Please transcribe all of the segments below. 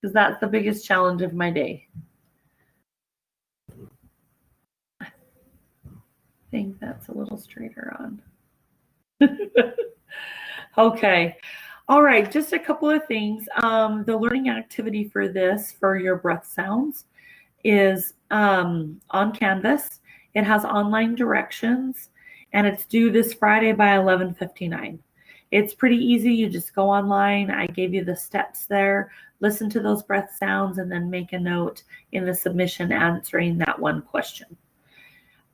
because that's the biggest challenge of my day. I think that's a little straighter on. Okay. All right, just a couple of things. The learning activity for your breath sounds is on Canvas. It has online directions, and it's due this Friday by 11:59. It's pretty easy. You just go online. I gave you the steps there. Listen to those breath sounds and then make a note in the submission answering that one question.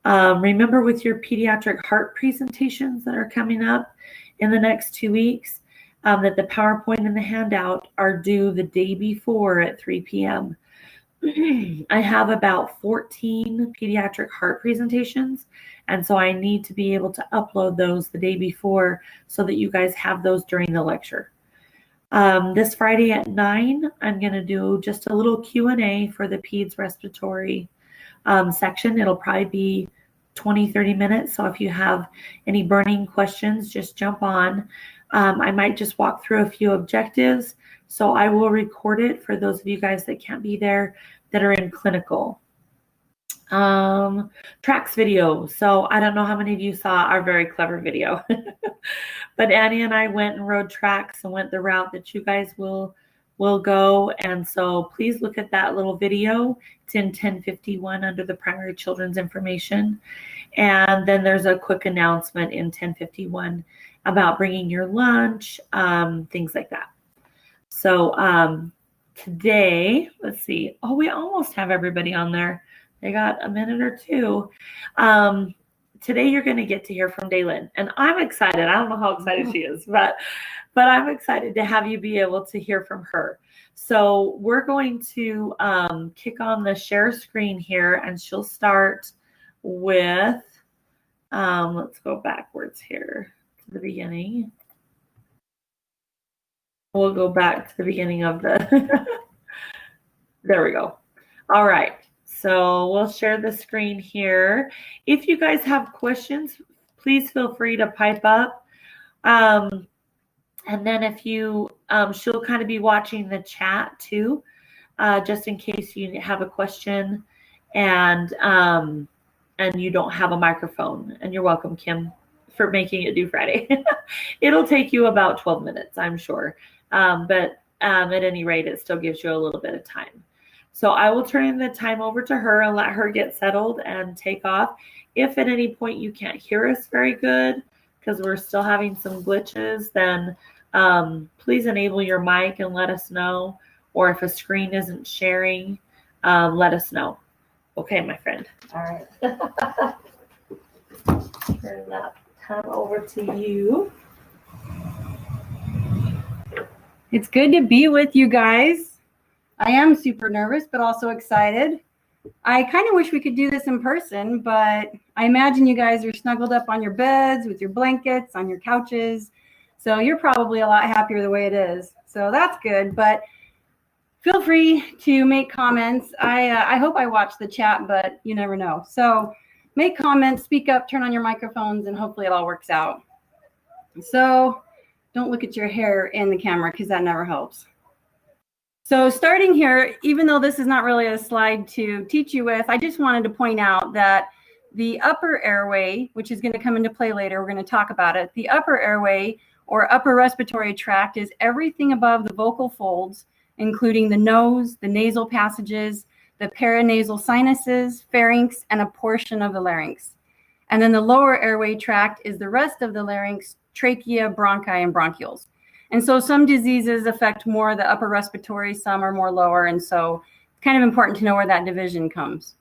Remember with your pediatric heart presentations that are coming up in the next 2 weeks, that the PowerPoint and the handout are due the day before at 3 p.m. I have about 14 pediatric heart presentations, and so I need to be able to upload those the day before so that you guys have those during the lecture. This Friday at 9, I'm going to do just a little Q&A for the Peds Respiratory section. It'll probably be 20-30 minutes, so if you have any burning questions, just jump on. I might just walk through a few objectives, so I will record it for those of you guys that can't be there that are in clinical. Tracks video. So I don't know how many of you saw our very clever video, but Annie and I went and rode tracks and went the route that you guys will go. And so please look at that little video. It's in 1051 under the primary children's information. And then there's a quick announcement in 1051 about bringing your lunch, things like that. So today, let's see. Oh, we almost have everybody on there. They got a minute or two. Today you're going to get to hear from Daylin, and I'm excited. I don't know how excited she is, but I'm excited to have you be able to hear from her. So we're going to kick on the share screen here, and she'll start with, let's go backwards here to the beginning. We'll go back to the beginning of the, there we go. All right. So we'll share the screen here. If you guys have questions, please feel free to pipe up. And then if you, she'll kind of be watching the chat too, just in case you have a question and you don't have a microphone. And you're welcome, Kim, for making it due Friday. It'll take you about 12 minutes, I'm sure. But at any rate, it still gives you a little bit of time. So I will turn the time over to her and let her get settled and take off. If at any point you can't hear us very good because we're still having some glitches, then please enable your mic and let us know. Or if a screen isn't sharing, let us know. Okay, my friend. All right. Turn that time over to you. It's good to be with you guys. I am super nervous, but also excited. I kind of wish we could do this in person, but I imagine you guys are snuggled up on your beds with your blankets, on your couches. So you're probably a lot happier the way it is. So that's good, but feel free to make comments. I hope I watch the chat, but you never know. So make comments, speak up, turn on your microphones, and hopefully it all works out. So don't look at your hair in the camera because that never helps. So starting here, even though this is not really a slide to teach you with, I just wanted to point out that the upper airway, which is going to come into play later, we're going to talk about it. The upper airway or upper respiratory tract is everything above the vocal folds, including the nose, the nasal passages, the paranasal sinuses, pharynx, and a portion of the larynx. And then the lower airway tract is the rest of the larynx, trachea, bronchi, and bronchioles. And so some diseases affect more the upper respiratory, some are more lower. And so it's kind of important to know where that division comes.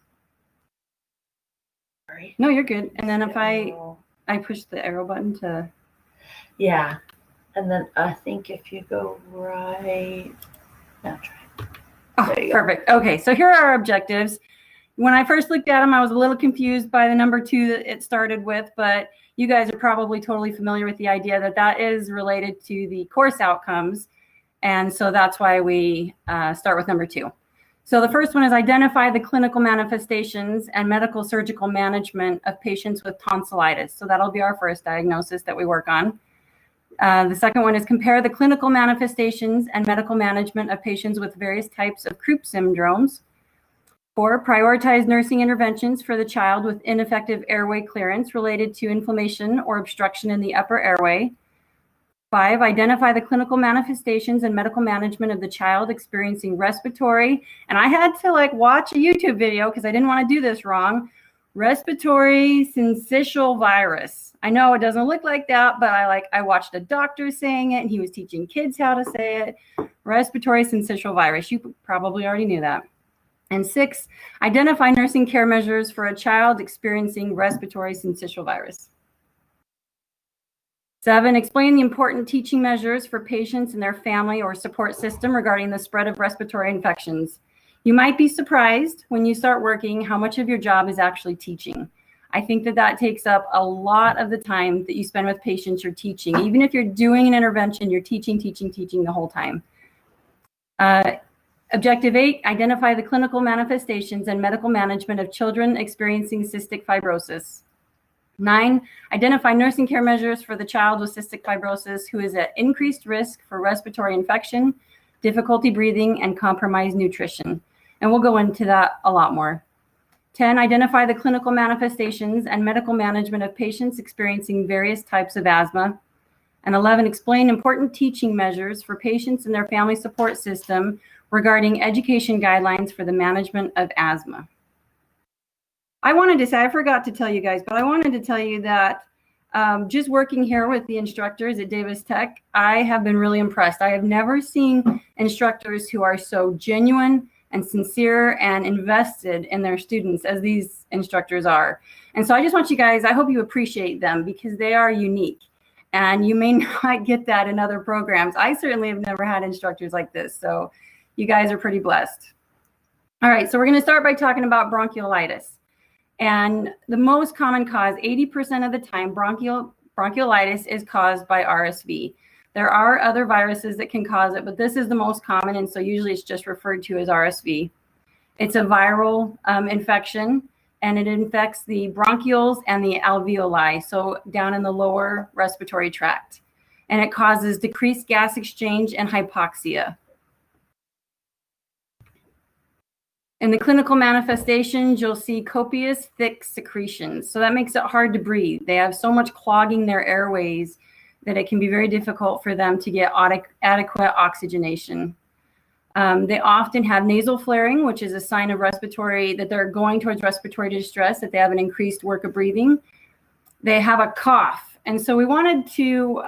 Sorry. No, you're good. And then if I push the arrow button to. Yeah. And then I think if you go right. Now try. Oh, perfect. Okay. So here are our objectives. When I first looked at them, I was a little confused by the number 2 that it started with, but you guys are probably totally familiar with the idea that that is related to the course outcomes. And so that's why we start with number 2. So the first one is identify the clinical manifestations and medical surgical management of patients with tonsillitis. So that'll be our first diagnosis that we work on. The second one is compare the clinical manifestations and medical management of patients with various types of croup syndromes. 4, prioritize nursing interventions for the child with ineffective airway clearance related to inflammation or obstruction in the upper airway. 5, identify the clinical manifestations and medical management of the child experiencing respiratory, and I had to watch a YouTube video because I didn't want to do this wrong, respiratory syncytial virus. I know it doesn't look like that, but I watched a doctor saying it, and he was teaching kids how to say it. Respiratory syncytial virus. You probably already knew that. And 6, identify nursing care measures for a child experiencing respiratory syncytial virus. 7, explain the important teaching measures for patients and their family or support system regarding the spread of respiratory infections. You might be surprised when you start working how much of your job is actually teaching. I think that takes up a lot of the time that you spend with patients you're teaching. Even if you're doing an intervention, you're teaching the whole time. Objective 8, identify the clinical manifestations and medical management of children experiencing cystic fibrosis. 9, identify nursing care measures for the child with cystic fibrosis who is at increased risk for respiratory infection, difficulty breathing, and compromised nutrition. And we'll go into that a lot more. 10, identify the clinical manifestations and medical management of patients experiencing various types of asthma. And 11, explain important teaching measures for patients and their family support system regarding education guidelines for the management of asthma. I wanted to say, I forgot to tell you guys, but I wanted to tell you that just working here with the instructors at Davis Tech, I have been really impressed. I have never seen instructors who are so genuine and sincere and invested in their students as these instructors are. And so I just want you guys, I hope you appreciate them because they are unique. And you may not get that in other programs. I certainly have never had instructors like this. So you guys are pretty blessed. All right, so we're going to start by talking about bronchiolitis. And the most common cause, 80% of the time, bronchiolitis is caused by RSV. There are other viruses that can cause it, but this is the most common, and so usually it's just referred to as RSV. It's a viral infection, and it infects the bronchioles and the alveoli, so down in the lower respiratory tract. And it causes decreased gas exchange and hypoxia. In the clinical manifestations, you'll see copious, thick secretions. So that makes it hard to breathe. They have so much clogging their airways that it can be very difficult for them to get adequate oxygenation. They often have nasal flaring, which is a sign of that they're going towards respiratory distress, that they have an increased work of breathing. They have a cough. And so we wanted to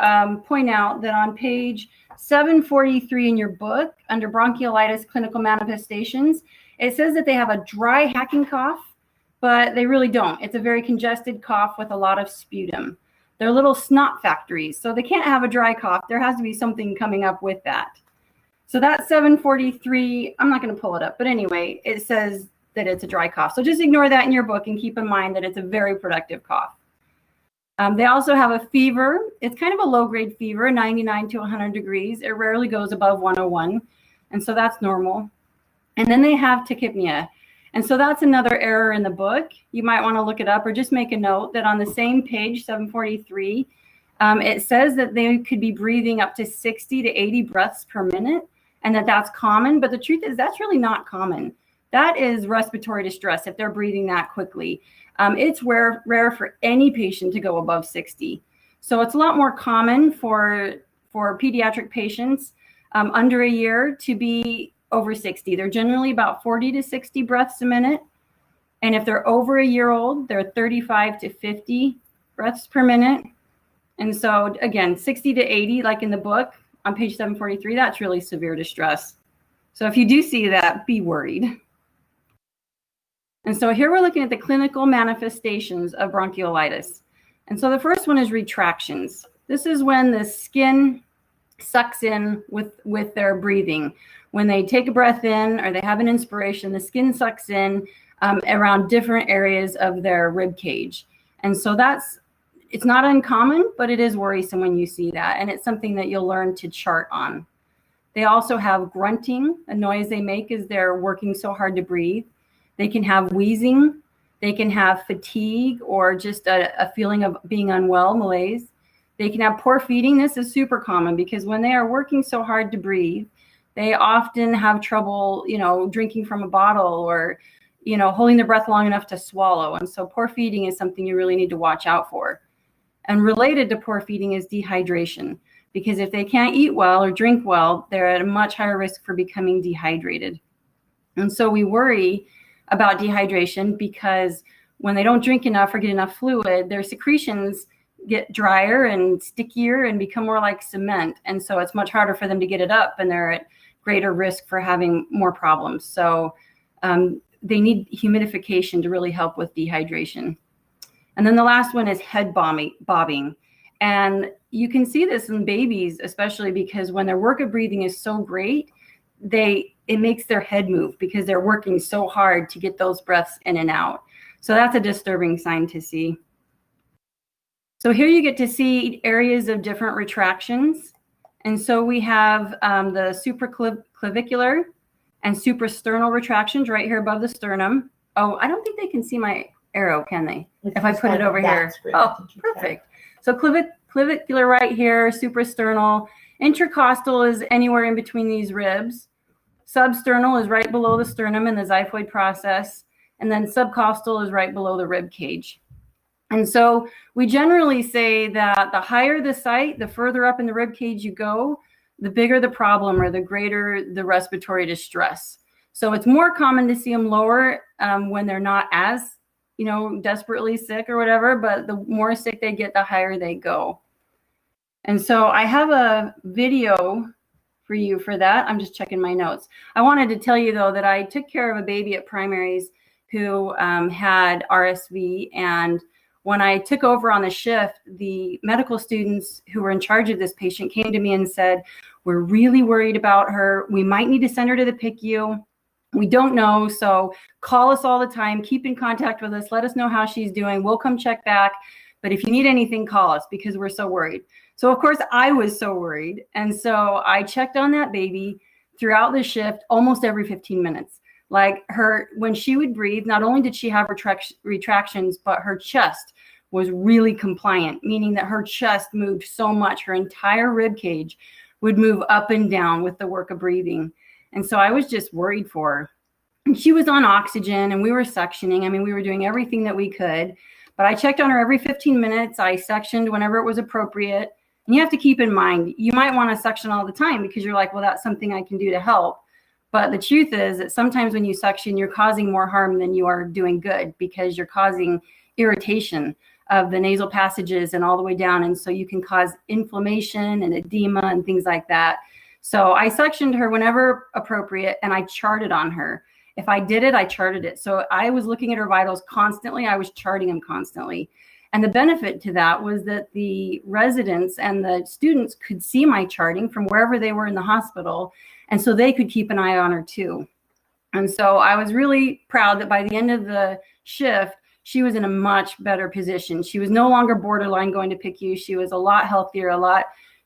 point out that on page 743 in your book, under bronchiolitis clinical manifestations, it says that they have a dry hacking cough, but they really don't. It's a very congested cough with a lot of sputum. They're little snot factories, so they can't have a dry cough. There has to be something coming up with that. So that 743, I'm not going to pull it up, but anyway, it says that it's a dry cough. So just ignore that in your book and keep in mind that it's a very productive cough. They also have a fever. It's kind of a low-grade fever, 99 to 100 degrees. It rarely goes above 101, and so that's normal. And then they have tachypnea. And so that's another error in the book. You might want to look it up or just make a note that on the same page, 743, it says that they could be breathing up to 60 to 80 breaths per minute and that's common. But the truth is that's really not common. That is respiratory distress if they're breathing that quickly. It's rare for any patient to go above 60. So it's a lot more common for pediatric patients under a year to be over 60. They're generally about 40 to 60 breaths a minute. And if they're over a year old, they're 35 to 50 breaths per minute. And so again, 60 to 80, like in the book on page 743, that's really severe distress. So if you do see that, be worried. And so here we're looking at the clinical manifestations of bronchiolitis. And so the first one is retractions. This is when the skin sucks in with their breathing. When they take a breath in or they have an inspiration, the skin sucks in around different areas of their rib cage. And so it's not uncommon, but it is worrisome when you see that. And it's something that you'll learn to chart on. They also have grunting, a noise they make as they're working so hard to breathe. They can have wheezing. They can have fatigue or just a feeling of being unwell, malaise. They can have poor feeding. This is super common because when they are working so hard to breathe, they often have trouble, drinking from a bottle or, holding their breath long enough to swallow. And so poor feeding is something you really need to watch out for. And related to poor feeding is dehydration, because if they can't eat well or drink well, they're at a much higher risk for becoming dehydrated. And so we worry about dehydration because when they don't drink enough or get enough fluid, their secretions get drier and stickier and become more like cement. And so it's much harder for them to get it up, and they're at greater risk for having more problems. So they need humidification to really help with dehydration. And then the last one is head bobbing. And you can see this in babies, especially because when their work of breathing is so great, it makes their head move because they're working so hard to get those breaths in and out. So that's a disturbing sign to see. So here you get to see areas of different retractions. And so we have the supraclavicular and suprasternal retractions right here above the sternum. Oh, I don't think they can see my arrow, can they? If I put it over here. Oh, perfect. So clavicular right here, suprasternal. Intercostal is anywhere in between these ribs. Substernal is right below the sternum in the xiphoid process. And then subcostal is right below the rib cage. And so we generally say that the higher the site, the further up in the rib cage you go, the bigger the problem or the greater the respiratory distress. So it's more common to see them lower when they're not as, desperately sick or whatever, but the more sick they get, the higher they go. And so I have a video for you for that. I'm just checking my notes. I wanted to tell you, though, that I took care of a baby at primaries who had RSV. And when I took over on the shift, the medical students who were in charge of this patient came to me and said, "We're really worried about her. We might need to send her to the PICU. We don't know. So call us all the time. Keep in contact with us. Let us know how she's doing. We'll come check back. But if you need anything, call us because we're so worried." So, of course, I was so worried. And so I checked on that baby throughout the shift almost every 15 minutes. Like when she would breathe, not only did she have retractions, but her chest was really compliant, meaning that her chest moved so much, her entire rib cage would move up and down with the work of breathing. And so I was just worried for her. And she was on oxygen and we were suctioning. I mean, we were doing everything that we could, but I checked on her every 15 minutes. I suctioned whenever it was appropriate. And you have to keep in mind, you might want to suction all the time because you're like, well, that's something I can do to help. But the truth is that sometimes when you suction, you're causing more harm than you are doing good because you're causing irritation of the nasal passages and all the way down. And so you can cause inflammation and edema and things like that. So I suctioned her whenever appropriate and I charted on her. If I did it, I charted it. So I was looking at her vitals constantly. I was charting them constantly. And the benefit to that was that the residents and the students could see my charting from wherever they were in the hospital. And so they could keep an eye on her too. And so I was really proud that by the end of the shift, she was in a much better position. She was no longer borderline going to PICU. She was a lot healthier,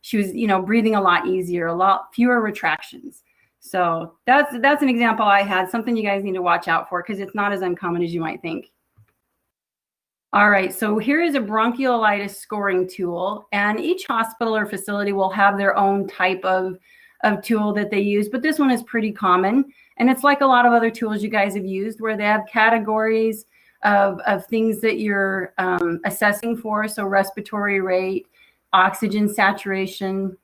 she was, breathing a lot easier, a lot fewer retractions. So that's an example I had, something you guys need to watch out for because it's not as uncommon as you might think. All right, so here is a bronchiolitis scoring tool, and each hospital or facility will have their own type of tool that they use, but this one is pretty common. And it's like a lot of other tools you guys have used where they have categories of things that you're assessing for. So respiratory rate, oxygen saturation,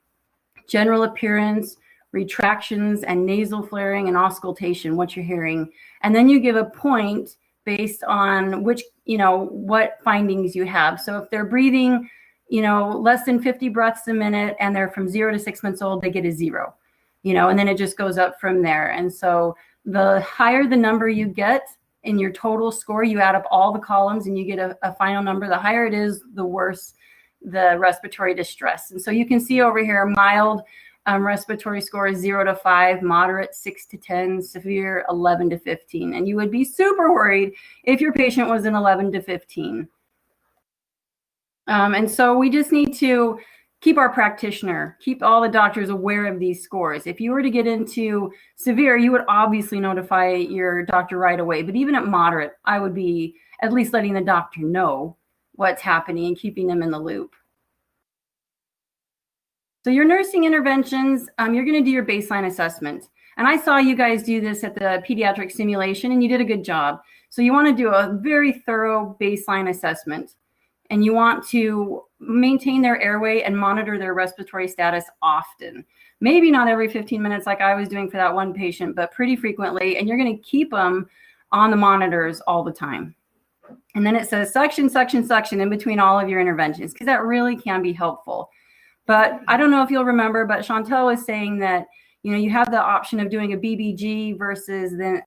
general appearance, retractions, and nasal flaring and auscultation, what you're hearing. And then you give a point based on which, what findings you have. So if they're breathing, less than 50 breaths a minute and they're from 0 to 6 months old, they get a 0, and then it just goes up from there. And so the higher the number you get in your total score, you add up all the columns and you get a final number. The higher it is, the worse the respiratory distress. And so you can see over here, mild respiratory score is 0 to 5, moderate 6 to 10, severe 11 to 15. And you would be super worried if your patient was an 11 to 15. And so we just need to keep our practitioner, keep all the doctors aware of these scores. If you were to get into severe, you would obviously notify your doctor right away. But even at moderate, I would be at least letting the doctor know what's happening and keeping them in the loop. So your nursing interventions, you're going to do your baseline assessment. And I saw you guys do this at the pediatric simulation, and you did a good job. So you want to do a very thorough baseline assessment, and you want to maintain their airway and monitor their respiratory status often. Maybe not every 15 minutes like I was doing for that one patient, but pretty frequently. And you're going to keep them on the monitors all the time. And then it says suction, suction, suction in between all of your interventions, because that really can be helpful. But I don't know if you'll remember, but Chantel was saying that, you have the option of doing a BBG versus the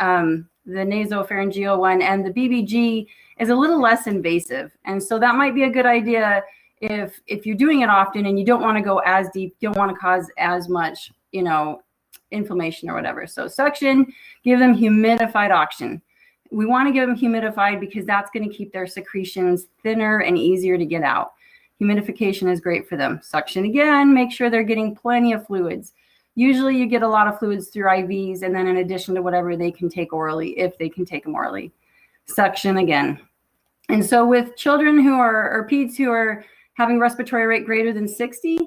nasopharyngeal one, and the BBG is a little less invasive. And so that might be a good idea if you're doing it often and you don't want to go as deep, don't want to cause as much, inflammation or whatever. So suction, give them humidified oxygen. We want to give them humidified because that's going to keep their secretions thinner and easier to get out. Humidification is great for them. Suction again, make sure they're getting plenty of fluids. Usually you get a lot of fluids through IVs, and then in addition to whatever they can take orally, if they can take them orally. Suction again. And so with children who are, or peds who are having respiratory rate greater than 60,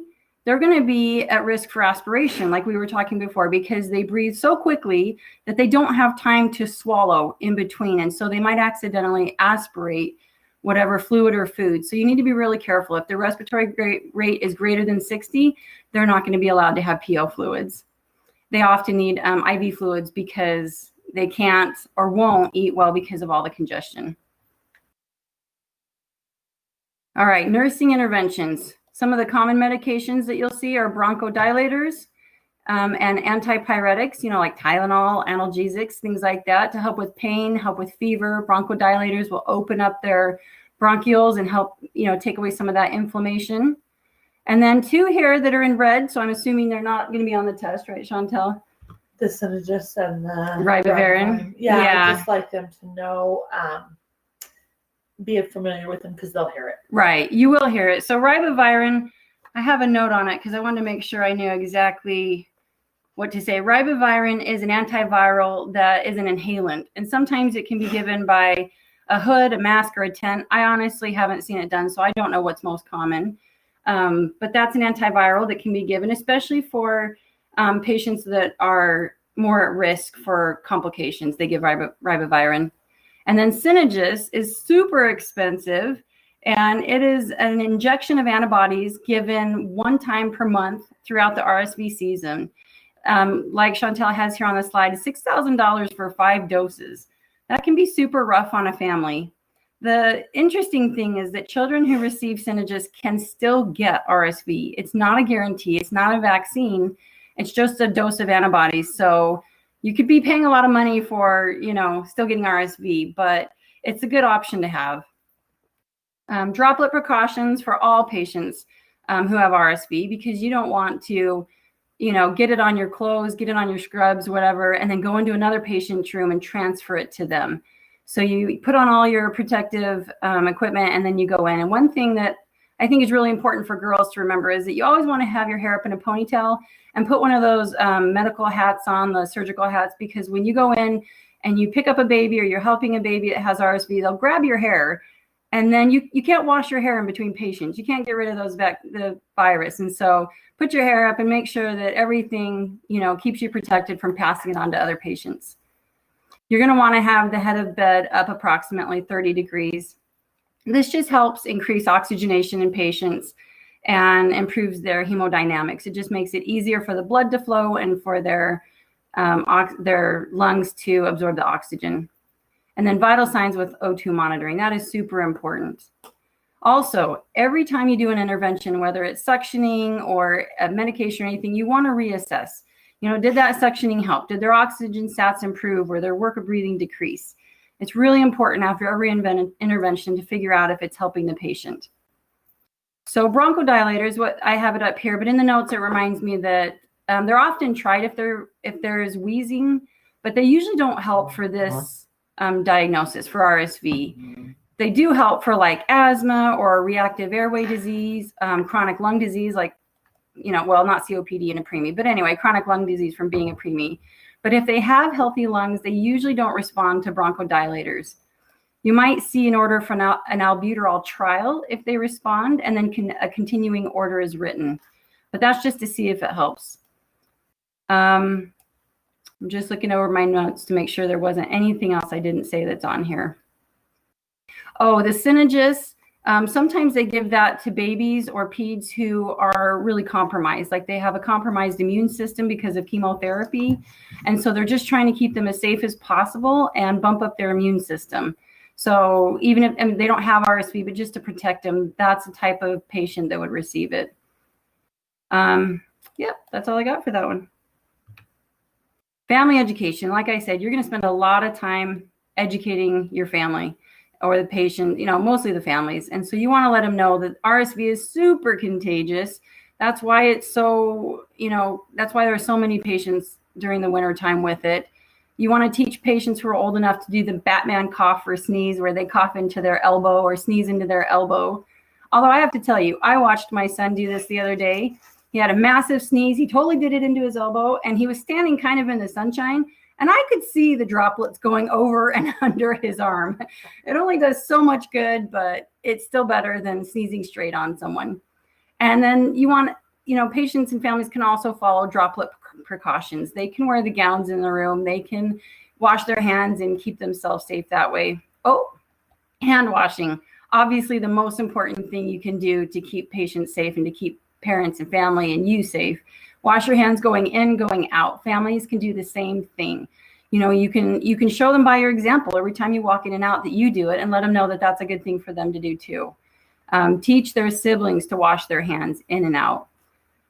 they're going to be at risk for aspiration, like we were talking before, because they breathe so quickly that they don't have time to swallow in between. And so they might accidentally aspirate whatever fluid or food. So you need to be really careful. If their respiratory rate is greater than 60, they're not going to be allowed to have PO fluids. They often need IV fluids because they can't or won't eat well because of all the congestion. All right, nursing interventions. Some of the common medications that you'll see are bronchodilators and antipyretics, like Tylenol, analgesics, things like that to help with pain, help with fever. Bronchodilators will open up their bronchioles and help, take away some of that inflammation. And then two here that are in red, so I'm assuming they're not going to be on the test, right, Chantel? The Synagis and the ribavirin. Yeah, I just like them to know, be familiar with them because they'll hear it. Right, you will hear it. So ribavirin, I have a note on it because I wanted to make sure I knew exactly what to say. Ribavirin is an antiviral that is an inhalant, and sometimes it can be given by a hood, a mask, or a tent. I honestly haven't seen it done, so I don't know what's most common. But that's an antiviral that can be given, especially for patients that are more at risk for complications. They give ribavirin. And then Synagis is super expensive, and it is an injection of antibodies given one time per month throughout the RSV season. Like Chantel has here on the slide, $6,000 for 5 doses. That can be super rough on a family. The interesting thing is that children who receive Synagis can still get RSV. It's not a guarantee. It's not a vaccine. It's just a dose of antibodies. So you could be paying a lot of money for, still getting RSV, but it's a good option to have. Droplet precautions for all patients who have RSV, because you don't want to, get it on your clothes, get it on your scrubs, whatever, and then go into another patient's room and transfer it to them. So you put on all your protective equipment, and then you go in. And one thing that I think is really important for girls to remember is that you always want to have your hair up in a ponytail and put one of those medical hats on, the surgical hats, because when you go in and you pick up a baby or you're helping a baby that has RSV, they'll grab your hair, and then you can't wash your hair in between patients. You can't get rid of the virus. And so put your hair up and make sure that everything, keeps you protected from passing it on to other patients. You're going to want to have the head of bed up approximately 30 degrees. This just helps increase oxygenation in patients and improves their hemodynamics. It just makes it easier for the blood to flow and for their lungs to absorb the oxygen. And then vital signs with O2 monitoring. That is super important. Also, every time you do an intervention, whether it's suctioning or a medication or anything, you want to reassess. Did that suctioning help? Did their oxygen stats improve or their work of breathing decrease? It's really important after every intervention to figure out if it's helping the patient. So bronchodilators, what I have it up here, but in the notes it reminds me that they're often tried if there is wheezing, but they usually don't help for this diagnosis for RSV. They do help for like asthma or reactive airway disease, chronic lung disease, like not COPD in a preemie, but anyway, chronic lung disease from being a preemie. But if they have healthy lungs, they usually don't respond to bronchodilators. You might see an order for an albuterol trial if they respond, and then a continuing order is written. But that's just to see if it helps. I'm just looking over my notes to make sure there wasn't anything else I didn't say that's on here. Oh, the Synagis. Sometimes they give that to babies or peds who are really compromised, like they have a compromised immune system because of chemotherapy. And so they're just trying to keep them as safe as possible and bump up their immune system. So even if they don't have RSV, but just to protect them, that's the type of patient that would receive it. Yep, that's all I got for that one. Family education. Like I said, you're going to spend a lot of time educating your family or the patient, mostly the families. And so you want to let them know that RSV is super contagious. That's why it's so, that's why there are so many patients during the winter time with it. You want to teach patients who are old enough to do the Batman cough or sneeze, where they cough into their elbow or sneeze into their elbow. Although I have to tell you, I watched my son do this the other day. He had a massive sneeze. He totally did it into his elbow, and he was standing kind of in the sunshine. And I could see the droplets going over and under his arm. It only does so much good, but it's still better than sneezing straight on someone. And then you want, patients and families can also follow droplet precautions. They can wear the gowns in the room. They can wash their hands and keep themselves safe that way. Oh, hand washing. Obviously, the most important thing you can do to keep patients safe and to keep parents and family and you safe. Wash your hands going in, going out. Families can do the same thing. You can show them by your example every time you walk in and out that you do it, and let them know that that's a good thing for them to do too. Teach their siblings to wash their hands in and out.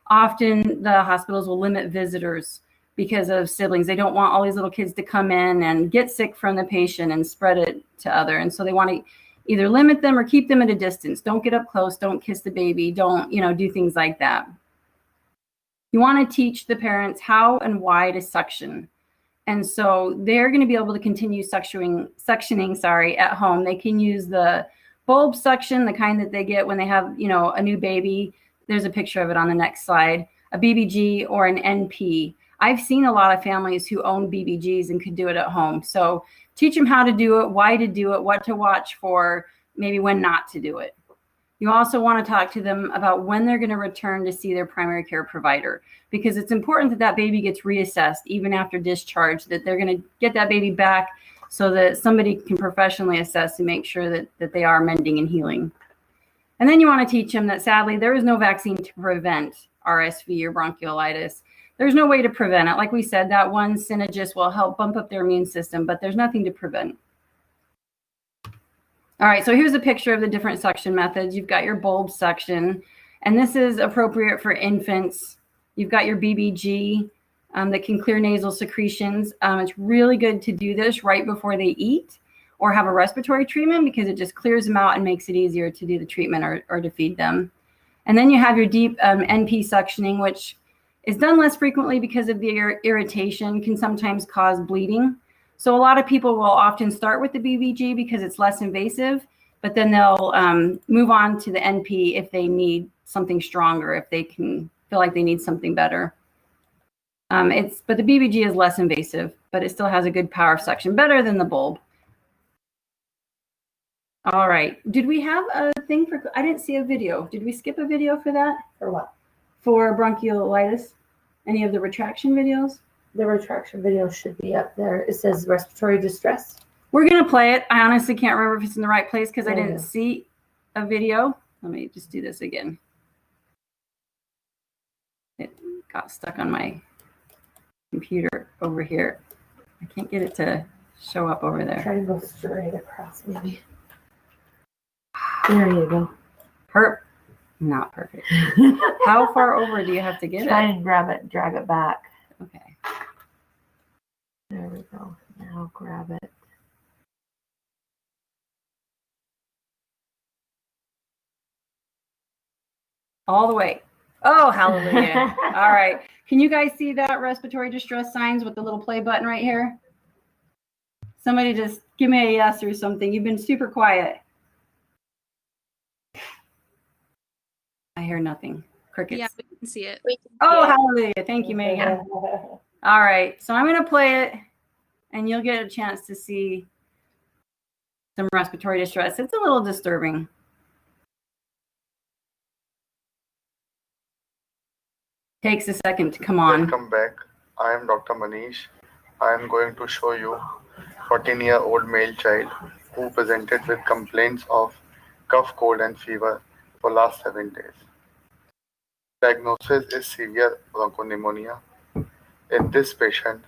Often the hospitals will limit visitors because of siblings. They don't want all these little kids to come in and get sick from the patient and spread it to other. And so they want to either limit them or keep them at a distance. Don't get up close. Don't kiss the baby. Don't, do things like that. You want to teach the parents how and why to suction. And so they're going to be able to continue suctioning at home. They can use the bulb suction, the kind that they get when they have, a new baby. There's a picture of it on the next slide, a BBG or an NP. I've seen a lot of families who own BBGs and could do it at home. So teach them how to do it, why to do it, what to watch for, maybe when not to do it. You also want to talk to them about when they're going to return to see their primary care provider, because it's important that that baby gets reassessed even after discharge, that they're going to get that baby back so that somebody can professionally assess and make sure that they are mending and healing. And then you want to teach them that sadly, there is no vaccine to prevent RSV or bronchiolitis. There's no way to prevent it. Like we said, that one Synagis will help bump up their immune system, but there's nothing to prevent. All right, so here's a picture of the different suction methods. You've got your bulb suction, and this is appropriate for infants. You've got your BBG that can clear nasal secretions. It's really good to do this right before they eat or have a respiratory treatment, because it just clears them out and makes it easier to do the treatment or to feed them. And then you have your deep NP suctioning, which is done less frequently because of the irritation, can sometimes cause bleeding. So a lot of people will often start with the BBG because it's less invasive, but then they'll move on to the NP if they need something stronger, if they can feel like they need something better. But the BBG is less invasive, but it still has a good power of suction, better than the bulb. All right. Did we have a thing for, I didn't see a video. Did we skip a video for that? For what? For bronchiolitis? Any of the retraction videos? The retraction video should be up there. It says respiratory distress. We're going to play it. I honestly can't remember if it's in the right place because I didn't see a video. Let me just do this again. It got stuck on my computer over here. I can't get it to show up over there. Try to go straight across, maybe. There you go. Not perfect. How far over do you have to get Try it? and grab it, drag it back. Okay. There we go. Now grab it. All the way. Oh, hallelujah. All right. Can you guys see that respiratory distress signs with the little play button right here? Somebody just give me a yes or something. You've been super quiet. I hear nothing. Crickets. Yeah, we can see it. Oh, hallelujah. Thank you, Megan. All right. So I'm going to play it, and you'll get a chance to see some respiratory distress. It's a little disturbing. takes a second to come on. Welcome back. I am Dr. Manish. I am going to show you 14-year-old male child who presented with complaints of cough, cold and fever for last 7 days. Diagnosis is severe bronchopneumonia. In this patient,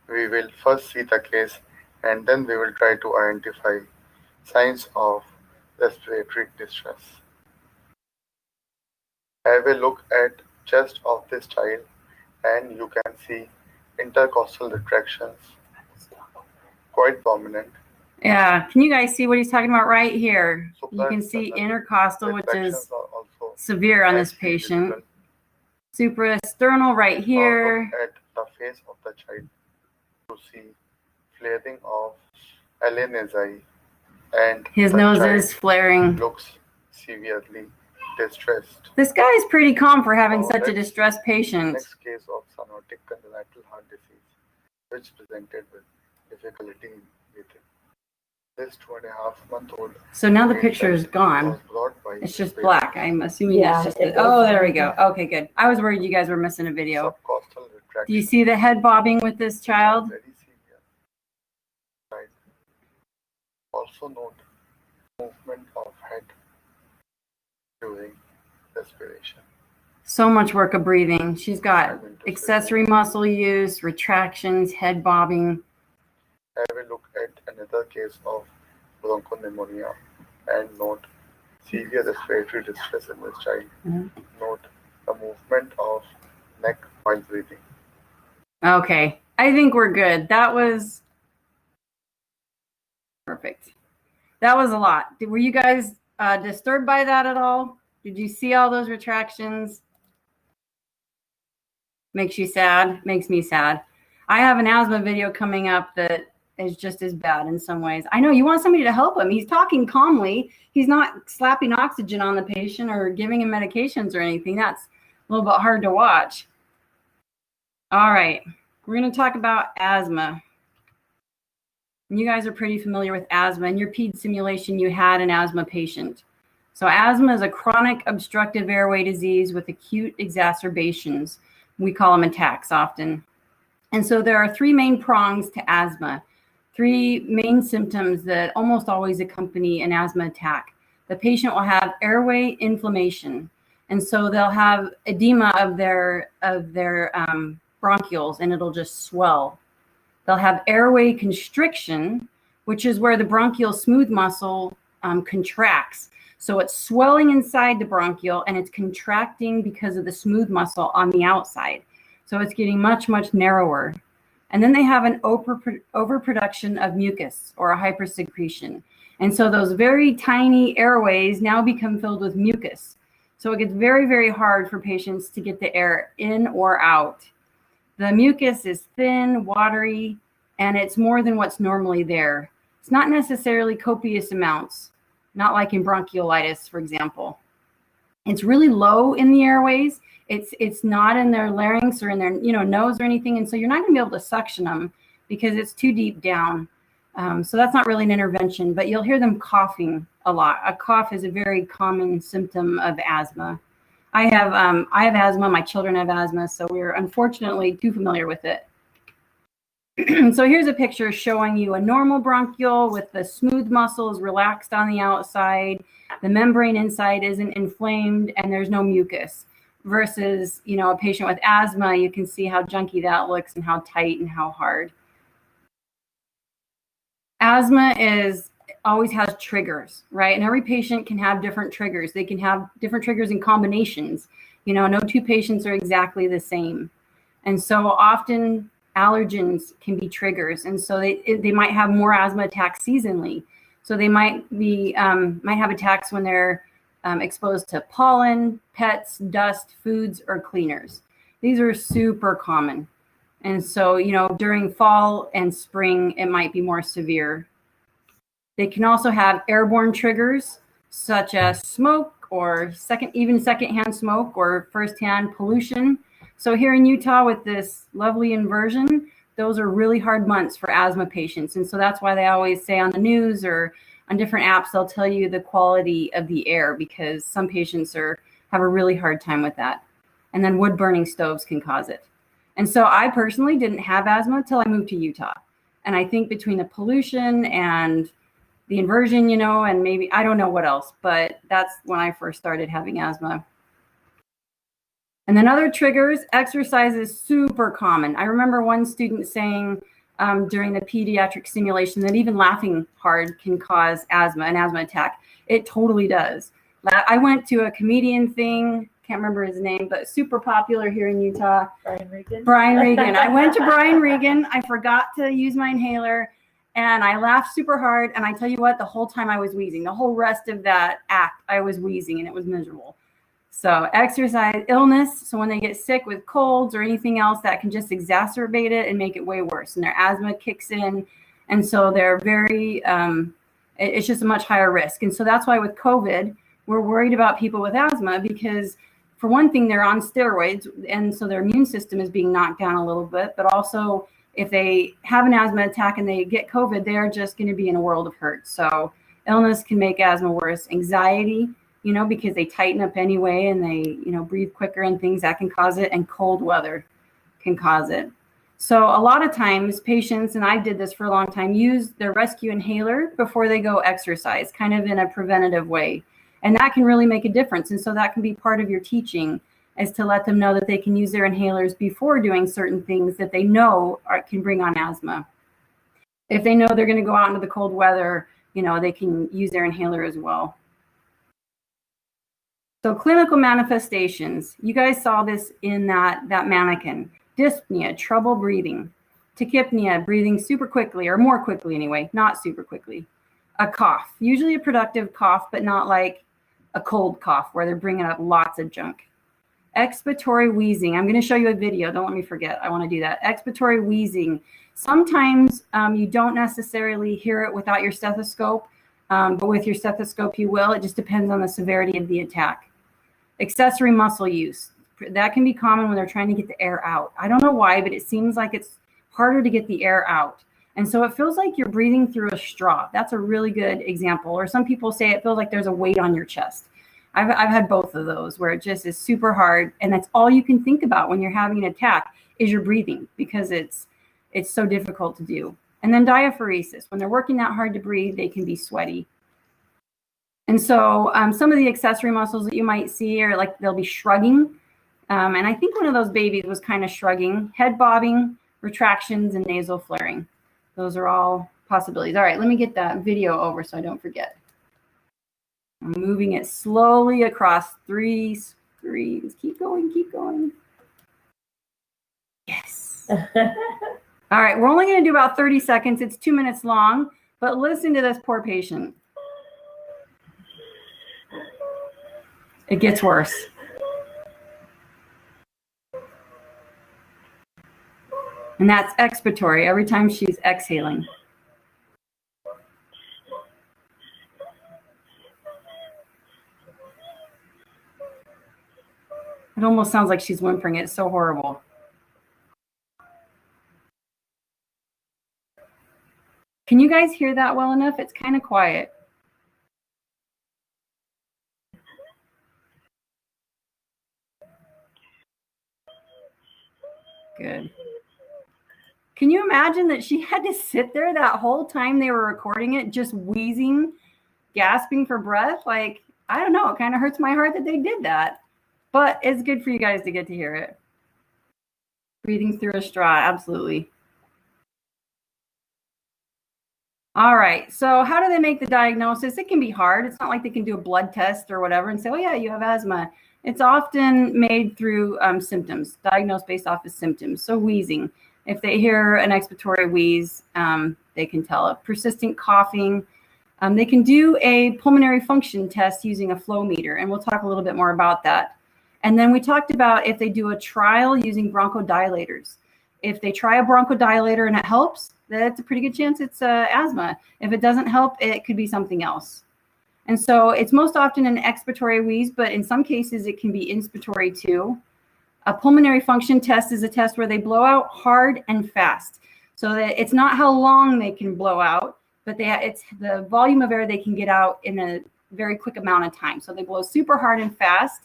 we will first see the case and then we will try to identify signs of respiratory distress. Have a look at chest of this child and you can see intercostal retractions quite prominent. Yeah, can you guys see what he's talking about right here? You can see Suprasternal intercostal, which retractions is are also severe on this nicely patient. visible. Suprasternal right Now here. look at the face of the child to see flaring of LNSI and His the nose child is flaring. looks severely distressed. This guy is pretty calm for having Now such a let's distressed see patient. next case of cyanotic congenital heart disease, which presented with difficulty in breathing. This 2.5-month-old So now the picture is was gone. brought by It's just his black. I'm assuming Yeah, it's just. it Oh, is. there we go. Okay, good. I was worried you guys were missing a video. subcostal retraction. Do you see the head bobbing with this child? Very severe. Right. Also note movement of head during respiration. So much work of breathing. She's got accessory muscle use, retractions, head bobbing. Have a look at another case of bronchopneumonia and note severe respiratory distress in this child. Note the movement of neck while breathing. Okay, I think we're good. That was perfect. That was a lot. Were you guys disturbed by that at all? Did you see all those retractions? Makes you sad. Makes me sad. I have an asthma video coming up that is just as bad in some ways. I know you want somebody to help him. He's talking calmly. He's not slapping oxygen on the patient or giving him medications or anything. That's a little bit hard to watch. All right. We're going to talk about asthma. You guys are pretty familiar with asthma. In your PED simulation, you had an asthma patient. So asthma is a chronic obstructive airway disease with acute exacerbations. We call them attacks often. And so there are 3 main prongs to asthma, 3 main symptoms that almost always accompany an asthma attack. The patient will have airway inflammation. And so they'll have edema of their bronchioles and it'll just swell. They'll have airway constriction, which is where the bronchial smooth muscle contracts. So it's swelling inside the bronchiole and it's contracting because of the smooth muscle on the outside. So it's getting much, much narrower. And then they have an overproduction of mucus or a hypersecretion. And so those very tiny airways now become filled with mucus. So it gets very, very hard for patients to get the air in or out. The mucus is thin, watery, and it's more than what's normally there. It's not necessarily copious amounts, not like in bronchiolitis, for example. It's really low in the airways. It's not in their larynx or in their nose or anything, and so you're not going to be able to suction them because it's too deep down. So that's not really an intervention, but you'll hear them coughing a lot. A cough is a very common symptom of asthma. I have asthma. My children have asthma, so we're unfortunately too familiar with it. So here's a picture showing you a normal bronchiole with the smooth muscles relaxed on the outside. The membrane inside isn't inflamed and there's no mucus. Versus, a patient with asthma, you can see how junky that looks and how tight and how hard. Asthma always has triggers, right? And every patient can have different triggers. They can have different triggers in combinations. No 2 patients are exactly the same. And so often allergens can be triggers. And so they might have more asthma attacks seasonally. So they might have attacks when they're exposed to pollen, pets, dust, foods, or cleaners. These are super common. And so, during fall and spring, it might be more severe. They can also have airborne triggers, such as smoke or secondhand smoke or firsthand pollution. So here in Utah with this lovely inversion, those are really hard months for asthma patients. And so that's why they always say on the news or on different apps, they'll tell you the quality of the air because some patients have a really hard time with that. And then wood burning stoves can cause it. And so I personally didn't have asthma until I moved to Utah. And I think between the pollution and the inversion, you know, and maybe, I don't know what else, but that's when I first started having asthma. And then other triggers, exercise is super common. I remember one student saying during the pediatric simulation that even laughing hard can cause asthma, an asthma attack. It totally does. I went to a comedian thing, can't remember his name, but super popular here in Utah. Brian Regan. Brian Regan. I went to Brian Regan. I forgot to use my inhaler and I laughed super hard. And I tell you what, the whole time I was wheezing. The whole rest of that act, I was wheezing and it was miserable. So exercise, illness. So when they get sick with colds or anything else, that can just exacerbate it and make it way worse. And their asthma kicks in. And so they're very, it's just a much higher risk. And so that's why with COVID, we're worried about people with asthma because for one thing, they're on steroids. And so their immune system is being knocked down a little bit. But also if they have an asthma attack and they get COVID, they're just going to be in a world of hurt. So illness can make asthma worse. Anxiety, you know, because they tighten up anyway and they, you know, breathe quicker and things that can cause it, and cold weather can cause it. So a lot of times patients, and I did this for a long time, use their rescue inhaler before they go exercise, kind of in a preventative way. And that can really make a difference. And so that can be part of your teaching, is to let them know that they can use their inhalers before doing certain things that they know can bring on asthma. If they know they're going to go out into the cold weather, you know, they can use their inhaler as well. So clinical manifestations, you guys saw this in that mannequin. Dyspnea, trouble breathing. Tachypnea, breathing super quickly, or more quickly anyway, not super quickly. A cough, usually a productive cough, but not like a cold cough where they're bringing up lots of junk. Expiratory wheezing, I'm going to show you a video, don't let me forget, I want to do that. Expiratory wheezing, sometimes you don't necessarily hear it without your stethoscope, but with your stethoscope you will. It just depends on the severity of the attack. Accessory muscle use. That can be common when they're trying to get the air out. I don't know why, but it seems like it's harder to get the air out. And so it feels like you're breathing through a straw. That's a really good example. Or some people say it feels like there's a weight on your chest. I've had both of those where it just is super hard. And that's all you can think about when you're having an attack is your breathing, because it's so difficult to do. And then diaphoresis. When they're working that hard to breathe, they can be sweaty. And so some of the accessory muscles that you might see are like they'll be shrugging. And I think one of those babies was kind of shrugging, head bobbing, retractions, and nasal flaring. Those are all possibilities. All right, let me get that video over so I don't forget. I'm moving it slowly across 3 screens. Keep going, keep going. Yes. All right, we're only going to do about 30 seconds. It's 2 minutes long, but listen to this poor patient. It gets worse. And that's expiratory every time she's exhaling. It almost sounds like she's whimpering. It's so horrible. Can you guys hear that well enough? It's kind of quiet. Good. Can you imagine that she had to sit there that whole time they were recording it, just wheezing, gasping for breath? Like, I don't know. It kind of hurts my heart that they did that. But it's good for you guys to get to hear it. Breathing through a straw, absolutely. All right, so how do they make the diagnosis? It can be hard. It's not like they can do a blood test or whatever and say, oh yeah, you have asthma. It's often made through symptoms, diagnosed based off of symptoms. So wheezing. If they hear an expiratory wheeze, they can tell it. Persistent coughing. They can do a pulmonary function test using a flow meter, and we'll talk a little bit more about that. And then we talked about if they do a trial using bronchodilators. If they try a bronchodilator and it helps, that's a pretty good chance it's asthma. If it doesn't help, it could be something else. And so it's most often an expiratory wheeze, but in some cases it can be inspiratory too. A pulmonary function test is a test where they blow out hard and fast. So that it's not how long they can blow out, but it's the volume of air they can get out in a very quick amount of time. So they blow super hard and fast.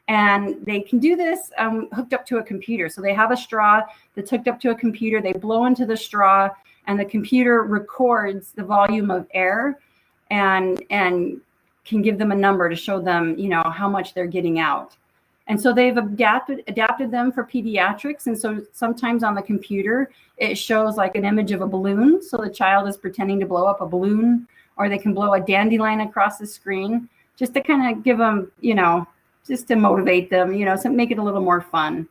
And they can do this hooked up to a computer. So they have a straw that's hooked up to a computer. They blow into the straw, and the computer records the volume of air and can give them a number to show them, how much they're getting out. And so they've adapted them for pediatrics. And so sometimes on the computer, it shows like an image of a balloon. So the child is pretending to blow up a balloon, or they can blow a dandelion across the screen, just to kind of give them, just to motivate them, so make it a little more fun.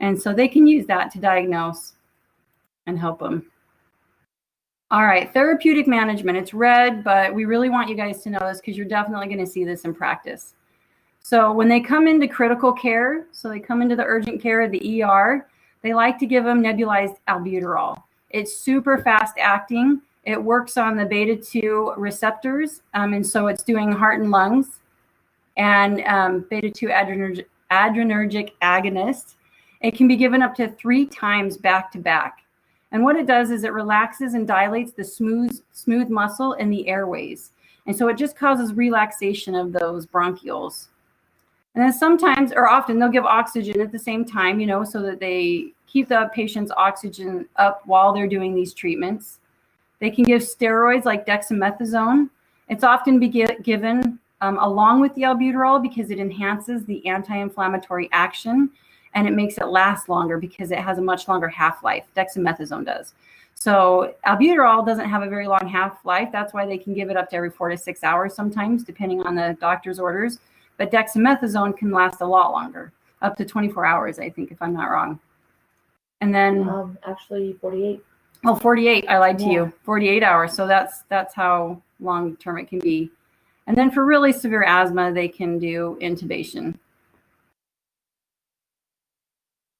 And so they can use that to diagnose and help them. All right, therapeutic management. It's red, but we really want you guys to know this because you're definitely going to see this in practice. So when they come into critical care, so they come into the urgent care, the ER, they like to give them nebulized albuterol. It's super fast acting. It works on the beta 2 receptors, and so it's doing heart and lungs. And beta 2 adrenergic agonist. It can be given up to 3 times back to back. And what it does is it relaxes and dilates the smooth muscle in the airways. And so it just causes relaxation of those bronchioles. And then sometimes, or often, they'll give oxygen at the same time, so that they keep the patient's oxygen up while they're doing these treatments. They can give steroids like dexamethasone. It's often given along with the albuterol because it enhances the anti-inflammatory action, and it makes it last longer because it has a much longer half-life. Dexamethasone does. So albuterol doesn't have a very long half-life. That's why they can give it up to every 4 to 6 hours sometimes, depending on the doctor's orders. But dexamethasone can last a lot longer, up to 24 hours, I think, if I'm not wrong. And then actually 48. Oh, 48. I lied to you. 48 hours. So that's how long term it can be. And then for really severe asthma, they can do intubation.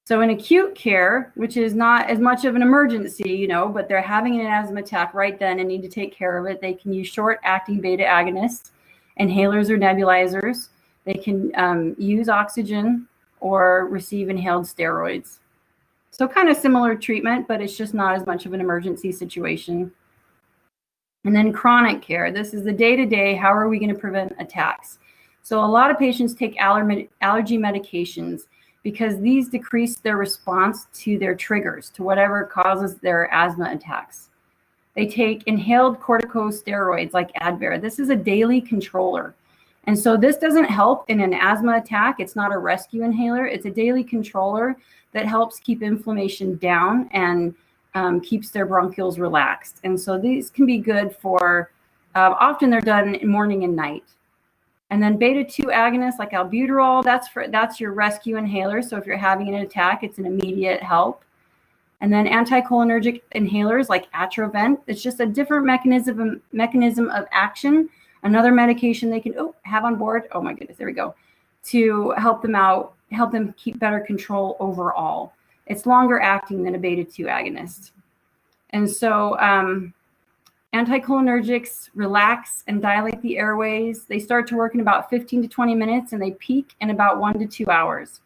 So in acute care, which is not as much of an emergency, but they're having an asthma attack right then and need to take care of it, they can use short-acting beta agonists, inhalers or nebulizers. They can use oxygen or receive inhaled steroids. So kind of similar treatment, but it's just not as much of an emergency situation. And then chronic care. This is the day-to-day. How are we going to prevent attacks? So a lot of patients take allergy medications because these decrease their response to their triggers, to whatever causes their asthma attacks. They take inhaled corticosteroids like Advair. This is a daily controller. And so this doesn't help in an asthma attack. It's not a rescue inhaler. It's a daily controller that helps keep inflammation down and keeps their bronchioles relaxed. And so these can be good for, often they're done in morning and night. And then beta 2 agonists like albuterol, that's your rescue inhaler. So if you're having an attack, it's an immediate help. And then anticholinergic inhalers like Atrovent, it's just a different mechanism of action. Another medication they can have on board. Oh my goodness, there we go. To help them out, help them keep better control overall. It's longer acting than a beta 2 agonist. And so anticholinergics relax and dilate the airways. They start to work in about 15 to 20 minutes, and they peak in about 1 to 2 hours.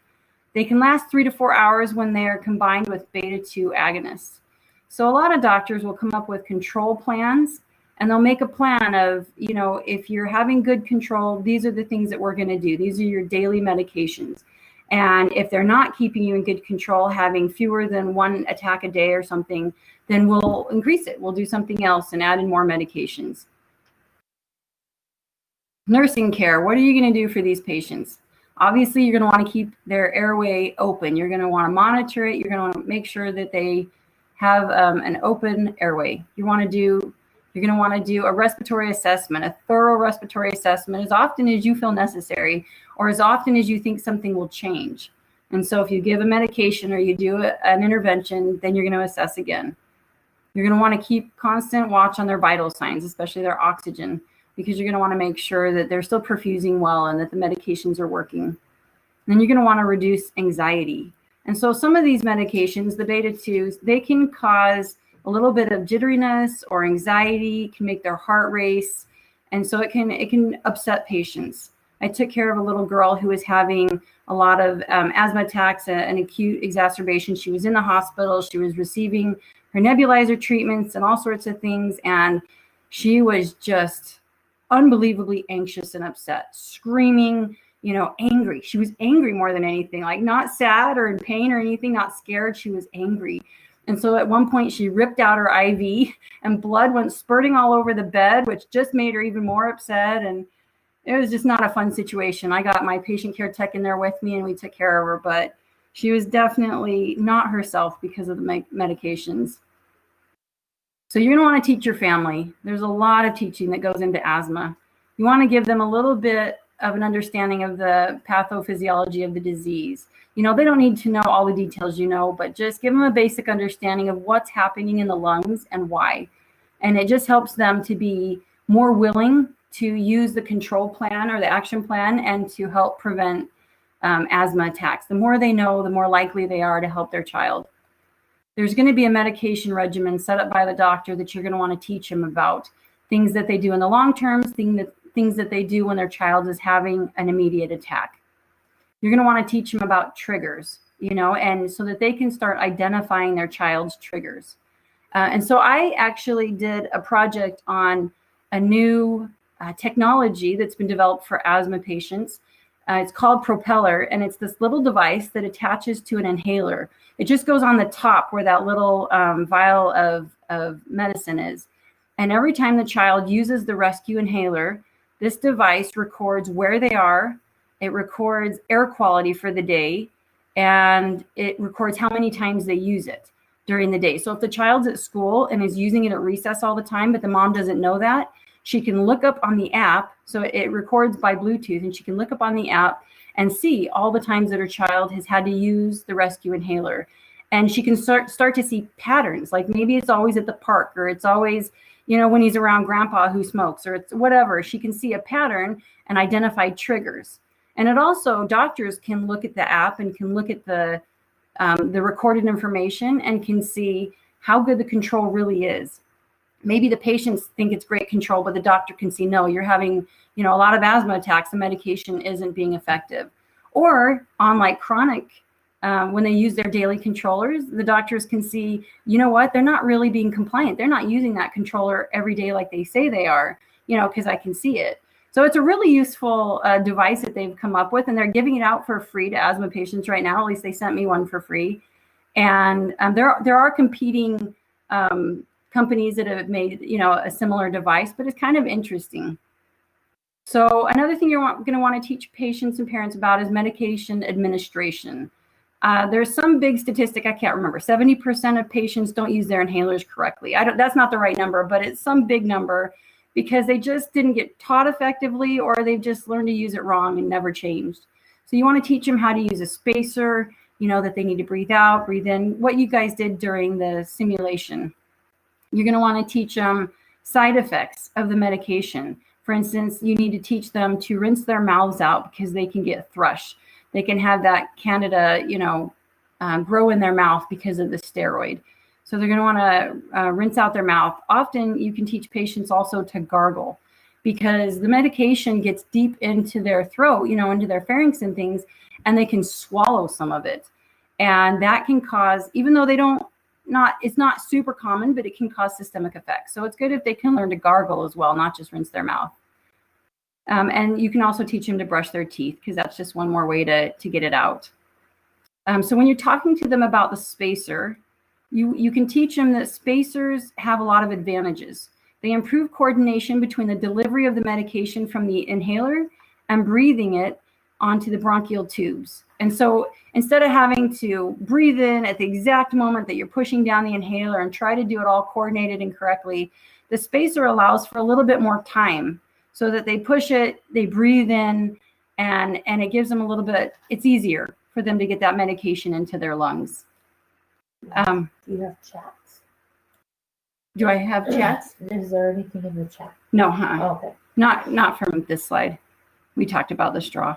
They can last 3 to 4 hours when they are combined with beta 2 agonists. So a lot of doctors will come up with control plans, and they'll make a plan of, if you're having good control, these are the things that we're going to do. These are your daily medications. And if they're not keeping you in good control, having fewer than 1 attack a day or something, then we'll increase it. We'll do something else and add in more medications. Nursing care. What are you going to do for these patients? Obviously, you're going to want to keep their airway open. You're going to want to monitor it. You're going to want to make sure that they have an open airway. You're going to want to do a respiratory assessment, a thorough respiratory assessment as often as you feel necessary or as often as you think something will change. And so if you give a medication or you do an intervention, then you're going to assess again. You're going to want to keep constant watch on their vital signs, especially their oxygen, because you're going to want to make sure that they're still perfusing well and that the medications are working. And then you're going to want to reduce anxiety. And so some of these medications, the beta 2s, they can cause a little bit of jitteriness or anxiety, can make their heart race. And so it can upset patients. I took care of a little girl who was having a lot of asthma attacks, an acute exacerbation. She was in the hospital. She was receiving her nebulizer treatments and all sorts of things. And she was just unbelievably anxious and upset, screaming, angry. She was angry more than anything, like not sad or in pain or anything, not scared. She was angry. And so at one point she ripped out her IV and blood went spurting all over the bed, which just made her even more upset. And it was just not a fun situation. I got my patient care tech in there with me and we took care of her, but she was definitely not herself because of the medications. So you're going to want to teach your family. There's a lot of teaching that goes into asthma. You want to give them a little bit of an understanding of the pathophysiology of the disease. They don't need to know all the details, but just give them a basic understanding of what's happening in the lungs and why. And it just helps them to be more willing to use the control plan or the action plan and to help prevent asthma attacks. The more they know, the more likely they are to help their child. There's going to be a medication regimen set up by the doctor that you're going to want to teach them about. Things that they do in the long term, things that they do when their child is having an immediate attack. You're going to want to teach them about triggers, and so that they can start identifying their child's triggers. And so I actually did a project on a new technology that's been developed for asthma patients. It's called Propeller, and it's this little device that attaches to an inhaler. It just goes on the top where that little vial of medicine is. And every time the child uses the rescue inhaler, this device records where they are. It records air quality for the day, and it records how many times they use it during the day. So if the child's at school and is using it at recess all the time, but the mom doesn't know that, she can look up on the app. So it records by Bluetooth, and she can look up on the app and see all the times that her child has had to use the rescue inhaler. And she can start to see patterns, like maybe it's always at the park, or it's always, when he's around grandpa who smokes, or it's whatever. She can see a pattern and identify triggers. And it also, doctors can look at the app and can look at the recorded information and can see how good the control really is. Maybe the patients think it's great control, but the doctor can see, no, you're having, a lot of asthma attacks. The medication isn't being effective. Or on like chronic, when they use their daily controllers, the doctors can see, they're not really being compliant. They're not using that controller every day like they say they are, because I can see it. So it's a really useful device that they've come up with, and they're giving it out for free to asthma patients right now. At least they sent me one for free. And there are competing companies that have made, a similar device, but it's kind of interesting. So another thing you're going to want to teach patients and parents about is medication administration. There's some big statistic, I can't remember, 70% of patients don't use their inhalers correctly. That's not the right number, but it's some big number because they just didn't get taught effectively, or they've just learned to use it wrong and never changed. So you want to teach them how to use a spacer, that they need to breathe out, breathe in, what you guys did during the simulation. You're going to want to teach them side effects of the medication. For instance, you need to teach them to rinse their mouths out because they can get thrush. They can have that candida, grow in their mouth because of the steroid. So they're going to want to rinse out their mouth. Often you can teach patients also to gargle because the medication gets deep into their throat, into their pharynx and things, and they can swallow some of it. And that can cause, even though it's not super common, but it can cause systemic effects. So it's good if they can learn to gargle as well, not just rinse their mouth. And you can also teach them to brush their teeth because that's just one more way to get it out. So when you're talking to them about the spacer, you can teach them that spacers have a lot of advantages. They improve coordination between the delivery of the medication from the inhaler and breathing it onto the bronchial tubes. And so instead of having to breathe in at the exact moment that you're pushing down the inhaler and try to do it all coordinated and correctly, the spacer allows for a little bit more time so that they push it, they breathe in, and it gives them a little bit, it's easier for them to get that medication into their lungs. Do you have chats? Do I have chats? Is there anything in the chat? No, Okay. Not from this slide. We talked about the straw.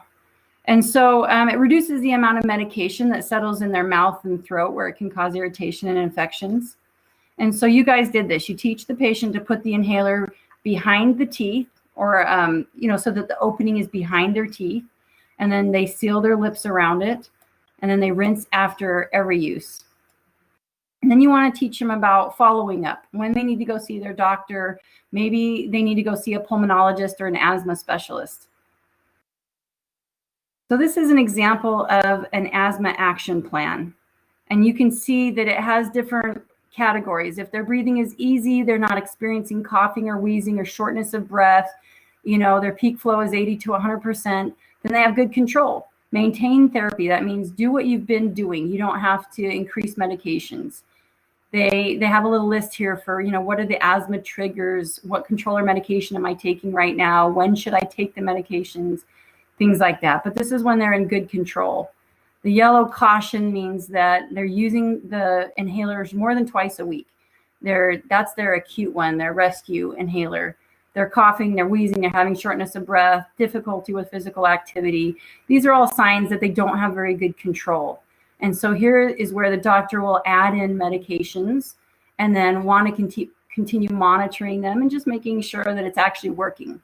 And so it reduces the amount of medication that settles in their mouth and throat where it can cause irritation and infections. And so you guys did this. You teach the patient to put the inhaler behind the teeth or, so that the opening is behind their teeth. And then they seal their lips around it. And then they rinse after every use. And then you want to teach them about following up, when they need to go see their doctor. Maybe they need to go see a pulmonologist or an asthma specialist. So this is an example of an asthma action plan. And you can see that it has different categories. If their breathing is easy, they're not experiencing coughing or wheezing or shortness of breath, their peak flow is 80 to 100%, then they have good control. Maintain therapy. That means do what you've been doing. You don't have to increase medications. They have a little list here for, what are the asthma triggers? What controller medication am I taking right now? When should I take the medications? Things like that. But this is when they're in good control. The yellow caution means that they're using the inhalers more than twice a week. That's their acute one, their rescue inhaler. They're coughing, they're wheezing, they're having shortness of breath, difficulty with physical activity. These are all signs that they don't have very good control. And so here is where the doctor will add in medications and then want to continue monitoring them and just making sure that it's actually working.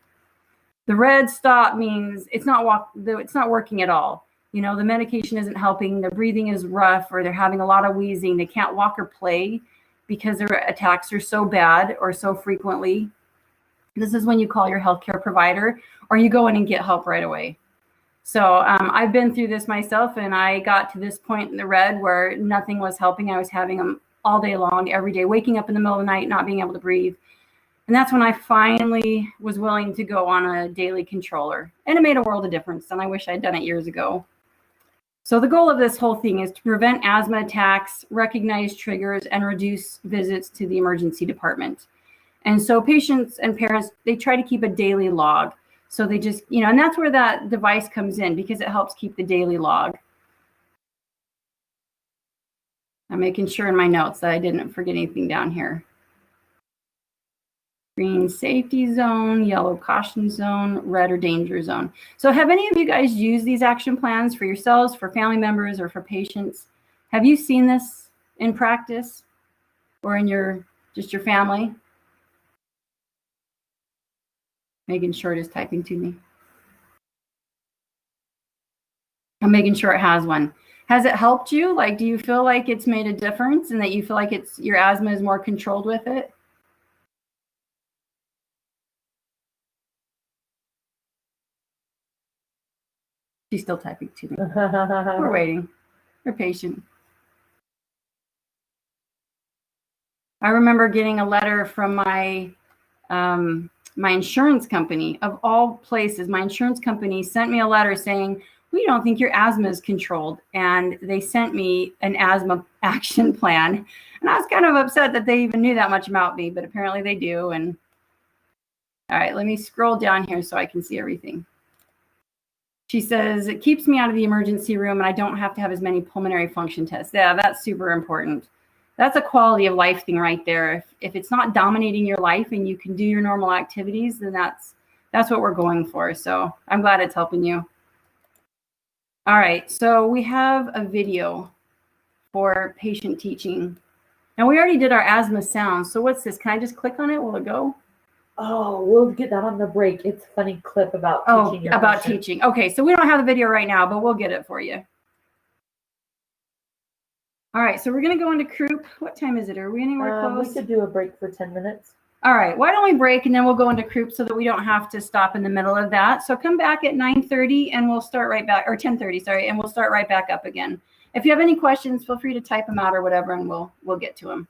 The red stop means it's not working at all. The medication isn't helping, their breathing is rough, or they're having a lot of wheezing. They can't walk or play because their attacks are so bad or so frequently. This is when you call your healthcare provider or you go in and get help right away. So I've been through this myself, and I got to this point in the red where nothing was helping. I was having them all day long, every day, waking up in the middle of the night, not being able to breathe. And that's when I finally was willing to go on a daily controller. And it made a world of difference, and I wish I'd done it years ago. So the goal of this whole thing is to prevent asthma attacks, recognize triggers, and reduce visits to the emergency department. And so patients and parents, they try to keep a daily log. So they just, and that's where that device comes in, because it helps keep the daily log. I'm making sure in my notes that I didn't forget anything down here. Green safety zone, yellow caution zone, red or danger zone. So have any of you guys used these action plans for yourselves, for family members, or for patients? Have you seen this in practice or in your family? Megan Short is typing to me. I'm making sure it has one. Has it helped you? Like, do you feel like it's made a difference and that you feel like your asthma is more controlled with it? She's still typing to me. We're waiting. We're patient. I remember getting a letter from my insurance company. Of all places, my insurance company sent me a letter saying, we don't think your asthma is controlled. And they sent me an asthma action plan. And I was kind of upset that they even knew that much about me, but apparently they do. And all right, let me scroll down here so I can see everything. She says, it keeps me out of the emergency room and I don't have to have as many pulmonary function tests. Yeah, that's super important. That's a quality of life thing right there. If it's not dominating your life and you can do your normal activities, then that's what we're going for. So I'm glad it's helping you. All right, so we have a video for patient teaching. Now we already did our asthma sounds. So what's this? Can I just click on it? Will it go? Oh, we'll get that on the break. It's a funny clip about teaching. About teaching. Okay, so we don't have the video right now, but we'll get it for you. All right, so we're going to go into croup. What time is it? Are we anywhere close? We could do a break for 10 minutes. All right, why don't we break and then we'll go into croup so that we don't have to stop in the middle of that. So come back at 9:30 and we'll start right back, or 10:30, sorry, and we'll start right back up again. If you have any questions, feel free to type them out or whatever, and we'll get to them.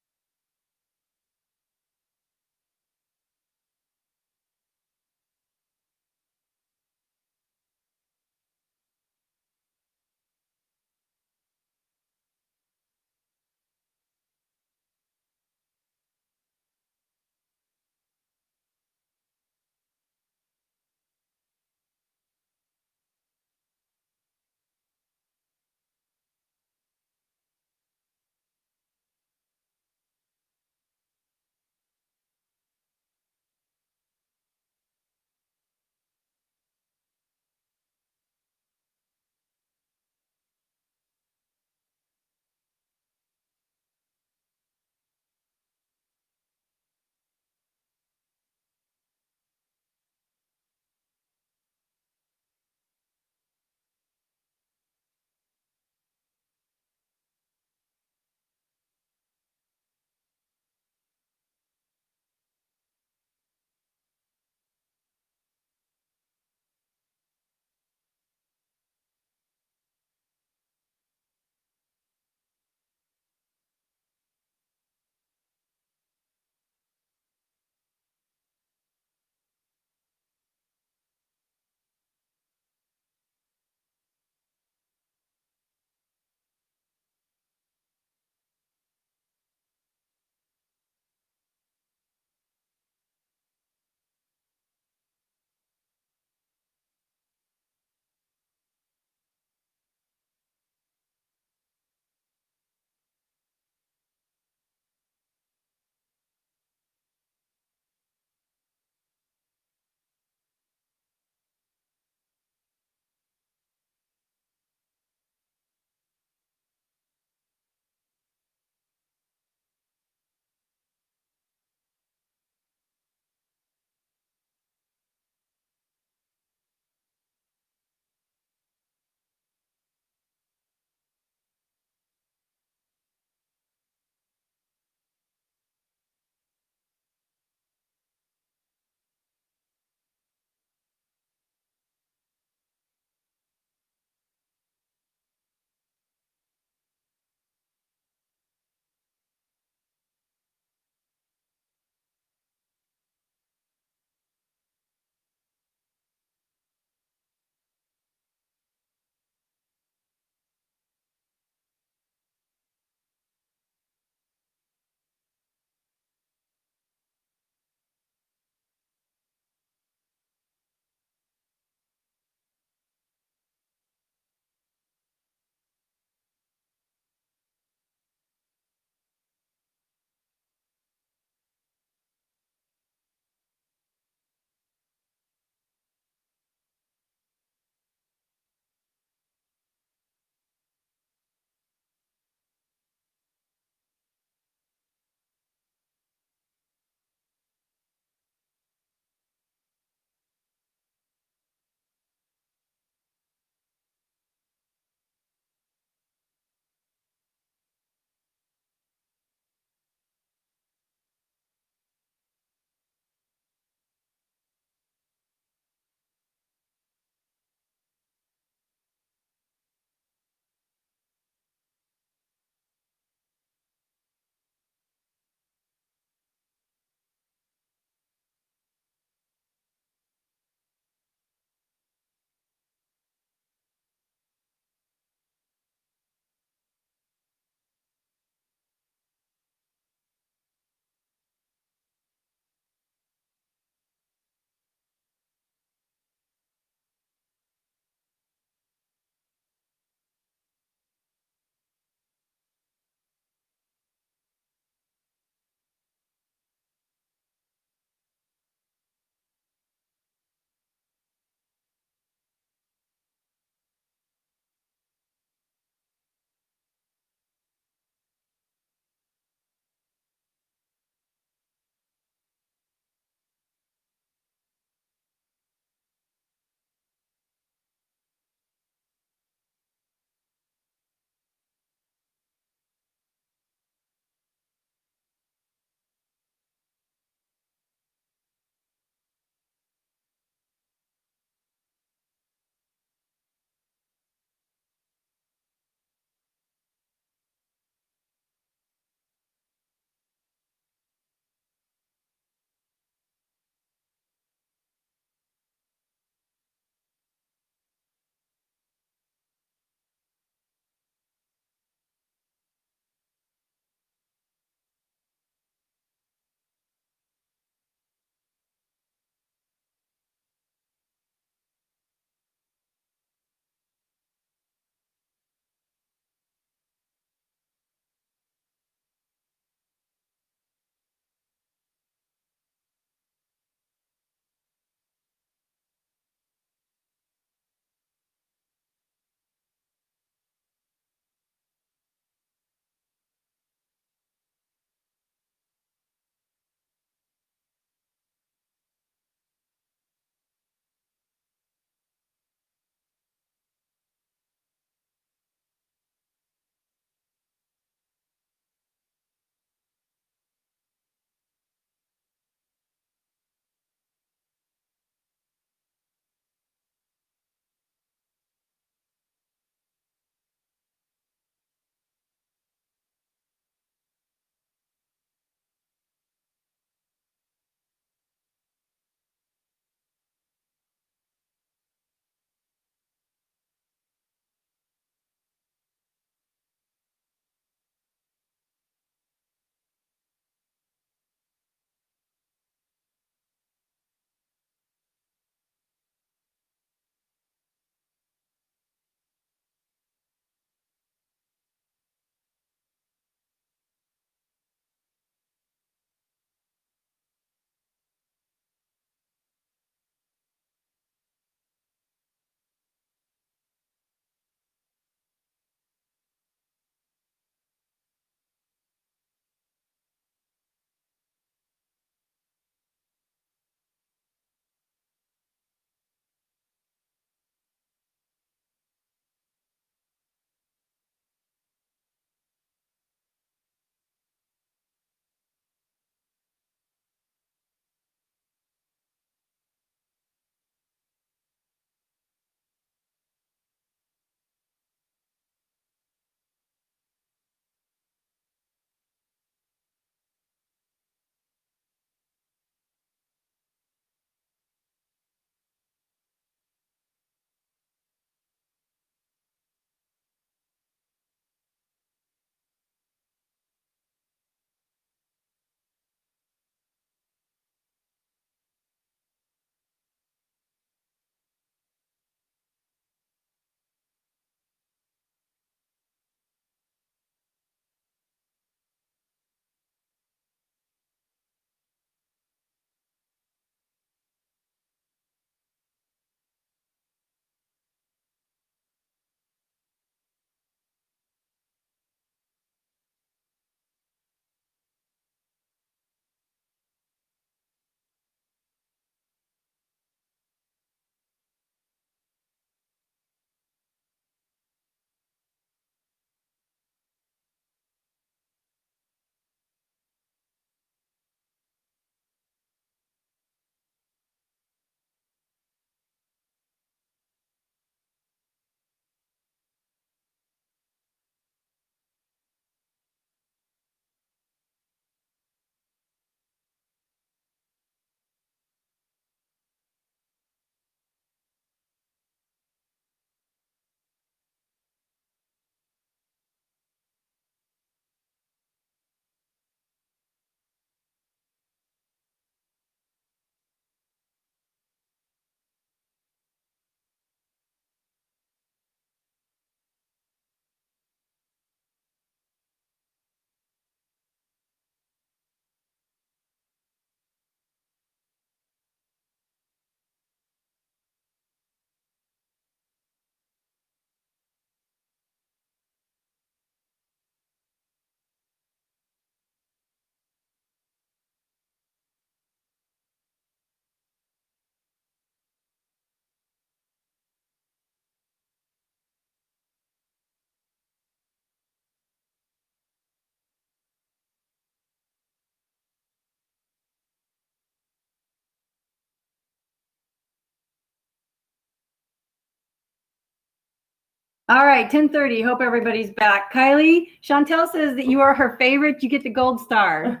All right, 10:30. Hope everybody's back. Kylie, Chantel says that you are her favorite. You get the gold star.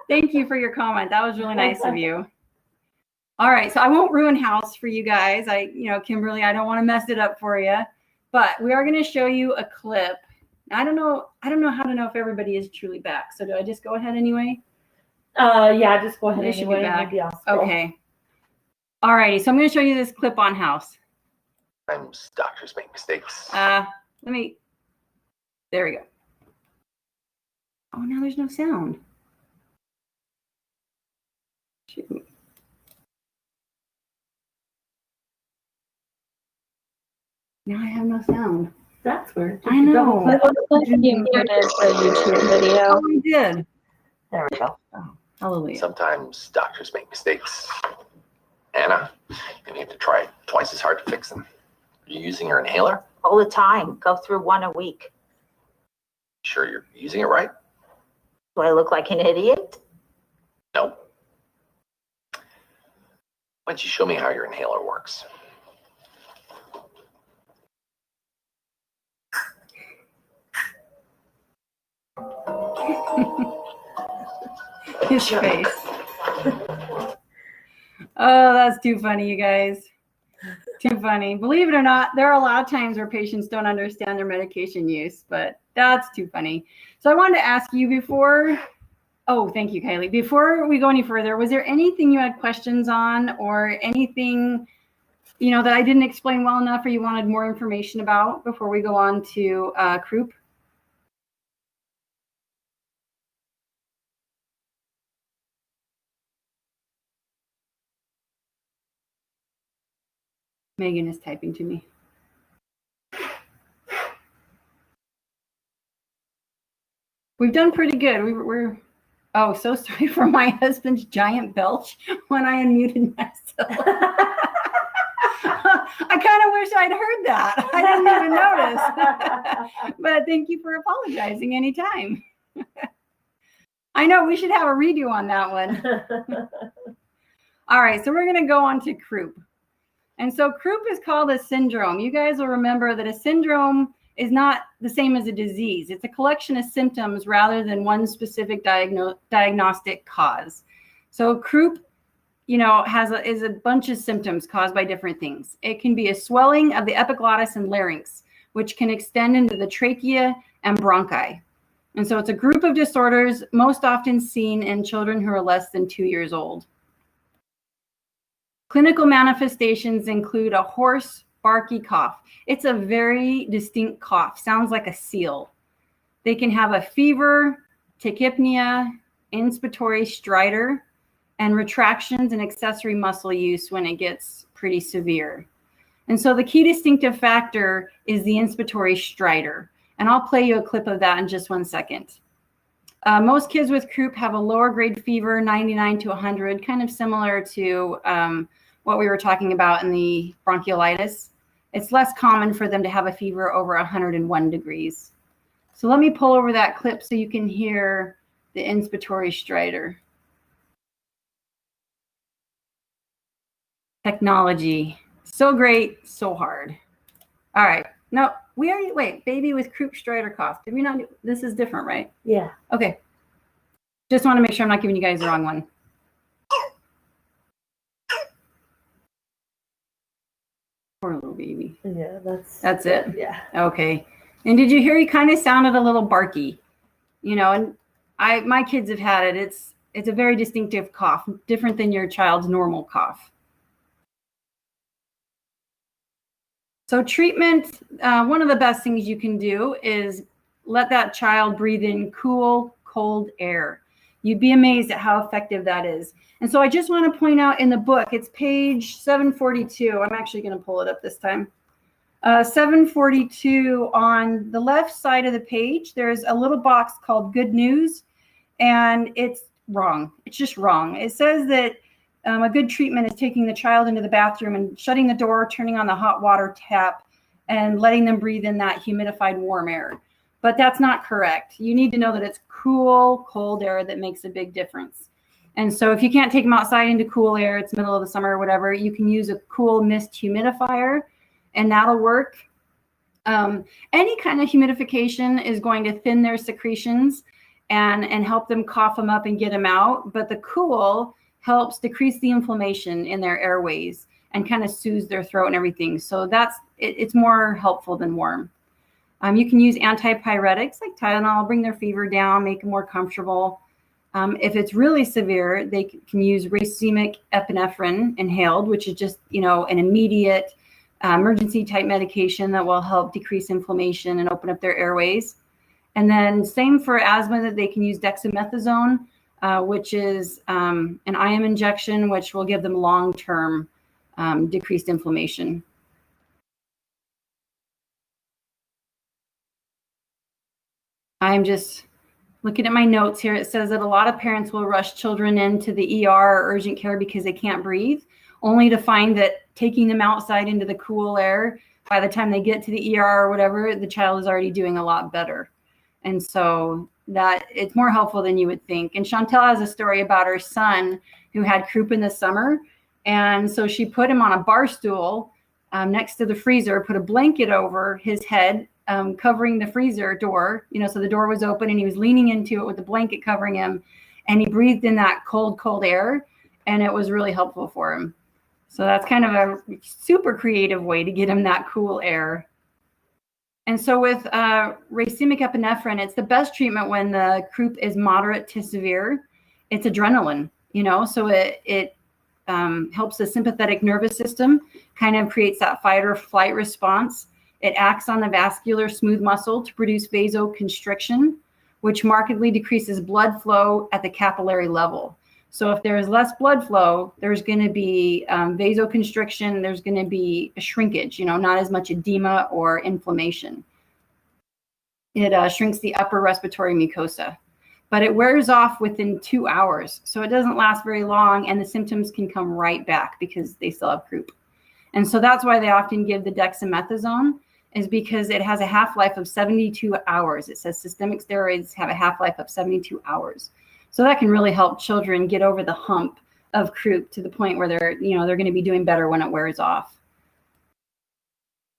Thank you for your comment. That was really nice of you. All right, so I won't ruin house for you guys. Kimberly, I don't want to mess it up for you, but we are going to show you a clip. I don't know how to know if everybody is truly back. So do I just go ahead anyway? Yeah, just go ahead They should be anyway. back. Maybe I'll scroll. Okay. All righty, so I'm going to show you this clip on house. Sometimes doctors make mistakes. There we go. Oh, now there's no sound. Shoot. Now I have no sound. That's weird. I know. You muted the YouTube video. Oh, we did. There we go. Oh, hallelujah. Sometimes doctors make mistakes. Anna, you have to try twice as hard to fix them. Are you using your inhaler? All the time. Go through one a week. Sure you're using it right? Do I look like an idiot? No. Why don't you show me how your inhaler works? His face. Oh, that's too funny, you guys. Too funny. Believe it or not, there are a lot of times where patients don't understand their medication use, but that's too funny. So I wanted to ask you before, thank you, Kylie. Before we go any further, was there anything you had questions on or anything, that I didn't explain well enough or you wanted more information about before we go on to croup? Megan is typing to me. We've done pretty good. We're so sorry for my husband's giant belch when I unmuted myself. I kind of wish I'd heard that. I didn't even notice. But thank you for apologizing anytime. I know we should have a redo on that one. All right, so we're going to go on to croup. And so croup is called a syndrome. You guys will remember that a syndrome is not the same as a disease. It's a collection of symptoms rather than one specific diagnostic cause. So croup, is a bunch of symptoms caused by different things. It can be a swelling of the epiglottis and larynx, which can extend into the trachea and bronchi. And so it's a group of disorders most often seen in children who are less than 2 years old. Clinical manifestations include a hoarse, barky cough. It's a very distinct cough, sounds like a seal. They can have a fever, tachypnea, inspiratory stridor, and retractions and accessory muscle use when it gets pretty severe. And so the key distinctive factor is the inspiratory stridor. And I'll play you a clip of that in just 1 second. Most kids with croup have a lower grade fever, 99 to 100, kind of similar to what we were talking about in the bronchiolitis. It's less common for them to have a fever over 101 degrees. So let me pull over that clip so you can hear the inspiratory stridor. Technology, so great, so hard. All right, no, baby with croup stridor cough. Did we not do, this is different, right? Yeah. Okay. Just want to make sure I'm not giving you guys the wrong one. Poor little baby. Yeah, that's it. Yeah. Okay. And did you hear he kind of sounded a little barky? And my kids have had it. It's a very distinctive cough, different than your child's normal cough. So treatment, one of the best things you can do is let that child breathe in cool, cold air. You'd be amazed at how effective that is. And so I just want to point out in the book, it's page 742. I'm actually going to pull it up this time. 742, on the left side of the page, there's a little box called Good News, and it's wrong. It's just wrong. It says that a good treatment is taking the child into the bathroom and shutting the door, turning on the hot water tap, and letting them breathe in that humidified warm air. But that's not correct. You need to know that it's cool, cold air that makes a big difference. And so if you can't take them outside into cool air, it's middle of the summer or whatever, you can use a cool mist humidifier, and that'll work. Any kind of humidification is going to thin their secretions and help them cough them up and get them out. But the cool helps decrease the inflammation in their airways and kind of soothes their throat and everything. So it's more helpful than warm. You can use antipyretics like Tylenol, bring their fever down, make them more comfortable. If it's really severe, they can use racemic epinephrine inhaled, which is just, an immediate emergency type medication that will help decrease inflammation and open up their airways. And then same for asthma, that they can use dexamethasone, which is an IM injection, which will give them long-term decreased inflammation. I'm just looking at my notes here. It says that a lot of parents will rush children into the ER or urgent care because they can't breathe, only to find that taking them outside into the cool air, by the time they get to the ER or whatever, the child is already doing a lot better. And so that it's more helpful than you would think. And Chantel has a story about her son who had croup in the summer. And so she put him on a bar stool next to the freezer, put a blanket over his head, covering the freezer door, so the door was open and he was leaning into it with the blanket covering him, and he breathed in that cold, cold air, and it was really helpful for him. So that's kind of a super creative way to get him that cool air. And so with racemic epinephrine, it's the best treatment when the croup is moderate to severe. It's adrenaline, so it helps the sympathetic nervous system, kind of creates that fight or flight response. It acts on the vascular smooth muscle to produce vasoconstriction, which markedly decreases blood flow at the capillary level. So if there is less blood flow, there's going to be vasoconstriction, there's going to be a shrinkage, not as much edema or inflammation. It shrinks the upper respiratory mucosa, but it wears off within 2 hours. So it doesn't last very long, and the symptoms can come right back because they still have croup. And so that's why they often give the dexamethasone, is because it has a half-life of 72 hours. It says systemic steroids have a half-life of 72 hours. So that can really help children get over the hump of croup to the point where they're going to be doing better when it wears off.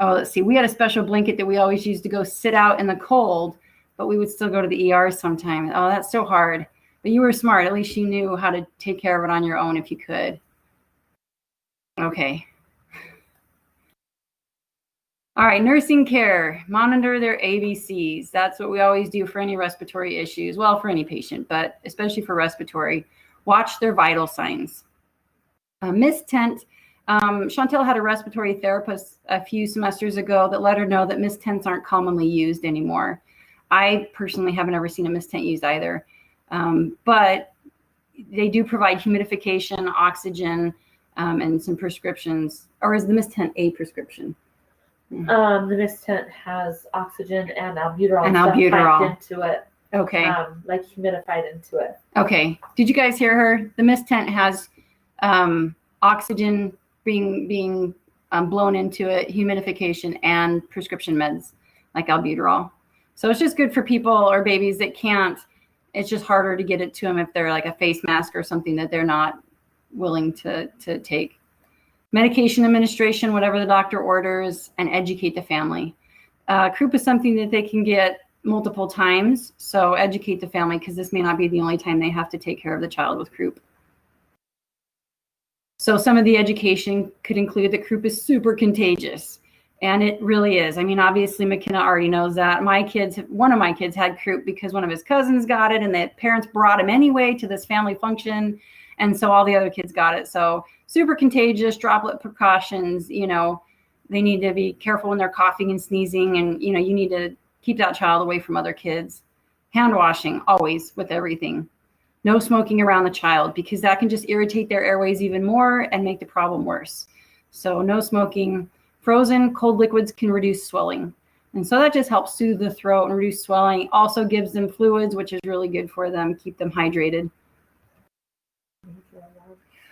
Oh, let's see. We had a special blanket that we always used to go sit out in the cold, but we would still go to the ER sometime. Oh, that's so hard. But you were smart. At least you knew how to take care of it on your own if you could. Okay. All right, nursing care, monitor their ABCs. That's what we always do for any respiratory issues. Well, for any patient, but especially for respiratory. Watch their vital signs. Miss Tent, Chantel had a respiratory therapist a few semesters ago that let her know that Miss Tents aren't commonly used anymore. I personally haven't ever seen a Miss Tent used either, but they do provide humidification, oxygen, and some prescriptions. Or is the Miss Tent a prescription? The Miss Tent has oxygen and albuterol, piped into it. Okay. Like humidified into it. Okay. Did you guys hear her? The Miss Tent has oxygen being blown into it, humidification, and prescription meds like albuterol. So it's just good for people or babies that can't. It's just harder to get it to them if they're like a face mask or something that they're not willing to take. Medication administration, whatever the doctor orders, and educate the family. Croup is something that they can get multiple times, so educate the family because this may not be the only time they have to take care of the child with croup. So some of the education could include that croup is super contagious, and it really is. I mean, obviously McKenna already knows that. One of my kids had croup because one of his cousins got it, and the parents brought him anyway to this family function, and so all the other kids got it. So super contagious, droplet precautions, they need to be careful when they're coughing and sneezing, and, you need to keep that child away from other kids. Hand washing, always, with everything. No smoking around the child, because that can just irritate their airways even more and make the problem worse. So no smoking. Frozen cold liquids can reduce swelling. And so that just helps soothe the throat and reduce swelling. Also gives them fluids, which is really good for them, keep them hydrated.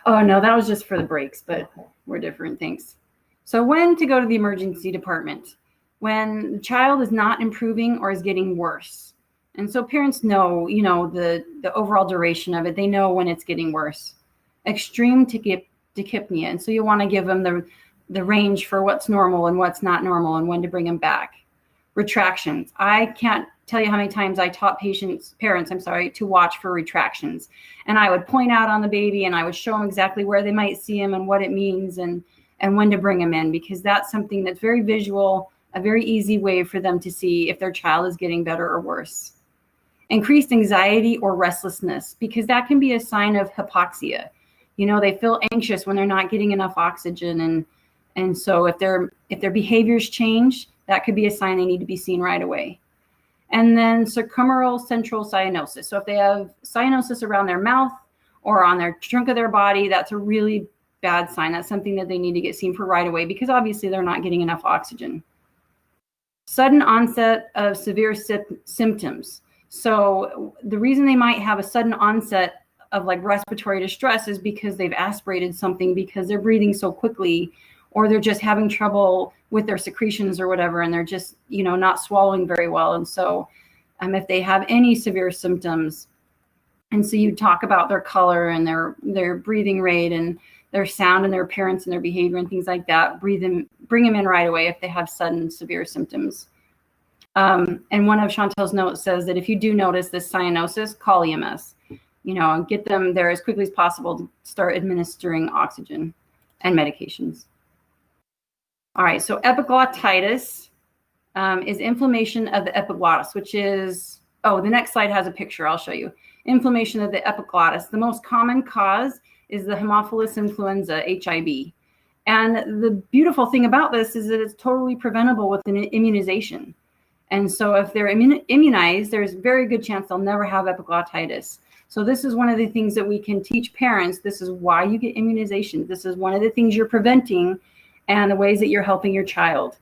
Oh, no, that was just for the breaks, but we're different. Thanks. So when to go to the emergency department? When the child is not improving or is getting worse. And so parents know, the overall duration of it. They know when it's getting worse. Extreme tachypnea. And so you want to give them the range for what's normal and what's not normal and when to bring them back. Retractions. I can't tell you how many times I taught parents, to watch for retractions. And I would point out on the baby and I would show them exactly where they might see them and what it means and when to bring them in, because that's something that's very visual, a very easy way for them to see if their child is getting better or worse. Increased anxiety or restlessness, because that can be a sign of hypoxia. They feel anxious when they're not getting enough oxygen. And so if their behaviors change, that could be a sign they need to be seen right away. And then circumferential central cyanosis. So if they have cyanosis around their mouth or on their trunk of their body, that's a really bad sign. That's something that they need to get seen for right away, because obviously they're not getting enough oxygen. Sudden onset of severe symptoms. So the reason they might have a sudden onset of like respiratory distress is because they've aspirated something, because they're breathing so quickly, or they're just having trouble with their secretions or whatever, and they're just, not swallowing very well. And so if they have any severe symptoms, and so you talk about their color and their breathing rate and their sound and their appearance and their behavior and things like that, bring them in right away if they have sudden severe symptoms. And one of Chantel's notes says that if you do notice this cyanosis, call EMS, and get them there as quickly as possible to start administering oxygen and medications. All right, so epiglottitis is inflammation of the epiglottis, which is, the next slide has a picture, I'll show you. Inflammation of the epiglottis. The most common cause is the Haemophilus influenza, HIV. And the beautiful thing about this is that it's totally preventable with an immunization. And so if they're immunized, there's a very good chance they'll never have epiglottitis. So this is one of the things that we can teach parents. This is why you get immunization. This is one of the things you're preventing and the ways that you're helping your child.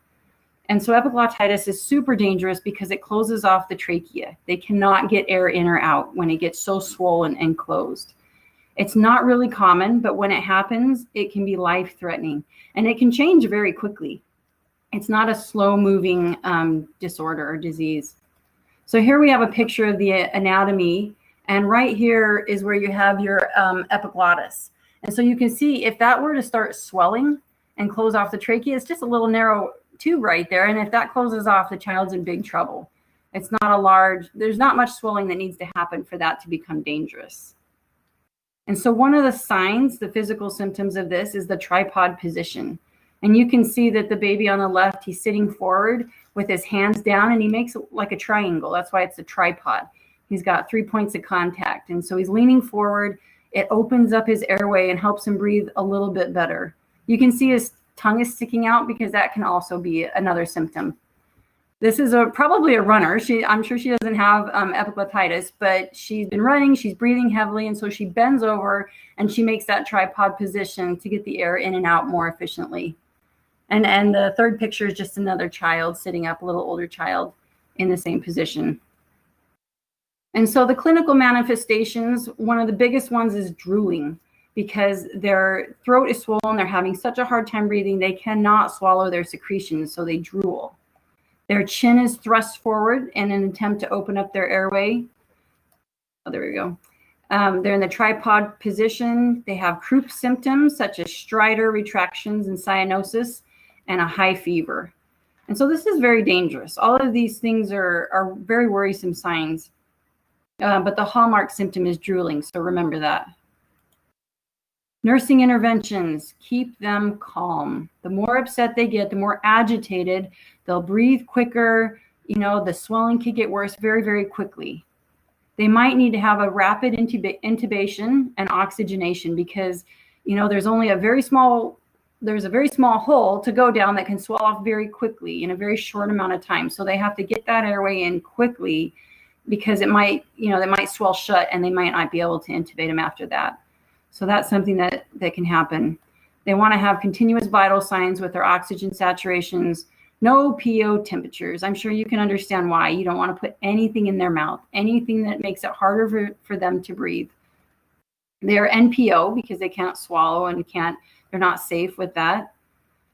And so epiglottitis is super dangerous because it closes off the trachea. They cannot get air in or out when it gets so swollen and closed. It's not really common, but when it happens, it can be life-threatening, and it can change very quickly. It's not a slow-moving disorder or disease. So here we have a picture of the anatomy, and right here is where you have your epiglottis. And so you can see if that were to start swelling and close off the trachea, it's just a little narrow tube right there. And if that closes off, the child's in big trouble. It's not there's not much swelling that needs to happen for that to become dangerous. And so one of the signs, the physical symptoms of this, is the tripod position. And you can see that the baby on the left, he's sitting forward with his hands down, and he makes it like a triangle. That's why it's a tripod. He's got 3 points of contact. And so he's leaning forward. It opens up his airway and helps him breathe a little bit better. You can see his tongue is sticking out because that can also be another symptom. This is probably a runner. I'm sure she doesn't have epiglottitis, but she's been running, she's breathing heavily, and so she bends over and she makes that tripod position to get the air in and out more efficiently. And the third picture is just another child sitting up, a little older child in the same position. And so the clinical manifestations, one of the biggest ones is drooling, because their throat is swollen, they're having such a hard time breathing, they cannot swallow their secretions, so they drool. Their chin is thrust forward in an attempt to open up their airway. Oh, there we go. They're in the tripod position. They have croup symptoms such as stridor, retractions, and cyanosis, and a high fever. And so this is very dangerous. All of these things are very worrisome signs. But the hallmark symptom is drooling, so remember that. Nursing interventions, keep them calm. The more upset they get, the more agitated, they'll breathe quicker. The swelling could get worse very, very quickly. They might need to have a rapid intubation and oxygenation because, there's a very small hole to go down that can swell off very quickly in a very short amount of time. So they have to get that airway in quickly because it might, they might swell shut and they might not be able to intubate them after that. So that's something that can happen. They want to have continuous vital signs with their oxygen saturations, no PO temperatures. I'm sure you can understand why. You don't want to put anything in their mouth, anything that makes it harder for them to breathe. They're NPO because they can't swallow and they're not safe with that.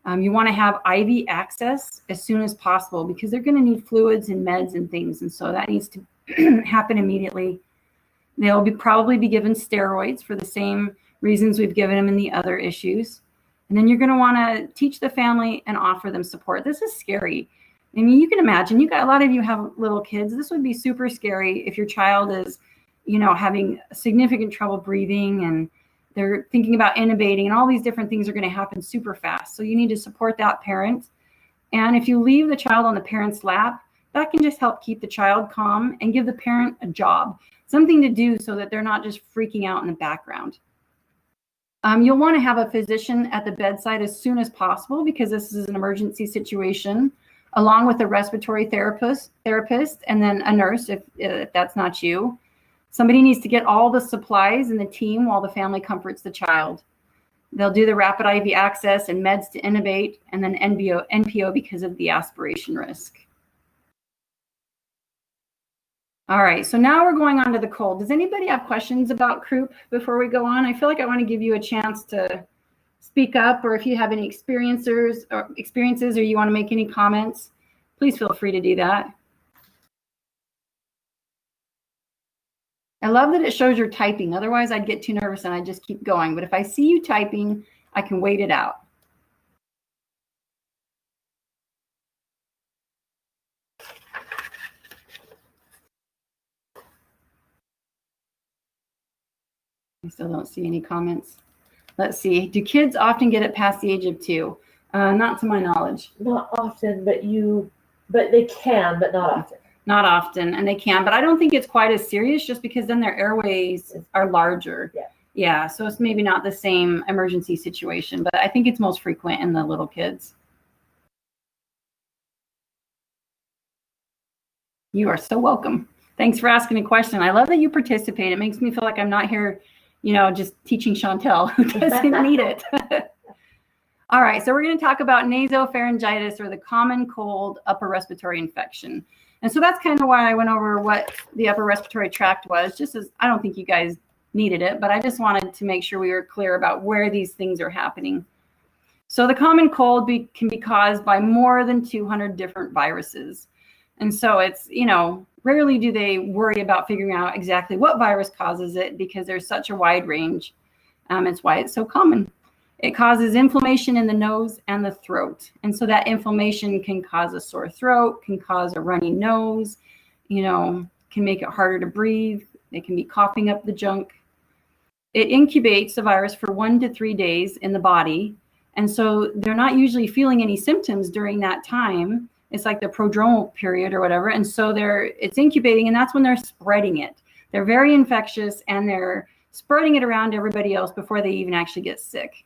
You want to have IV access as soon as possible because they're going to need fluids and meds and things. And so that needs to happen immediately. They'll probably be given steroids for the same reasons we've given them in the other issues. And then you're going to want to teach the family and offer them support. This is scary. I mean, you can imagine, a lot of you have little kids. This would be super scary if your child is, having significant trouble breathing and they're thinking about intubating, and all these different things are going to happen super fast. So you need to support that parent. And if you leave the child on the parent's lap, that can just help keep the child calm and give the parent a job, something to do so that they're not just freaking out in the background. You'll want to have a physician at the bedside as soon as possible because this is an emergency situation, along with a respiratory therapist, and then a nurse if that's not you. Somebody needs to get all the supplies in the team while the family comforts the child. They'll do the rapid IV access and meds to intubate, and then NPO because of the aspiration risk. All right, so now we're going on to the cold. Does anybody have questions about croup before we go on? I feel like I want to give you a chance to speak up, or if you have any experiences or you want to make any comments, please feel free to do that. I love that it shows you're typing. Otherwise, I'd get too nervous and I'd just keep going. But if I see you typing, I can wait it out. I still don't see any comments. Let's see. Do kids often get it past the age of 2? Not to my knowledge. Not often, but they can, but not often. Not often, and they can, but I don't think it's quite as serious just because then their airways are larger. Yeah, so it's maybe not the same emergency situation, but I think it's most frequent in the little kids. You are so welcome. Thanks for asking a question. I love that you participate. It makes me feel like I'm not here, just teaching Chantel who doesn't need it. All right, so we're going to talk about nasopharyngitis, or the common cold upper respiratory infection. And so that's kind of why I went over what the upper respiratory tract was, just as I don't think you guys needed it, but I just wanted to make sure we were clear about where these things are happening. So the common cold can be caused by more than 200 different viruses. And so it's, rarely do they worry about figuring out exactly what virus causes it because there's such a wide range. It's why it's so common. It causes inflammation in the nose and the throat. And so that inflammation can cause a sore throat, can cause a runny nose, can make it harder to breathe. They can be coughing up the junk. It incubates the virus for 1 to 3 days in the body. And so they're not usually feeling any symptoms during that time. It's like the prodromal period or whatever. And so it's incubating, and that's when they're spreading it. They're very infectious, and they're spreading it around to everybody else before they even actually get sick.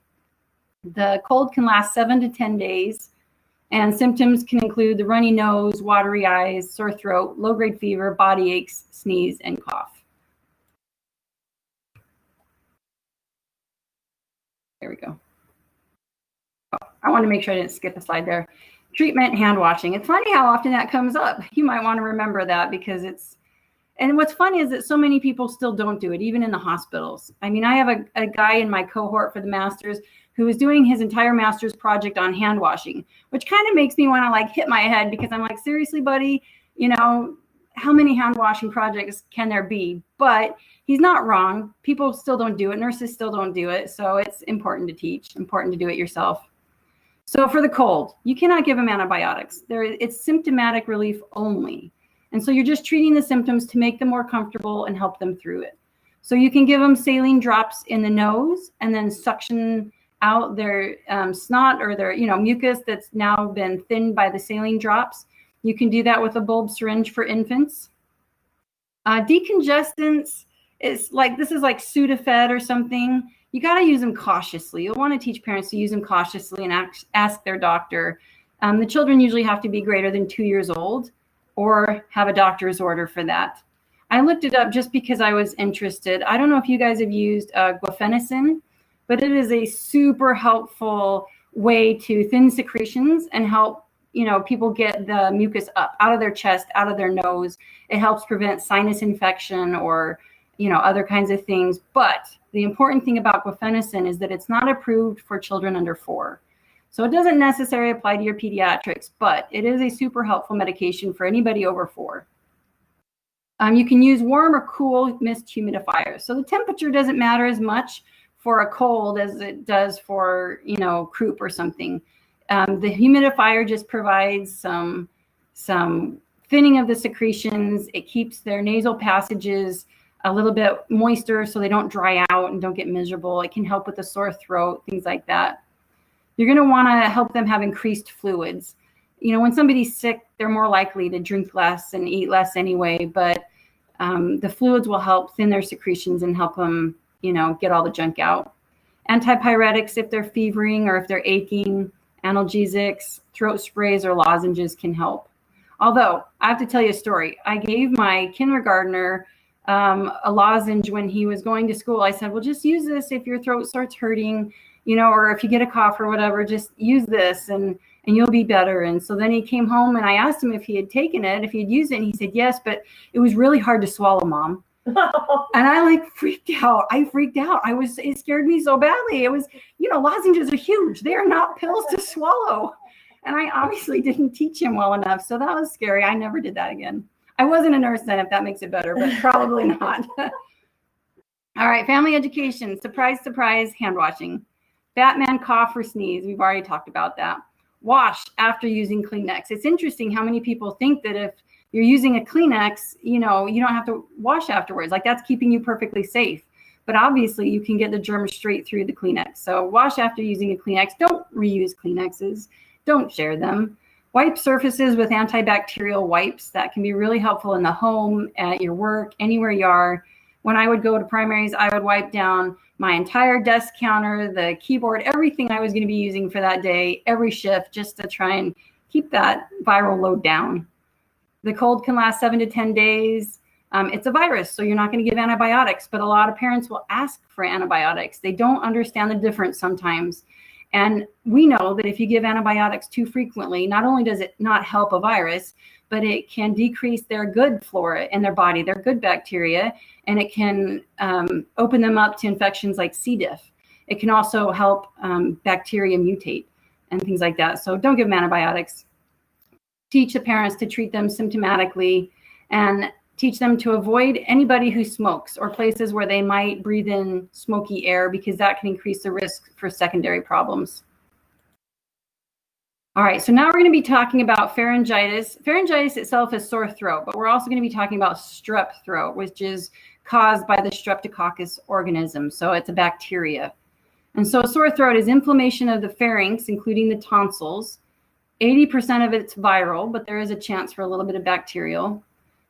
The cold can last 7 to 10 days, and symptoms can include the runny nose, watery eyes, sore throat, low-grade fever, body aches, sneeze, and cough. There we go. Oh, I want to make sure I didn't skip a slide there. Treatment, hand washing. It's funny how often that comes up. You might want to remember that because and what's funny is that so many people still don't do it, even in the hospitals. I mean, I have a guy in my cohort for the master's who was doing his entire master's project on hand washing, which kind of makes me want to hit my head because I'm like, seriously, buddy, how many hand washing projects can there be? But he's not wrong. People still don't do it. Nurses still don't do it. So it's important to teach, important to do it yourself. So for the cold, you cannot give them antibiotics. It's symptomatic relief only. And so you're just treating the symptoms to make them more comfortable and help them through it. So you can give them saline drops in the nose and then suction out their snot or their mucus that's now been thinned by the saline drops. You can do that with a bulb syringe for infants. Decongestants this is like Sudafed or something. You got to use them cautiously. You'll want to teach parents to use them cautiously and ask their doctor. The children usually have to be greater than 2 years old or have a doctor's order for that. I looked it up just because I was interested. I don't know if you guys have used guaifenesin, but it is a super helpful way to thin secretions and help people get the mucus up out of their chest, out of their nose. It helps prevent sinus infection or other kinds of things. But the important thing about guaifenesin is that it's not approved for children under 4. So it doesn't necessarily apply to your pediatrics, but it is a super helpful medication for anybody over 4. You can use warm or cool mist humidifiers. So the temperature doesn't matter as much for a cold as it does for, croup or something. The humidifier just provides some some thinning of the secretions. It keeps their nasal passages a little bit moister so they don't dry out and don't get miserable. It can help with the sore throat, things like that. You're going to want to help them have increased fluids. You know, when somebody's sick, they're more likely to drink less and eat less anyway, but the fluids will help thin their secretions and help them, you know, get all the junk out. Antipyretics if they're fevering or if they're aching, analgesics, throat sprays or lozenges can help. Although, I have to tell you a story. I gave my kindergartner a lozenge when he was going to school. I said, well, just use this if your throat starts hurting, you know, or if you get a cough or whatever, just use this and you'll be better. And so then he came home and I asked him if he had taken it, if he had used it. And he said, yes, but it was really hard to swallow, Mom. And I like freaked out. I freaked out. It scared me so badly. It was, you know, lozenges are huge. They are not pills to swallow. And I obviously didn't teach him well enough. So that was scary. I never did that again. I wasn't a nurse then, if that makes it better, but probably not. All right, family education. Surprise, surprise, hand washing. Batman cough or sneeze. We've already talked about that. Wash after using Kleenex. It's interesting how many people think that if you're using a Kleenex, you know, you don't have to wash afterwards. Like that's keeping you perfectly safe. But obviously you can get the germs straight through the Kleenex. So wash after using a Kleenex. Don't reuse Kleenexes. Don't share them. Wipe surfaces with antibacterial wipes. That can be really helpful in the home, at your work, anywhere you are. When I would go to primaries, I would wipe down my entire desk counter, the keyboard, everything I was going to be using for that day, every shift, just to try and keep that viral load down. The cold can last 7 to 10 days. It's a virus, so you're not going to give antibiotics, but a lot of parents will ask for antibiotics. They don't understand the difference sometimes. And we know that if you give antibiotics too frequently, not only does it not help a virus, but it can decrease their good flora in their body, their good bacteria, and it can open them up to infections like C. diff. It can also help bacteria mutate and things like that. So don't give them antibiotics. Teach the parents to treat them symptomatically and teach them to avoid anybody who smokes or places where they might breathe in smoky air because that can increase the risk for secondary problems. All right, so now we're going to be talking about pharyngitis. Pharyngitis itself is sore throat, but we're also going to be talking about strep throat, which is caused by the Streptococcus organism. So it's a bacteria. And so sore throat is inflammation of the pharynx, including the tonsils. 80% of it's viral, but there is a chance for a little bit of bacterial.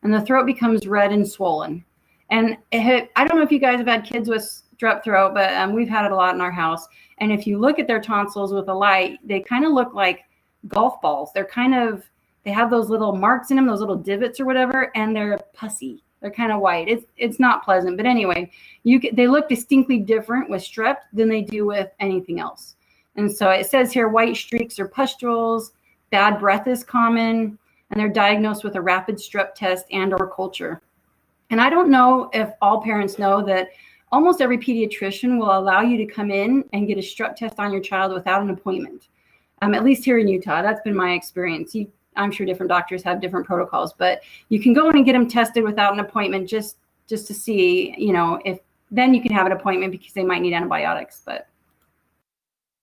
And the throat becomes red and swollen. And I don't know if you guys have had kids with strep throat, but we've had it a lot in our house. And if you look at their tonsils with a light, they kind of look like golf balls. They have those little marks in them, those little divots or whatever, and they're pussy. They're kind of white. It's not pleasant. But anyway, they look distinctly different with strep than they do with anything else. And so it says here, white streaks or pustules, bad breath is common, and they're diagnosed with a rapid strep test and or culture. And I don't know if all parents know that almost every pediatrician will allow you to come in and get a strep test on your child without an appointment. At least here in Utah, that's been my experience. I'm sure different doctors have different protocols, but you can go in and get them tested without an appointment just to see, you know, if then you can have an appointment because they might need antibiotics. But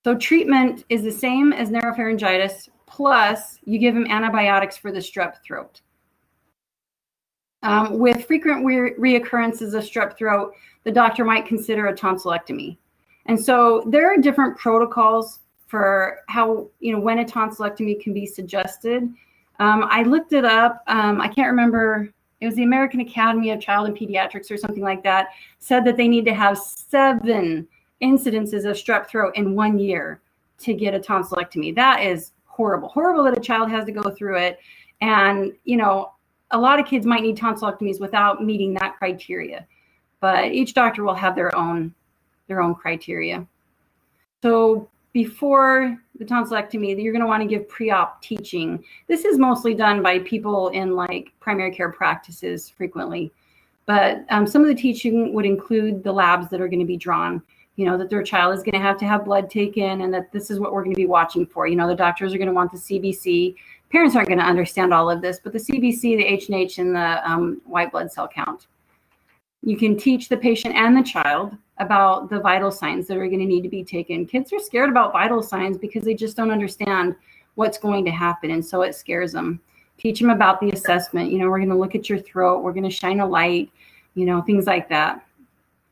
so treatment is the same as neuropharyngitis, plus you give them antibiotics for the strep throat. With frequent reoccurrences of strep throat, the doctor might consider a tonsillectomy. And so there are different protocols for how, you know, when a tonsillectomy can be suggested. I looked it up. I can't remember. It was the American Academy of Child and Pediatrics or something like that, said that they need to have 7 incidences of strep throat in 1 year to get a tonsillectomy. That is horrible. Horrible that a child has to go through it. And, you know, a lot of kids might need tonsillectomies without meeting that criteria. But each doctor will have their own criteria. So before the tonsillectomy, you're going to want to give pre-op teaching. This is mostly done by people in like primary care practices frequently. But some of the teaching would include the labs that are going to be drawn, you know, that their child is going to have blood taken and that this is what we're going to be watching for. You know, the doctors are going to want the CBC. Parents aren't going to understand all of this, but the CBC, the H&H, and the white blood cell count. You can teach the patient and the child about the vital signs that are going to need to be taken. Kids are scared about vital signs because they just don't understand what's going to happen, and so it scares them. Teach them about the assessment. You know, we're going to look at your throat. We're going to shine a light, you know, things like that.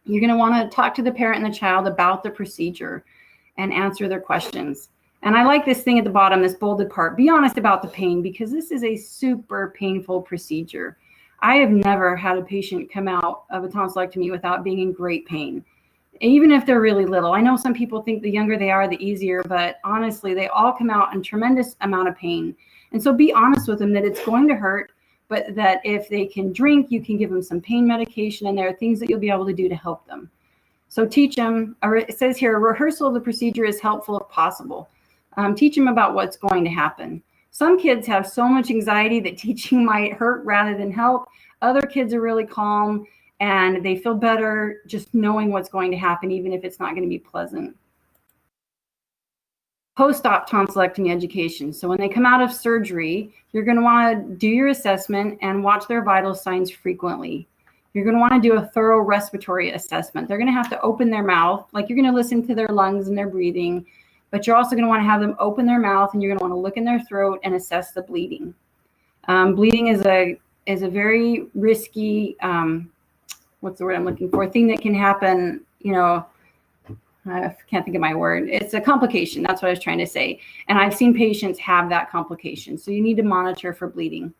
You're going to want to talk to the parent and the child about the procedure and answer their questions. And I like this thing at the bottom, this bolded part. Be honest about the pain, because this is a super painful procedure. I have never had a patient come out of a tonsillectomy without being in great pain, even if they're really little. I know some people think the younger they are, the easier, but honestly, they all come out in tremendous amount of pain. And so be honest with them that it's going to hurt, but that if they can drink, you can give them some pain medication, and there are things that you'll be able to do to help them. So teach them, it says here, a rehearsal of the procedure is helpful if possible. Teach them about what's going to happen. Some kids have so much anxiety that teaching might hurt rather than help. Other kids are really calm and they feel better just knowing what's going to happen, even if it's not going to be pleasant. Post-op tonsillectomy education. So when they come out of surgery, you're going to want to do your assessment and watch their vital signs frequently. You're going to want to do a thorough respiratory assessment. They're going to have to open their mouth, like you're going to listen to their lungs and their breathing, but you're also going to want to have them open their mouth, and you're going to want to look in their throat and assess the bleeding. Bleeding is a very risky, what's the word I'm looking for, thing that can happen, you know, I can't think of my word. It's a complication. That's what I was trying to say. And I've seen patients have that complication. So you need to monitor for bleeding.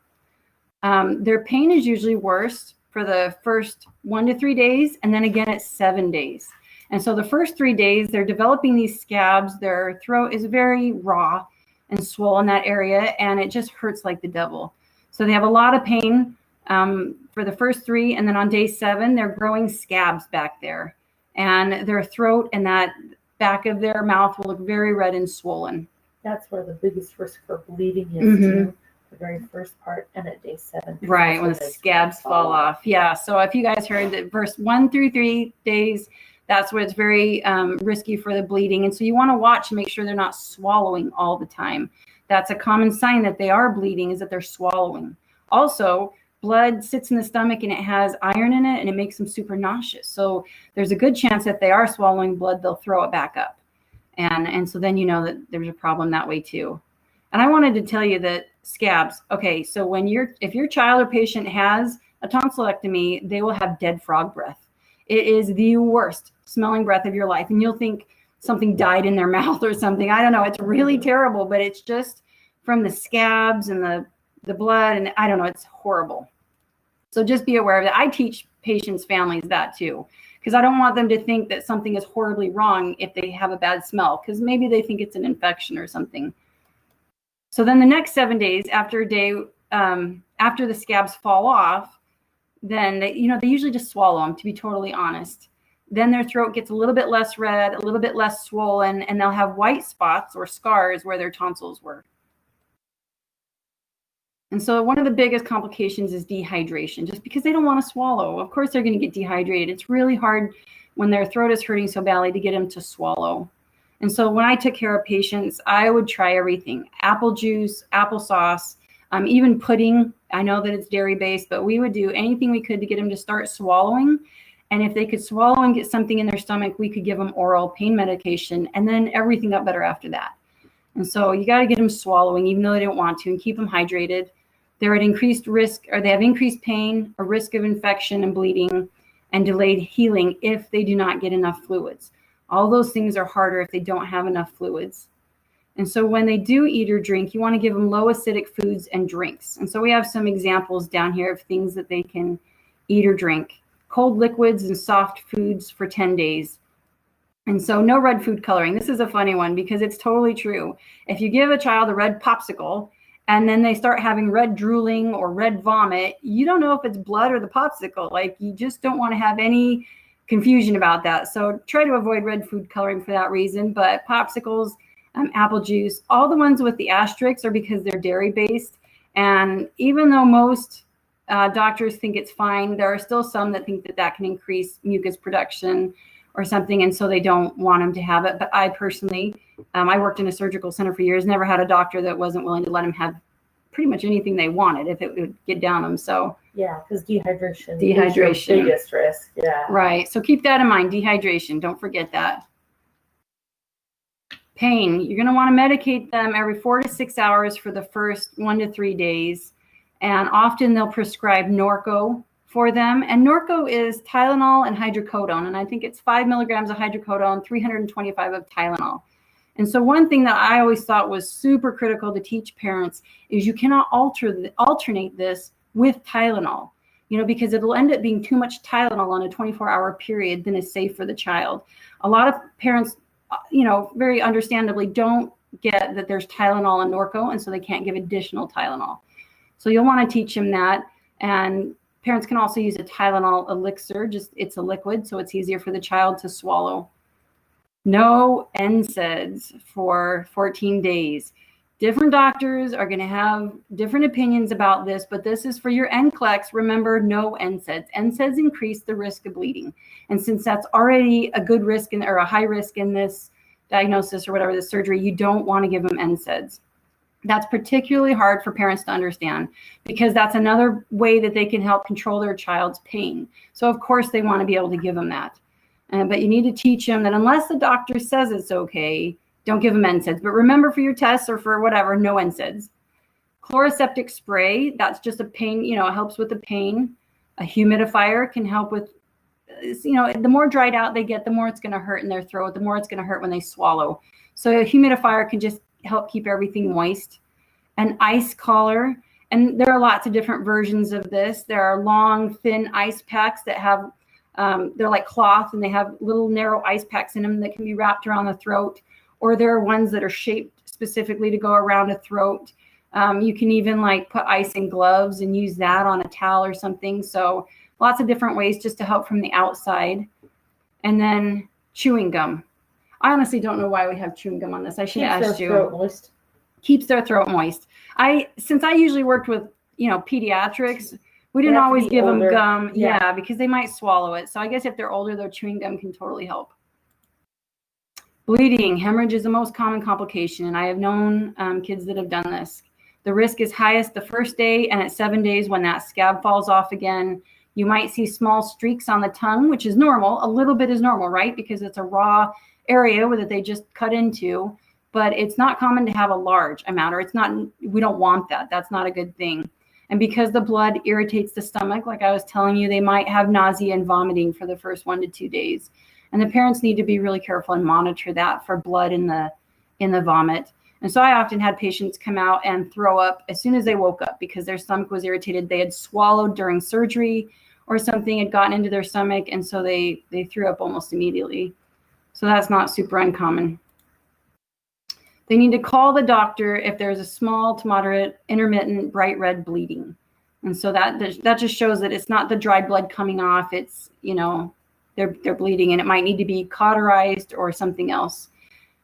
Their pain is usually worse for the first 1 to 3 days, and then again at 7 days. And so the first 3 days, they're developing these scabs. Their throat is very raw and swollen, that area, and it just hurts like the devil. So they have a lot of pain for the first 3, and then on day 7, they're growing scabs back there. And their throat and that back of their mouth will look very red and swollen. That's where the biggest risk for bleeding is, too, the very first part, and at day 7. Right, when the scabs fall off. Yeah, so if you guys heard that verse 1 through 3 days, that's where it's very risky for the bleeding. And so you want to watch and make sure they're not swallowing all the time. That's a common sign that they are bleeding, is that they're swallowing. Also, blood sits in the stomach and it has iron in it, and it makes them super nauseous. So there's a good chance that they are swallowing blood, they'll throw it back up. And so then you know that there's a problem that way too. And I wanted to tell you that scabs, okay, so if your child or patient has a tonsillectomy, they will have dead frog breath. It is the worst smelling breath of your life. And you'll think something died in their mouth or something. I don't know. It's really terrible, but it's just from the scabs and the blood, and I don't know, it's horrible. So just be aware of that. I teach patients' families that too, because I don't want them to think that something is horribly wrong if they have a bad smell, because maybe they think it's an infection or something. So then the next 7 days after the scabs fall off, then they usually just swallow them, to be totally honest. Then their throat gets a little bit less red, a little bit less swollen, and they'll have white spots or scars where their tonsils were. And so one of the biggest complications is dehydration, just because they don't want to swallow. Of course, they're going to get dehydrated. It's really hard when their throat is hurting so badly to get them to swallow. And so when I took care of patients, I would try everything: apple juice, applesauce, even pudding. I know that it's dairy-based, but we would do anything we could to get them to start swallowing. And if they could swallow and get something in their stomach, we could give them oral pain medication, and then everything got better after that. And so you got to get them swallowing, even though they don't want to, and keep them hydrated. They're at increased risk, or they have increased pain, a risk of infection and bleeding, and delayed healing if they do not get enough fluids. All those things are harder if they don't have enough fluids. And so when they do eat or drink, you want to give them low acidic foods and drinks. And so we have some examples down here of things that they can eat or drink: cold liquids and soft foods for 10 days. And so no red food coloring. This is a funny one because it's totally true. If you give a child a red popsicle and then they start having red drooling or red vomit, you don't know if it's blood or the popsicle. Like, you just don't want to have any confusion about that. So try to avoid red food coloring for that reason. But popsicles, apple juice, all the ones with the asterisks are because they're dairy-based. And even though most doctors think it's fine, there are still some that think that can increase mucus production or something, and so they don't want them to have it. But I personally, I worked in a surgical center for years, never had a doctor that wasn't willing to let them have pretty much anything they wanted if it would get down them. So yeah, because dehydration is your biggest risk. Yeah, right. So keep that in mind. Dehydration, don't forget that. Pain, you're going to want to medicate them every 4 to 6 hours for the first 1 to 3 days. And often they'll prescribe Norco for them. And Norco is Tylenol and hydrocodone. And I think it's 5 milligrams of hydrocodone, 325 of Tylenol. And so one thing that I always thought was super critical to teach parents is you cannot alternate this with Tylenol, because it'll end up being too much Tylenol on a 24-hour period than is safe for the child. A lot of parents, very understandably don't get that there's Tylenol and Norco, and so they can't give additional Tylenol. So you'll want to teach them that. And parents can also use a Tylenol elixir, it's a liquid, so it's easier for the child to swallow. No NSAIDs for 14 days. Different doctors are going to have different opinions about this, but this is for your NCLEX. Remember, no NSAIDs. NSAIDs increase the risk of bleeding. And since that's already a good risk or a high risk in this diagnosis or whatever, the surgery, you don't want to give them NSAIDs. That's particularly hard for parents to understand because that's another way that they can help control their child's pain. So of course they want to be able to give them that. But you need to teach them that unless the doctor says it's okay, don't give them NSAIDs. But remember, for your tests or for whatever, no NSAIDs. Chloroseptic spray, that's just a pain, it helps with the pain. A humidifier can help with, the more dried out they get, the more it's going to hurt in their throat, the more it's going to hurt when they swallow. So a humidifier can just help keep everything moist. An ice collar, and there are lots of different versions of this. There are long, thin ice packs that have they're like cloth and they have little narrow ice packs in them that can be wrapped around the throat, or there are ones that are shaped specifically to go around a throat. You can even put ice in gloves and use that on a towel or something. So lots of different ways just to help from the outside. And then chewing gum. I honestly don't know why we have chewing gum on this. I should have asked you. Throat moist. Keeps their throat moist. Since I usually worked with, pediatrics, we didn't always give them gum. Yeah, because they might swallow it. So I guess if they're older, though, chewing gum can totally help. Bleeding, hemorrhage is the most common complication. And I have known kids that have done this. The risk is highest the first day, and at 7 days when that scab falls off again. You might see small streaks on the tongue, which is normal. A little bit is normal, right? Because it's a raw area that they just cut into. But it's not common to have a large amount, or we don't want that. That's not a good thing. And because the blood irritates the stomach, like I was telling you, they might have nausea and vomiting for the first 1 to 2 days. And the parents need to be really careful and monitor that for blood in the vomit. And so I often had patients come out and throw up as soon as they woke up because their stomach was irritated. They had swallowed during surgery or something had gotten into their stomach, and so they threw up almost immediately. So that's not super uncommon. They need to call the doctor if there's a small to moderate intermittent bright red bleeding. And so that just shows that it's not the dried blood coming off. It's, they're bleeding, and it might need to be cauterized or something else.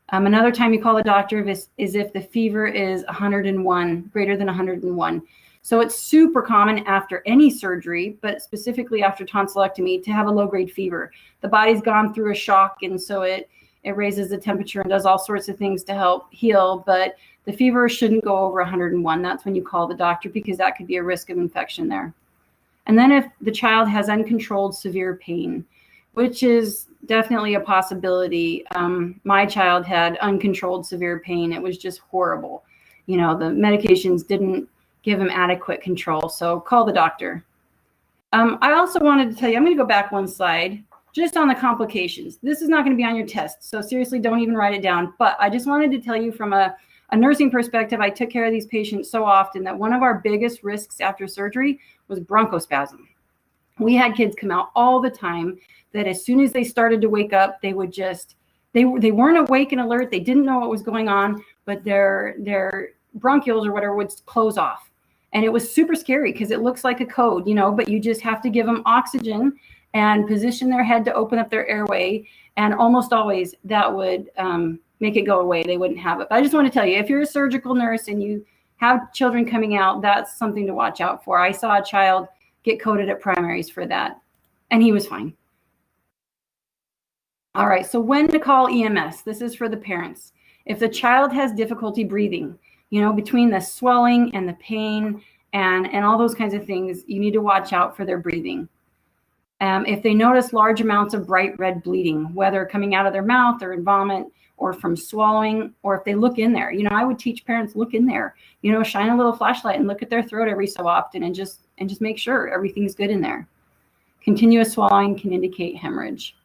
Another time you call the doctor is if the fever is 101, greater than 101. So it's super common after any surgery, but specifically after tonsillectomy, to have a low-grade fever. The body's gone through a shock, and so it raises the temperature and does all sorts of things to help heal, but the fever shouldn't go over 101. That's when you call the doctor because that could be a risk of infection there. And then if the child has uncontrolled severe pain, which is definitely a possibility. My child had uncontrolled severe pain. It was just horrible. The medications didn't give him adequate control. So call the doctor. I also wanted to tell you, I'm going to go back one slide just on the complications. This is not going to be on your test. So seriously, don't even write it down. But I just wanted to tell you from a nursing perspective, I took care of these patients so often that one of our biggest risks after surgery was bronchospasm. We had kids come out all the time that as soon as they started to wake up, they would just, they weren't awake and alert. They didn't know what was going on, but their bronchioles or whatever would close off. And it was super scary because it looks like a code, but you just have to give them oxygen and position their head to open up their airway. And almost always that would make it go away. They wouldn't have it. But I just want to tell you, if you're a surgical nurse and you have children coming out, that's something to watch out for. I saw a child get coded at primaries for that, and he was fine. All right, so when to call EMS? This is for the parents. If the child has difficulty breathing, between the swelling and the pain and all those kinds of things, you need to watch out for their breathing. If they notice large amounts of bright red bleeding, whether coming out of their mouth or in vomit, or from swallowing, or if they look in there. I would teach parents, look in there, shine a little flashlight and look at their throat every so often and just make sure everything's good in there. Continuous swallowing can indicate hemorrhage.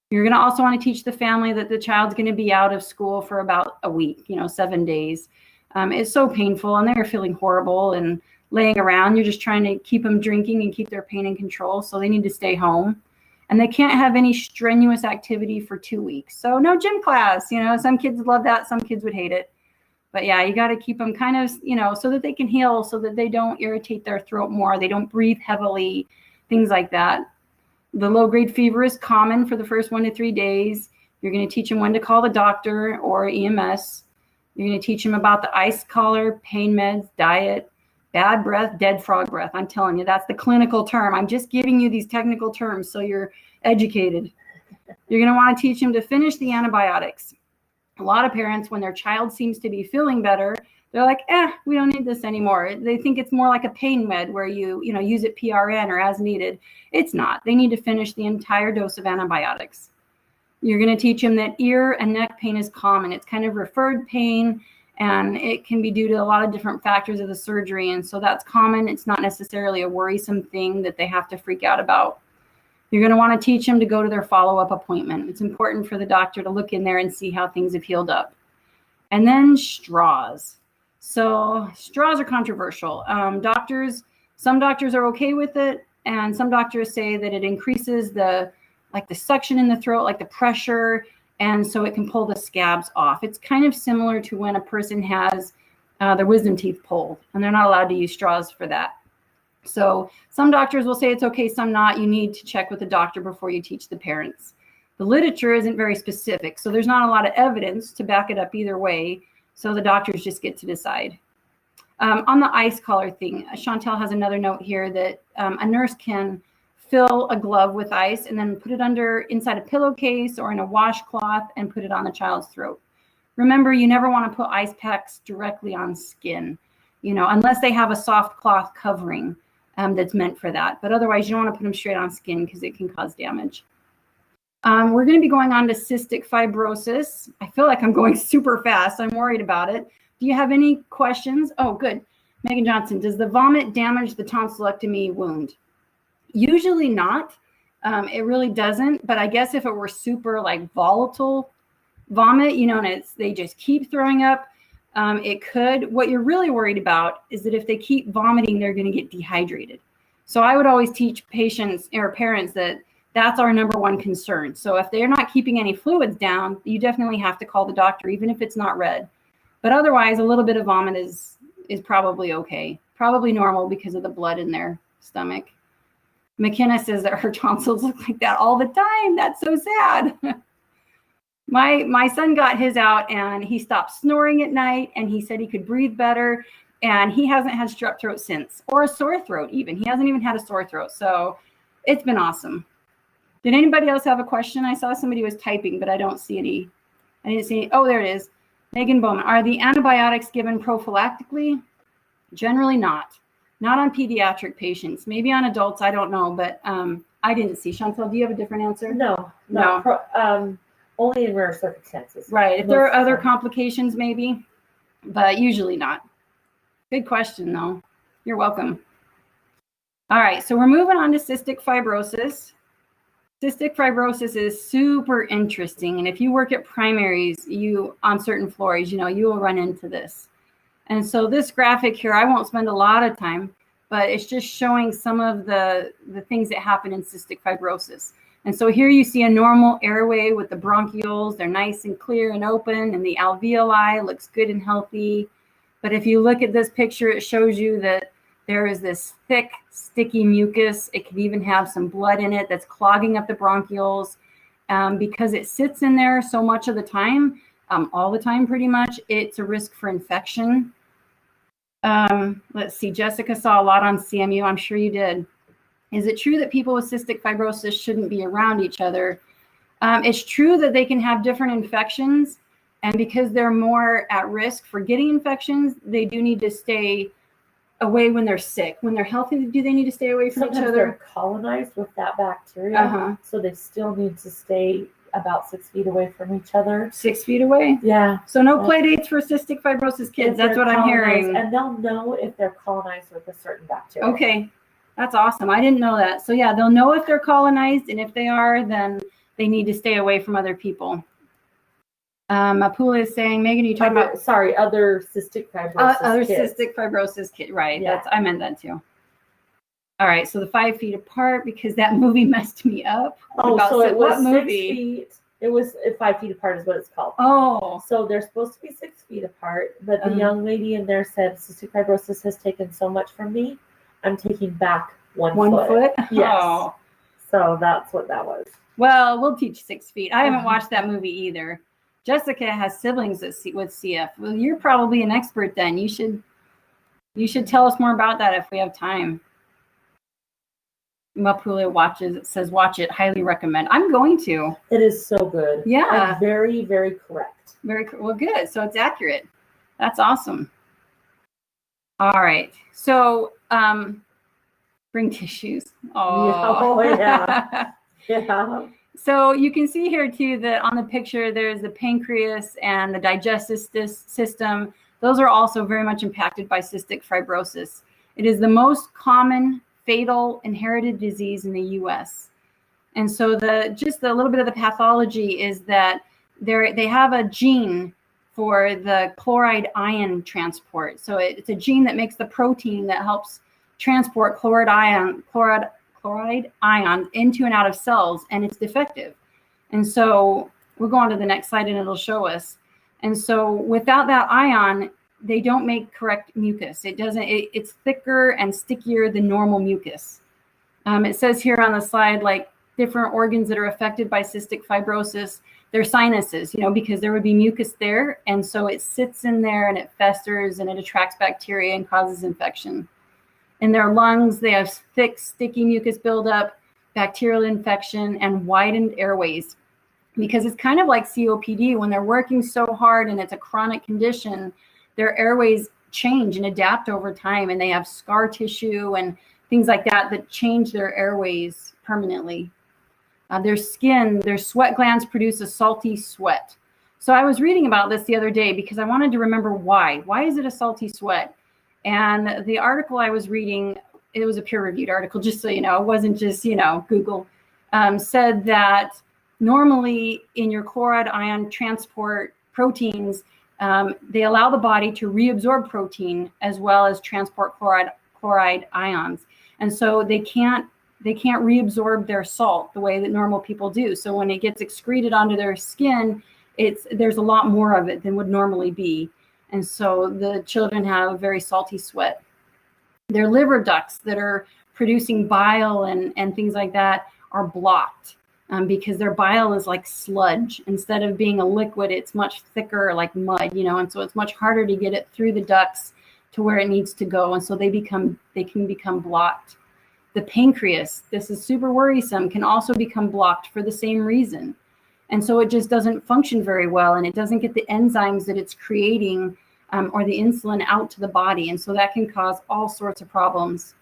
You're going to also want to teach the family that the child's going to be out of school for about a week, 7 days. It's so painful and they're feeling horrible and laying around. You're just trying to keep them drinking and keep their pain in control. So they need to stay home. And they can't have any strenuous activity for 2 weeks. So no gym class. Some kids love that. Some kids would hate it. But yeah, you got to keep them kind of, so that they can heal, so that they don't irritate their throat more. They don't breathe heavily, things like that. The low-grade fever is common for the first 1 to 3 days. You're going to teach them when to call the doctor or EMS. You're going to teach them about the ice collar, pain meds, diet, bad breath, dead frog breath. I'm telling you, that's the clinical term. I'm just giving you these technical terms so you're educated. You're going to want to teach them to finish the antibiotics. A lot of parents, when their child seems to be feeling better, they're like, we don't need this anymore. They think it's more like a pain med where you use it PRN or as needed. It's not. They need to finish the entire dose of antibiotics. You're going to teach them that ear and neck pain is common. It's kind of referred pain, and it can be due to a lot of different factors of the surgery. And so that's common. It's not necessarily a worrisome thing that they have to freak out about. You're going to want to teach them to go to their follow-up appointment. It's important for the doctor to look in there and see how things have healed up. And then straws. So straws are controversial. Some doctors are okay with it, and some doctors say that it increases the suction in the throat, like the pressure, and so it can pull the scabs off. It's kind of similar to when a person has their wisdom teeth pulled, and they're not allowed to use straws for that. So some doctors will say it's okay, some not. You need to check with the doctor before you teach the parents. The literature isn't very specific, so there's not a lot of evidence to back it up either way. So the doctors just get to decide. On the ice collar thing, Chantel has another note here that a nurse can fill a glove with ice and then put it inside a pillowcase or in a washcloth and put it on the child's throat. Remember, you never want to put ice packs directly on skin, unless they have a soft cloth covering that's meant for that. But otherwise, you don't want to put them straight on skin because it can cause damage. We're going to be going on to cystic fibrosis. I feel like I'm going super fast. I'm worried about it. Do you have any questions? Oh, good. Megan Johnson, does the vomit damage the tonsillectomy wound? Usually not. It really doesn't. But I guess if it were super volatile vomit, and they just keep throwing up, it could. What you're really worried about is that if they keep vomiting, they're going to get dehydrated. So I would always teach patients or parents that that's our number one concern. So if they're not keeping any fluids down, you definitely have to call the doctor, even if it's not red. But otherwise, a little bit of vomit is probably okay. Probably normal because of the blood in their stomach. McKenna says that her tonsils look like that all the time. That's so sad. My son got his out and he stopped snoring at night and he said he could breathe better, and he hasn't had strep throat since, or a sore throat even. He hasn't even had a sore throat. So it's been awesome. Did anybody else have a question? I saw somebody was typing, but I don't see any. I didn't see any. Oh, there it is. Megan Bowman. Are the antibiotics given prophylactically? Generally not. Not on pediatric patients. Maybe on adults, I don't know, but I didn't see. Chantel, do you have a different answer? No. Only in rare circumstances. Right. If there are other complications, maybe, but usually not. Good question, though. You're welcome. All right, so we're moving on to cystic fibrosis. Cystic fibrosis is super interesting, and if you work at primaries, on certain floors, you will run into this. And so this graphic here, I won't spend a lot of time, but it's just showing some of the things that happen in cystic fibrosis. And so here you see a normal airway with the bronchioles. They're nice and clear and open, and the alveoli looks good and healthy. But if you look at this picture, it shows you that there is this thick, sticky mucus. It can even have some blood in it that's clogging up the bronchioles. Because it sits in there so much of the time, all the time pretty much, it's a risk for infection. Let's see, Jessica saw a lot on CMU. I'm sure you did. Is it true that people with cystic fibrosis shouldn't be around each other? It's true that they can have different infections, and because they're more at risk for getting infections, they do need to stay away when they're sick. When they're healthy, do they need to stay away from each other? They're colonized with that bacteria, so they still need to stay about 6 feet away from each other. 6 feet away. Yeah. So no play dates for cystic fibrosis kids. If That's they're what I'm colonized, hearing. and they'll know if they're colonized with a certain bacteria. Okay, that's awesome. I didn't know that. So yeah, they'll know if they're colonized, and if they are, then they need to stay away from other people. Mapula is saying, Megan, you talking about Other cystic fibrosis other kids. cystic fibrosis kid, right? Yeah. I meant that too. All right, so the 5 feet apart, because that movie messed me up. So it was what 6 movie? feet. It was 5 feet apart is what it's called. Oh, So they're supposed to be 6 feet apart, but the Uh-huh. young lady in there said cystic fibrosis has taken so much from me, I'm taking back one foot. Yes. Oh. So that's what that was. Well, we'll teach 6 feet. I haven't Mhm. watched that movie either. Jessica has siblings with CF. Well, you're probably an expert then. You should tell us more about that if we have time. Mapula says watch it, highly recommend. I'm going to. It is so good. Yeah. And very, very correct. Very well, good. So it's accurate. That's awesome. All right. So bring tissues. Oh yeah. Yeah. So you can see here too that on the picture there's the pancreas and the digestive system. Those are also very much impacted by cystic fibrosis. It is the most common fatal inherited disease in the US. And so just a little bit of the pathology is that they have a gene for the chloride ion transport. So it's a gene that makes the protein that helps transport chloride ions into and out of cells, and it's defective. And so we'll go on to the next slide and it'll show us. And so without that ion, they don't make correct mucus. It's thicker and stickier than normal mucus. It says here on the slide, like different organs that are affected by cystic fibrosis, their sinuses, because there would be mucus there. And so it sits in there and it festers and it attracts bacteria and causes infection. In their lungs, they have thick, sticky mucus buildup, bacterial infection, and widened airways. Because it's kind of like COPD. When they're working so hard and it's a chronic condition, their airways change and adapt over time, and they have scar tissue and things like that change their airways permanently. Their skin, their sweat glands produce a salty sweat. So I was reading about this the other day because I wanted to remember why. Why is it a salty sweat? And the article I was reading, it was a peer-reviewed article, just so you know, it wasn't just, Google, said that normally in your chloride ion transport proteins, they allow the body to reabsorb protein as well as transport chloride ions. And so they can't reabsorb their salt the way that normal people do. So when it gets excreted onto their skin, there's a lot more of it than would normally be. And so the children have a very salty sweat. Their liver ducts that are producing bile and things like that are blocked because their bile is like sludge. Instead of being a liquid, it's much thicker, like mud, and so it's much harder to get it through the ducts to where it needs to go. And so they can become blocked. The pancreas, this is super worrisome, can also become blocked for the same reason. And so it just doesn't function very well, and it doesn't get the enzymes that it's creating or the insulin out to the body. And so that can cause all sorts of problems.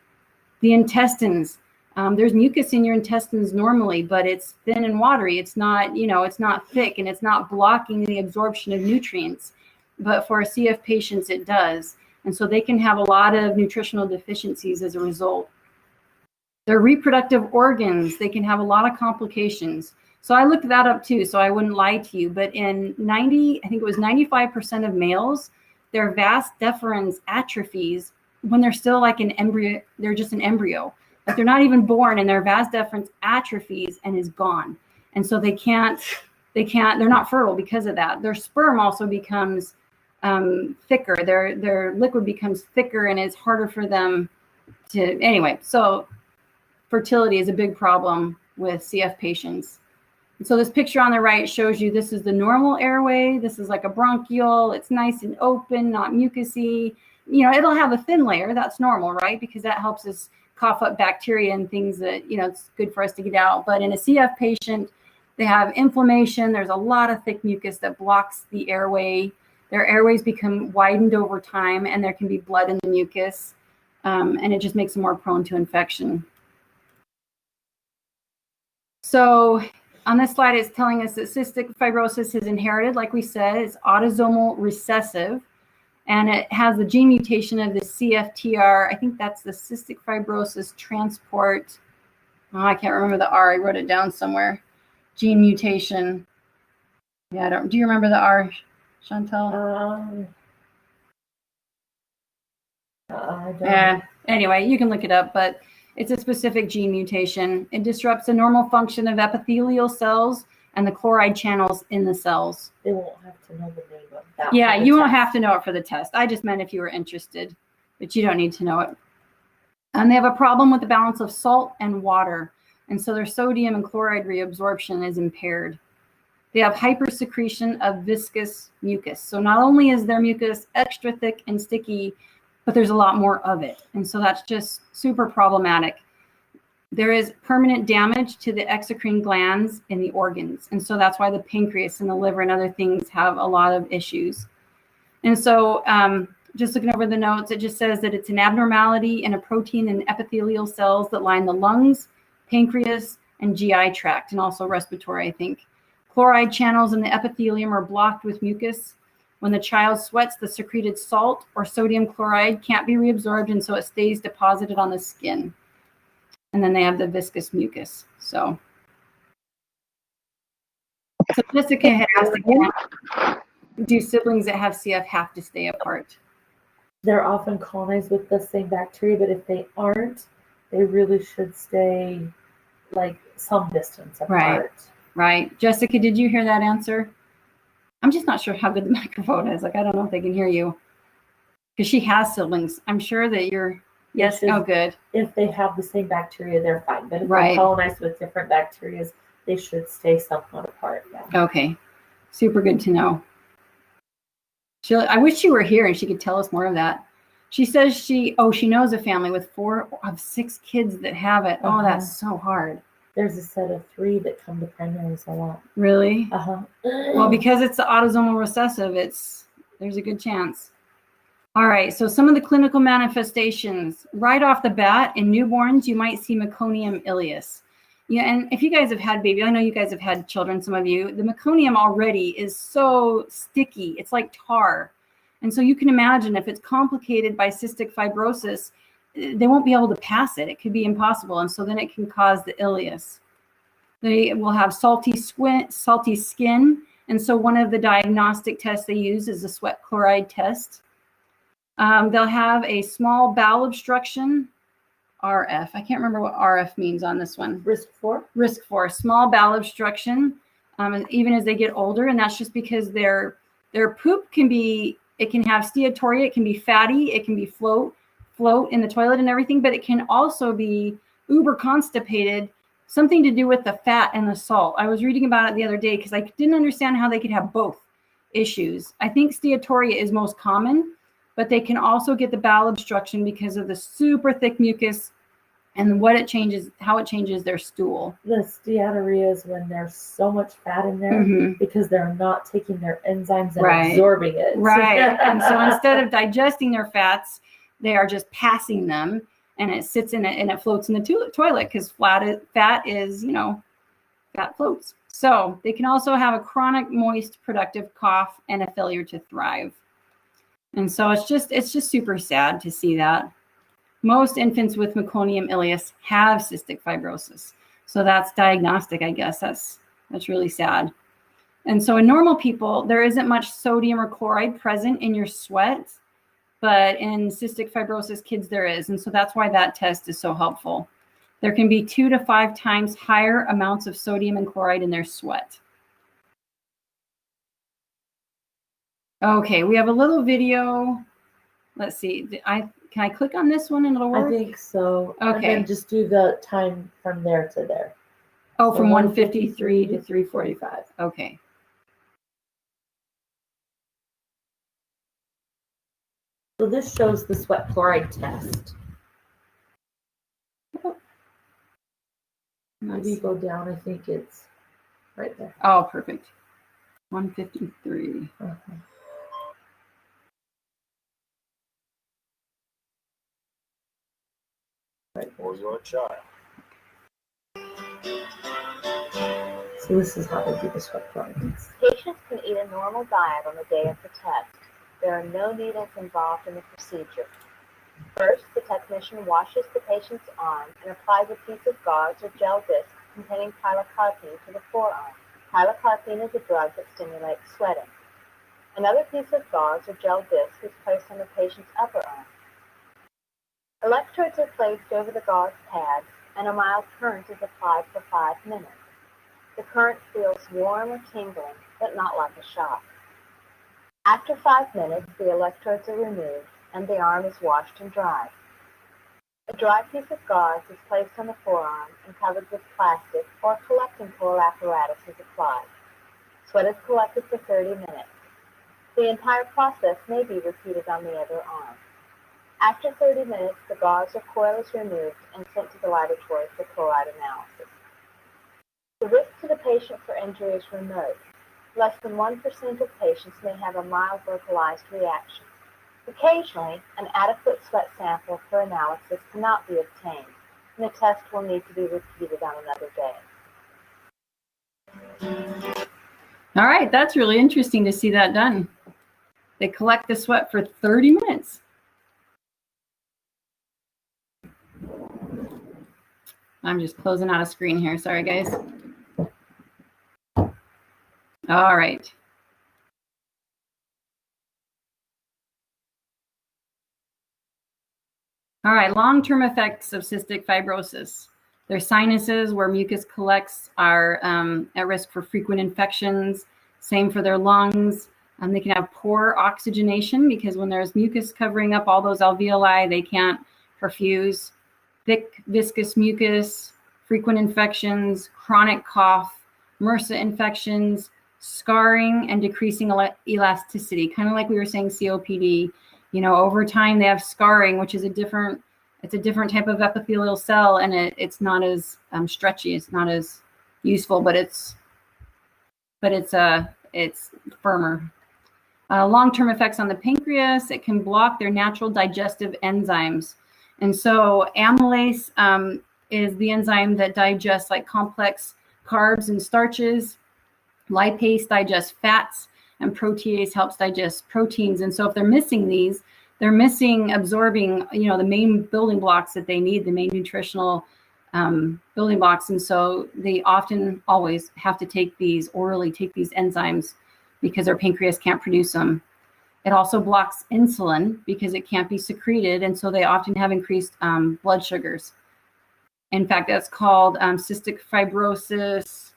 The intestines, there's mucus in your intestines normally, but it's thin and watery. It's not, it's not thick, and it's not blocking the absorption of nutrients. But for CF patients, it does. And so they can have a lot of nutritional deficiencies as a result. Their reproductive organs, they can have a lot of complications. So I looked that up too, so I wouldn't lie to you. But in 95% of males, their vas deferens atrophies when they're still like an embryo. They're just an embryo. Like they're not even born, and their vas deferens atrophies and is gone. And so they're not fertile because of that. Their sperm also becomes thicker. Their liquid becomes thicker, and it's harder for them to, anyway. So fertility is a big problem with CF patients. And so this picture on the right shows you this is the normal airway. This is like a bronchiole. It's nice and open, not mucousy. It'll have a thin layer. That's normal, right? Because that helps us cough up bacteria and things that, it's good for us to get out. But in a CF patient, they have inflammation. There's a lot of thick mucus that blocks the airway. Their airways become widened over time, and there can be blood in the mucus. And it just makes them more prone to infection. So on this slide, it's telling us that cystic fibrosis is inherited, like we said. It's autosomal recessive, and it has the gene mutation of the CFTR. I think that's the cystic fibrosis transport. Oh, I can't remember the R. I wrote it down somewhere. Gene mutation. Yeah, I don't. Do you remember the R, Chantel? I don't. Yeah. Anyway, you can look it up, but it's a specific gene mutation. It disrupts the normal function of epithelial cells and the chloride channels in the cells. They won't have to know the name of that. Yeah, you won't have to know it for the test. I just meant if you were interested, but you don't need to know it. And they have a problem with the balance of salt and water, and so their sodium and chloride reabsorption is impaired. They have hypersecretion of viscous mucus. So not only is their mucus extra thick and sticky, but there's a lot more of it. And so that's just super problematic. There is permanent damage to the exocrine glands in the organs. And so that's why the pancreas and the liver and other things have a lot of issues. And so just looking over the notes, it just says that it's an abnormality in a protein in epithelial cells that line the lungs, pancreas, and GI tract, and also respiratory, I think. Chloride channels in the epithelium are blocked with mucus. When the child sweats, the secreted salt or sodium chloride can't be reabsorbed, and so it stays deposited on the skin. And then they have the viscous mucus. So Jessica had asked again, do siblings that have CF have to stay apart? They're often colonized with the same bacteria, but if they aren't, they really should stay like some distance apart. Right. Jessica, did you hear that answer? I'm just not sure how good the microphone is. Like, I don't know if they can hear you. Because she has siblings. I'm sure that you're, yes, oh, good. If they have the same bacteria, they're fine. But if they're colonized with different bacteria, they should stay somewhat apart. Yeah. Okay. Super good to know. I wish she were here and she could tell us more of that. She says she knows a family with 4 of 6 kids that have it. Oh, that's so hard. There's a set of 3 that come to primaries a lot. Really? Well, because it's the autosomal recessive, there's a good chance. All right, so some of the clinical manifestations. Right off the bat, in newborns, you might see meconium ileus. Yeah, and if you guys have had baby, I know you guys have had children, some of you, the meconium already is so sticky. It's like tar. And so you can imagine if it's complicated by cystic fibrosis, they won't be able to pass it. It could be impossible. And so then it can cause the ileus. They will have salty skin. And so one of the diagnostic tests they use is a sweat chloride test. They'll have a small bowel obstruction, RF. I can't remember what RF means on this one. Risk for? Risk for small bowel obstruction, even as they get older. And that's just because their poop can have steatorrhea, it can be fatty, it can be float in the toilet and everything, but it can also be uber constipated, something to do with the fat and the salt. I was reading about it the other day because I didn't understand how they could have both issues. I think steatorrhea is most common, but they can also get the bowel obstruction because of the super thick mucus and how it changes their stool. The steatorrhea is when there's so much fat in there because they're not taking their enzymes and absorbing it. Right. And so instead of digesting their fats, they are just passing them, and it sits in it and it floats in the toilet because fat floats. So they can also have a chronic moist productive cough and a failure to thrive. And so it's just super sad to see that. Most infants with meconium ileus have cystic fibrosis. So that's diagnostic, I guess. That's really sad. And so in normal people, there isn't much sodium or chloride present in your sweat, but in cystic fibrosis kids there is. And so that's why that test is so helpful. There can be 2 to 5 times higher amounts of sodium and chloride in their sweat. Okay, we have a little video. Let's see. Can I click on this one and it'll work? I think so. Okay. And then just do the time from there to there. Oh, from 1:53 to 3:45. Okay. So this shows the sweat chloride test. Maybe you go down, I think it's right there. Oh, perfect. 1:53. For your child. So this is how they do the sweat chlorines. Patients can eat a normal diet on the day of the test. There are no needles involved in the procedure. First, the technician washes the patient's arm and applies a piece of gauze or gel disc containing pilocarpine to the forearm. Pilocarpine is a drug that stimulates sweating. Another piece of gauze or gel disc is placed on the patient's upper arm. Electrodes are placed over the gauze pads, and a mild current is applied for 5 minutes. The current feels warm or tingling, but not like a shock. After 5 minutes, the electrodes are removed, and the arm is washed and dried. A dry piece of gauze is placed on the forearm and covered with plastic, or collecting coil apparatus is applied. Sweat is collected for 30 minutes. The entire process may be repeated on the other arm. After 30 minutes, the gauze or coil is removed and sent to the laboratory for chloride analysis. The risk to the patient for injury is remote. Less than 1% of patients may have a mild localized reaction. Occasionally, an adequate sweat sample for analysis cannot be obtained, and the test will need to be repeated on another day. All right, that's really interesting to see that done. They collect the sweat for 30 minutes. I'm just closing out a screen here. Sorry, guys. All right. All right, long-term effects of cystic fibrosis. Their sinuses, where mucus collects, are at risk for frequent infections. Same for their lungs. They can have poor oxygenation because when there's mucus covering up all those alveoli, they can't perfuse. Thick, viscous mucus, frequent infections, chronic cough, MRSA infections, scarring, and decreasing elasticity. Kind of like we were saying COPD. You know, over time they have scarring, which is a different type of epithelial cell, and it's not as stretchy. It's not as useful, but it's firmer. Long-term effects on the pancreas. It can block their natural digestive enzymes. And so amylase is the enzyme that digests like complex carbs and starches. Lipase digests fats, and protease helps digest proteins. And so if they're missing these, they're missing absorbing, the main building blocks that they need, the main nutritional building blocks. And so they often always have to take these enzymes because their pancreas can't produce them. It also blocks insulin because it can't be secreted. And so they often have increased blood sugars. In fact, that's called cystic fibrosis.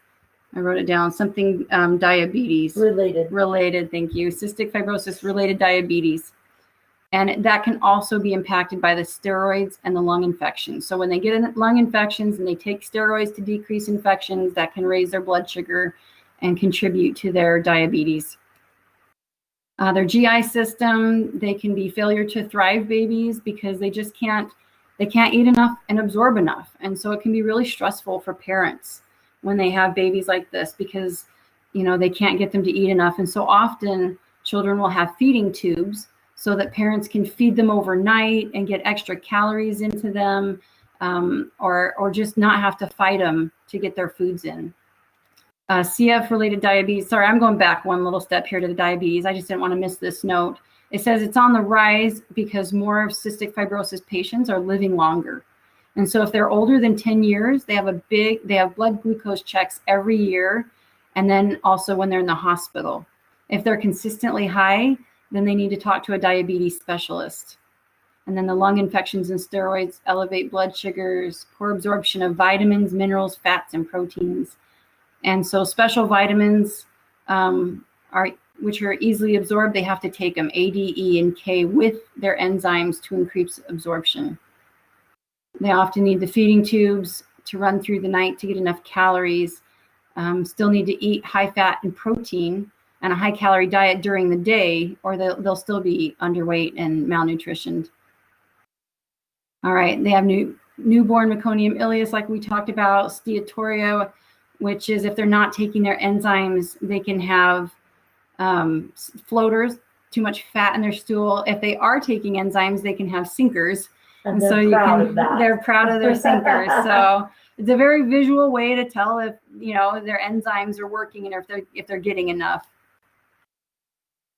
I wrote it down, something diabetes. Related, thank you. Cystic fibrosis related diabetes. And that can also be impacted by the steroids and the lung infections. So when they get lung infections and they take steroids to decrease infections, that can raise their blood sugar and contribute to their diabetes. Their GI system, they can be failure to thrive babies because they just can't eat enough and absorb enough. And so it can be really stressful for parents when they have babies like this because, they can't get them to eat enough. And so often children will have feeding tubes so that parents can feed them overnight and get extra calories into them, or just not have to fight them to get their foods in. CF-related diabetes. Sorry, I'm going back one little step here to the diabetes. I just didn't want to miss this note. It says it's on the rise because more of cystic fibrosis patients are living longer. And so if they're older than 10 years, they have blood glucose checks every year, and then also when they're in the hospital. If they're consistently high, then they need to talk to a diabetes specialist. And then the lung infections and steroids elevate blood sugars, poor absorption of vitamins, minerals, fats, and proteins. And so special vitamins which are easily absorbed, they have to take them, A, D, E, and K, with their enzymes to increase absorption. They often need the feeding tubes to run through the night to get enough calories, still need to eat high fat and protein and a high calorie diet during the day, or they'll still be underweight and malnutritioned. All right, they have newborn meconium ileus, like we talked about, steatorrhea, which is if they're not taking their enzymes, they can have floaters, too much fat in their stool. If they are taking enzymes, they can have sinkers. And so they're proud of their sinkers. So It's a very visual way to tell if, you know, their enzymes are working and if they're getting enough.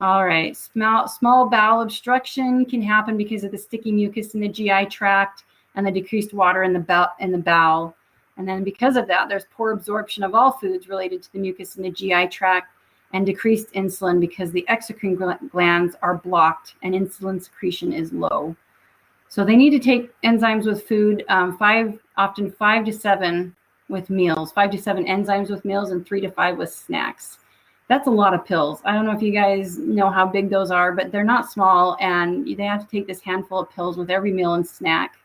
All right, small bowel obstruction can happen because of the sticky mucus in the GI tract and the decreased water in the bowel. And then because of that, there's poor absorption of all foods related to the mucus in the GI tract and decreased insulin because the exocrine glands are blocked and insulin secretion is low. So they need to take enzymes with food, often 5 to 7 with meals, 5 to 7 enzymes with meals and 3 to 5 with snacks. That's a lot of pills. I don't know if you guys know how big those are, but they're not small, and they have to take this handful of pills with every meal and snack.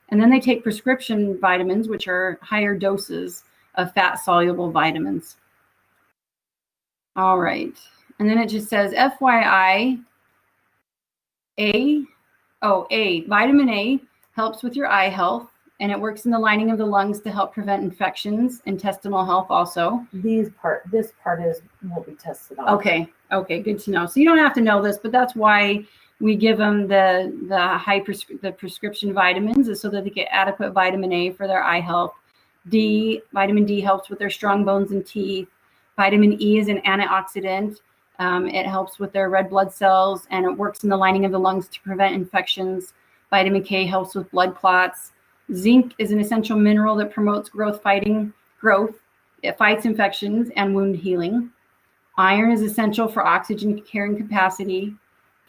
And then they take prescription vitamins, which are higher doses of fat-soluble vitamins. All right. And then it just says, FYI, vitamin A helps with your eye health, and it works in the lining of the lungs to help prevent infections, intestinal health also. This part will be tested on. Okay, good to know. So you don't have to know this, but that's why we give them the prescription vitamins, is so that they get adequate vitamin A for their eye health. Vitamin D helps with their strong bones and teeth. Vitamin E is an antioxidant. It helps with their red blood cells, and it works in the lining of the lungs to prevent infections. Vitamin K helps with blood clots. Zinc is an essential mineral that promotes growth. It fights infections and wound healing. Iron is essential for oxygen carrying capacity.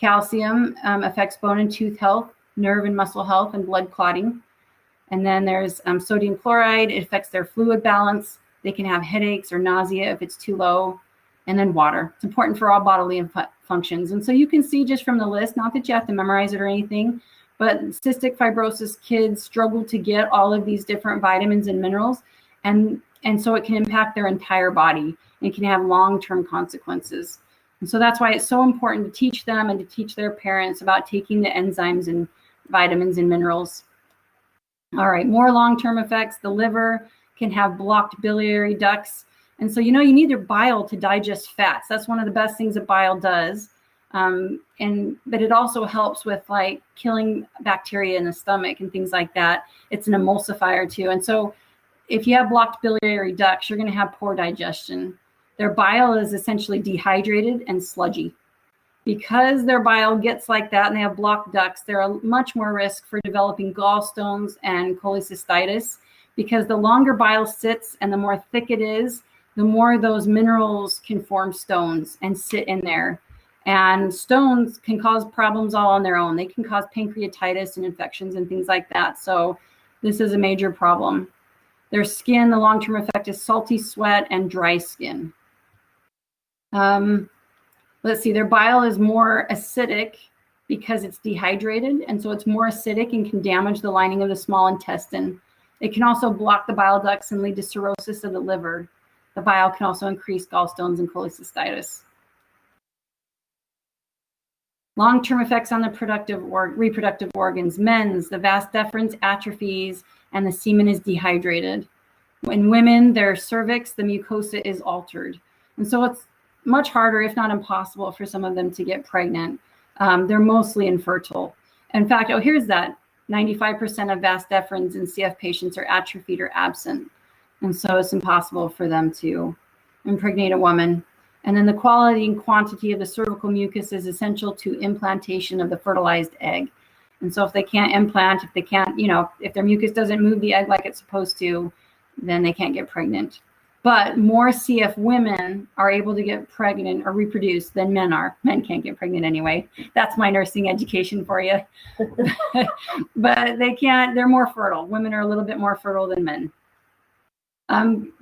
Calcium affects bone and tooth health, nerve and muscle health, and blood clotting. And then there's sodium chloride. It affects their fluid balance. They can have headaches or nausea if it's too low. And then water. It's important for all bodily functions. And so you can see just from the list, not that you have to memorize it or anything, but cystic fibrosis kids struggle to get all of these different vitamins and minerals. And so it can impact their entire body. And it can have long-term consequences. And so that's why it's so important to teach them and to teach their parents about taking the enzymes and vitamins and minerals. All right, more long-term effects. The liver can have blocked biliary ducts. And so, you need their bile to digest fats. That's one of the best things that bile does. But it also helps with like killing bacteria in the stomach and things like that. It's an emulsifier too. And so if you have blocked biliary ducts, you're going to have poor digestion. Their bile is essentially dehydrated and sludgy. Because their bile gets like that and they have blocked ducts, they're at much more risk for developing gallstones and cholecystitis, because the longer bile sits and the more thick it is, the more those minerals can form stones and sit in there. And stones can cause problems all on their own. They can cause pancreatitis and infections and things like that. So this is a major problem. Their skin, the long-term effect is salty sweat and dry skin. Let's see, their bile is more acidic because it's dehydrated. And so it's more acidic and can damage the lining of the small intestine. It can also block the bile ducts and lead to cirrhosis of the liver. The bile can also increase gallstones and cholecystitis. Long-term effects on the reproductive organs. Men's, the vas deferens atrophies and the semen is dehydrated. In women, their cervix, the mucosa is altered. And so it's much harder, if not impossible, for some of them to get pregnant. They're mostly infertile. In fact, here's that. 95% of vas deferens in CF patients are atrophied or absent. And so it's impossible for them to impregnate a woman. And then the quality and quantity of the cervical mucus is essential to implantation of the fertilized egg. And so if they can't implant, if they can't, if their mucus doesn't move the egg like it's supposed to, then they can't get pregnant. But more CF women are able to get pregnant or reproduce than men are. Men can't get pregnant anyway. That's my nursing education for you. But they can't, they're more fertile. Women are a little bit more fertile than men.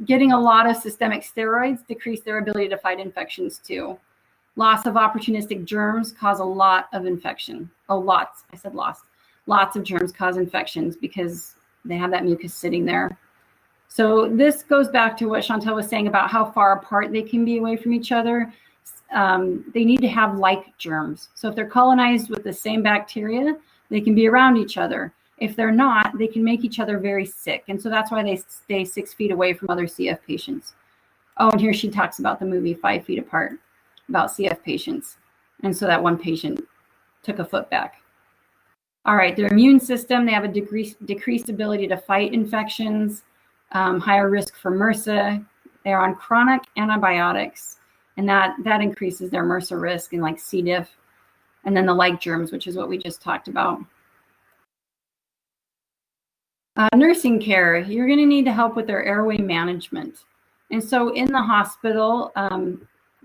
Getting a lot of systemic steroids decrease their ability to fight infections too. Loss of opportunistic germs cause a lot of infection. Lots of germs cause infections because they have that mucus sitting there. So this goes back to what Chantel was saying about how far apart they can be away from each other. They need to have like germs. So if they're colonized with the same bacteria, they can be around each other. If they're not, they can make each other very sick. And so that's why they stay 6 feet away from other CF patients. Oh, and here she talks about the movie 5 Feet Apart about CF patients. And so that one patient took a foot back. All right, their immune system, they have a decreased ability to fight infections. higher risk for MRSA. They're on chronic antibiotics, and that increases their MRSA risk, and like C. diff, and then the like germs, which is what we just talked about. Nursing care, you're going to need to help with their airway management. And so in the hospital,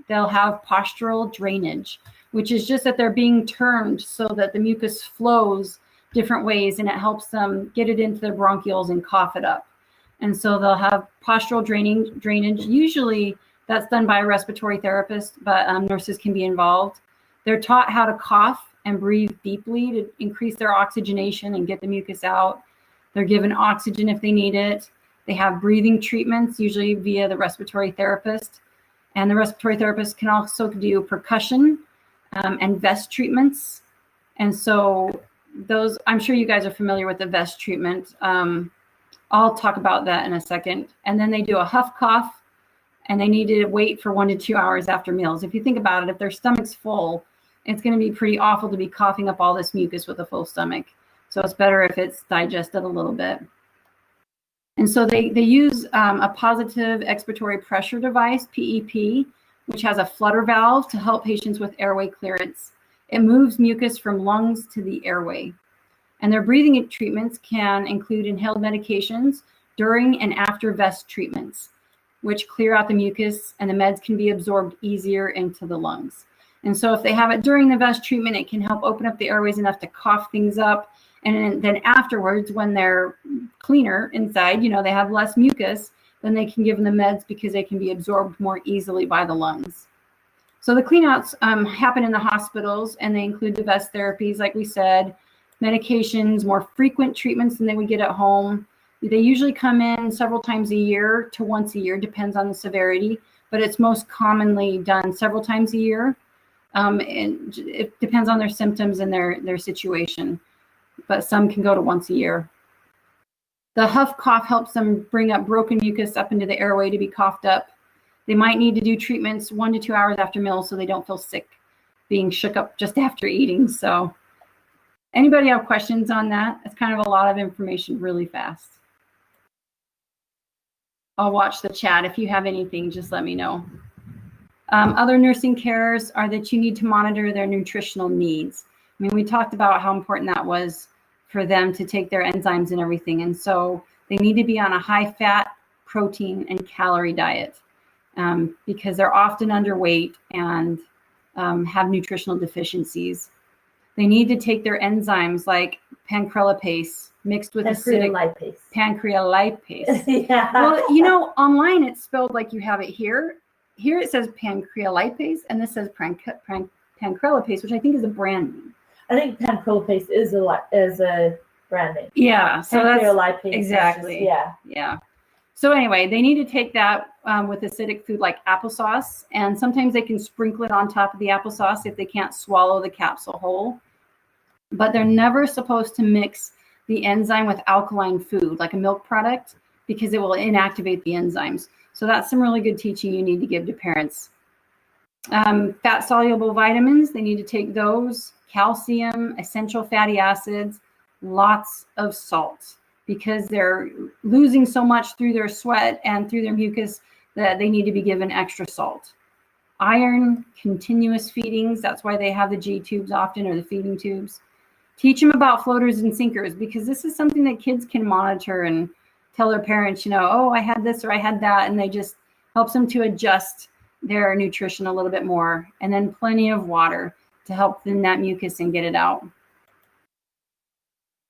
they'll have postural drainage, which is just that they're being turned so that the mucus flows different ways, and it helps them get it into their bronchioles and cough it up. And so they'll have postural drainage. Usually that's done by a respiratory therapist, but nurses can be involved. They're taught how to cough and breathe deeply to increase their oxygenation and get the mucus out. They're given oxygen if they need it. They have breathing treatments, usually via the respiratory therapist. And the respiratory therapist can also do percussion and vest treatments. And so those, I'm sure you guys are familiar with the vest treatment. I'll talk about that in a second. And then they do a huff cough, and they need to wait for 1 to 2 hours after meals. If you think about it, if their stomach's full, it's going to be pretty awful to be coughing up all this mucus with a full stomach. So it's better if it's digested a little bit. And so they use a positive expiratory pressure device, PEP, which has a flutter valve to help patients with airway clearance. It moves mucus from lungs to the airway. And their breathing treatments can include inhaled medications during and after vest treatments, which clear out the mucus, and the meds can be absorbed easier into the lungs. And so if they have it during the vest treatment, it can help open up the airways enough to cough things up. And then afterwards, when they're cleaner inside, you know, they have less mucus, then they can give them the meds because they can be absorbed more easily by the lungs. So the cleanouts happen in the hospitals, and they include the vest therapies, like we said, medications, more frequent treatments than they would get at home. They usually come in several times a year to once a year, depends on the severity, but it's most commonly done several times a year. And it depends on their symptoms and their situation, but some can go to once a year. The huff cough helps them bring up broken mucus up into the airway to be coughed up. They might need to do treatments 1 to 2 hours after meals so they don't feel sick being shook up just after eating. So anybody have questions on that? It's kind of a lot of information really fast. I'll watch the chat. If you have anything, just let me know. Other nursing cares are that you need to monitor their nutritional needs. I mean, we talked about how important that was for them to take their enzymes and everything. And so they need to be on a high fat, protein, and calorie diet because they're often underweight and have nutritional deficiencies. They need to take their enzymes like pancrelipase mixed with acidic pancreolipase. Yeah. Well, you know, online it's spelled like you have it here. Here it says pancreolipase, and this says pancrelipase, which I think is a brand name. I think pancrelipase is a brand name. Yeah, so that's exactly. Yeah. So anyway, they need to take that with acidic food like applesauce, and sometimes they can sprinkle it on top of the applesauce if they can't swallow the capsule whole. But they're never supposed to mix the enzyme with alkaline food, like a milk product, because it will inactivate the enzymes. So that's some really good teaching you need to give to parents. Fat-soluble vitamins, they need to take those, calcium, essential fatty acids, lots of salt, because they're losing so much through their sweat and through their mucus that they need to be given extra salt. Iron, continuous feedings, that's why they have the G tubes often, or the feeding tubes. Teach them about floaters and sinkers, because this is something that kids can monitor and tell their parents, you know, oh, I had this or I had that, and they just helps them to adjust their nutrition a little bit more. And then plenty of water to help thin that mucus and get it out.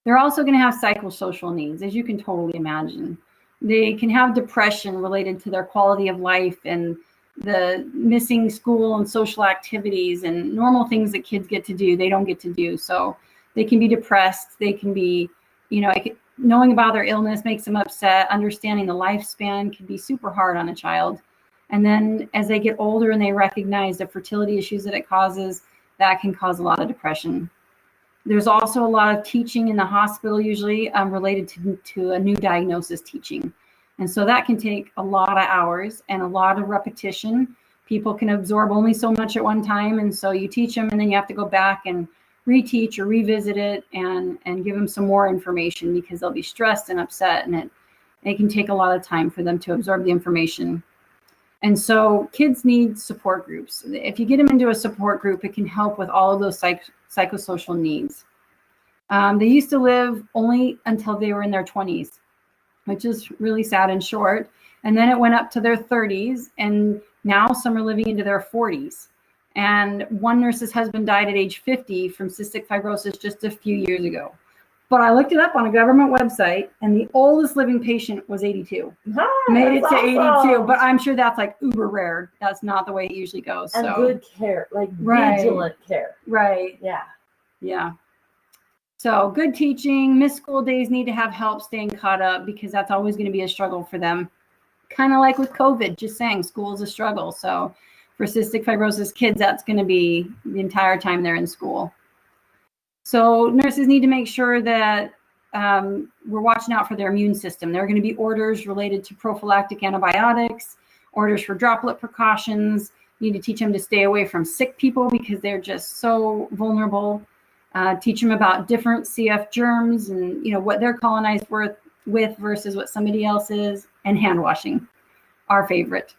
They're also going to have psychosocial needs, as you can totally imagine. They can have depression related to their quality of life and the missing school and social activities and normal things that kids get to do, they don't get to do. So they can be depressed. They can be, you know, knowing about their illness makes them upset. Understanding the lifespan can be super hard on a child. And then as they get older and they recognize the fertility issues that it causes, that can cause a lot of depression. There's also a lot of teaching in the hospital, usually related to a new diagnosis teaching. And so that can take a lot of hours and a lot of repetition. People can absorb only so much at one time. And so you teach them and then you have to go back and reteach or revisit it and give them some more information because they'll be stressed and upset. And It can take a lot of time for them to absorb the information. And so kids need support groups. If you get them into a support group, it can help with all of those psychosocial needs. They used to live only until they were in their 20s, which is really sad and short. And then it went up to their 30s, and now some are living into their 40s. And one nurse's husband died at age 50 from cystic fibrosis just a few years ago. But I looked it up on a government website, and the oldest living patient was 82. Made it to awesome. 82, but I'm sure that's like uber rare. That's not the way it usually goes. And so. good care, like Right. vigilant care. Right. Yeah. Yeah. So good teaching. Missed school days need to have help staying caught up, because that's always going to be a struggle for them. Kind of like with COVID, just saying school is a struggle. So for cystic fibrosis kids, that's going to be the entire time they're in school. So nurses need to make sure that we're watching out for their immune system. There are going to be orders related to prophylactic antibiotics, orders for droplet precautions. You need to teach them to stay away from sick people because they're just so vulnerable. Teach them about different CF germs and what they're colonized with versus what somebody else is, and hand washing, our favorite.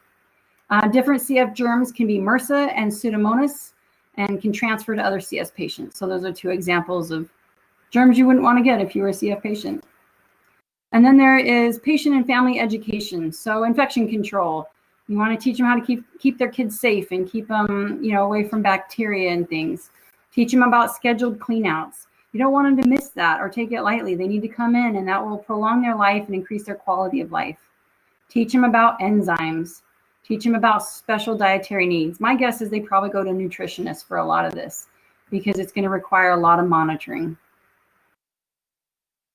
Different CF germs can be MRSA and Pseudomonas, and can transfer to other CF patients. So those are two examples of germs you wouldn't want to get if you were a CF patient. And then there is patient and family education. So infection control. You want to teach them how to keep their kids safe and keep them, away from bacteria and things. Teach them about scheduled cleanouts. You don't want them to miss that or take it lightly. They need to come in, and that will prolong their life and increase their quality of life. Teach them about enzymes. Teach them about special dietary needs. My guess is they probably go to nutritionists for a lot of this, because it's going to require a lot of monitoring.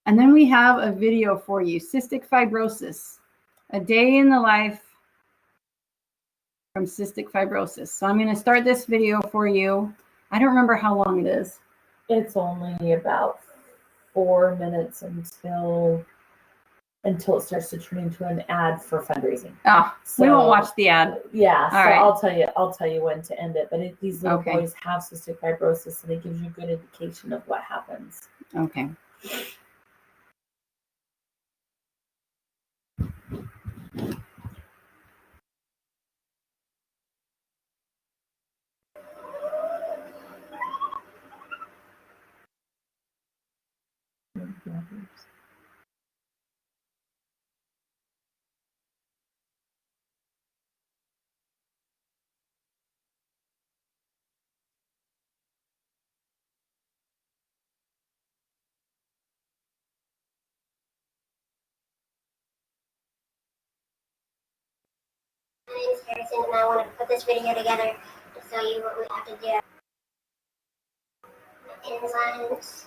And then we have a video for you, cystic fibrosis, a day in the life from cystic fibrosis. So I'm going to start this video for you. I don't remember how long it is. It's only about 4 minutes until it starts to turn into an ad for fundraising. We won't watch the ad. Yeah, All so right. I'll tell you when to end it. But these little boys have cystic fibrosis, and it gives you a good indication of what happens. Okay. My name is Harrison, and I want to put this video together to show you what we have to do. Enzymes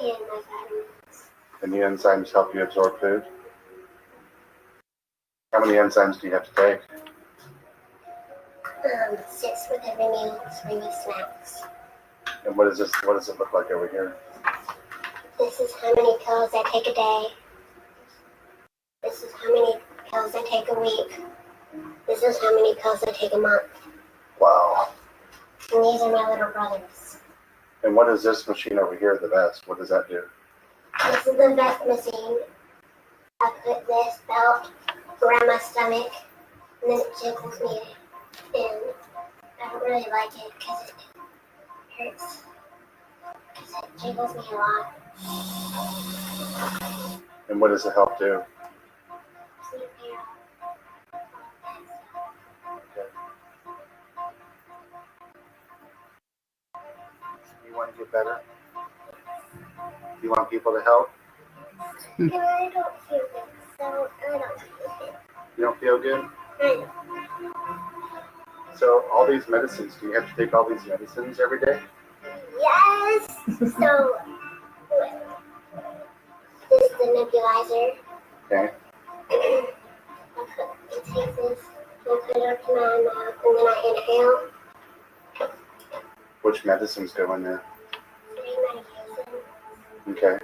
and my vitamins. And the enzymes help you absorb food? How many enzymes do you have to take? 6 with every meal, 3 snacks. And what is this? What does it look like over here? This is how many pills I take a day. This is how many pills I take a week. This is how many pills I take a month. Wow. And these are my little brothers. And what is this machine over here, the vest? What does that do? This is the vest machine. I put this belt around my stomach, and then it jiggles me. And I don't really like it because it hurts. Because it jiggles me a lot. And what does it help do? You want to get better? You want people to help? And I don't feel good, so I don't feel good. You don't feel good? I know. So all these medicines, do you have to take all these medicines every day? Yes! So, this is the nebulizer. Okay. I take this, and I put it up to my mouth, and then I inhale. Which medicines go in there? 3 medications. Okay.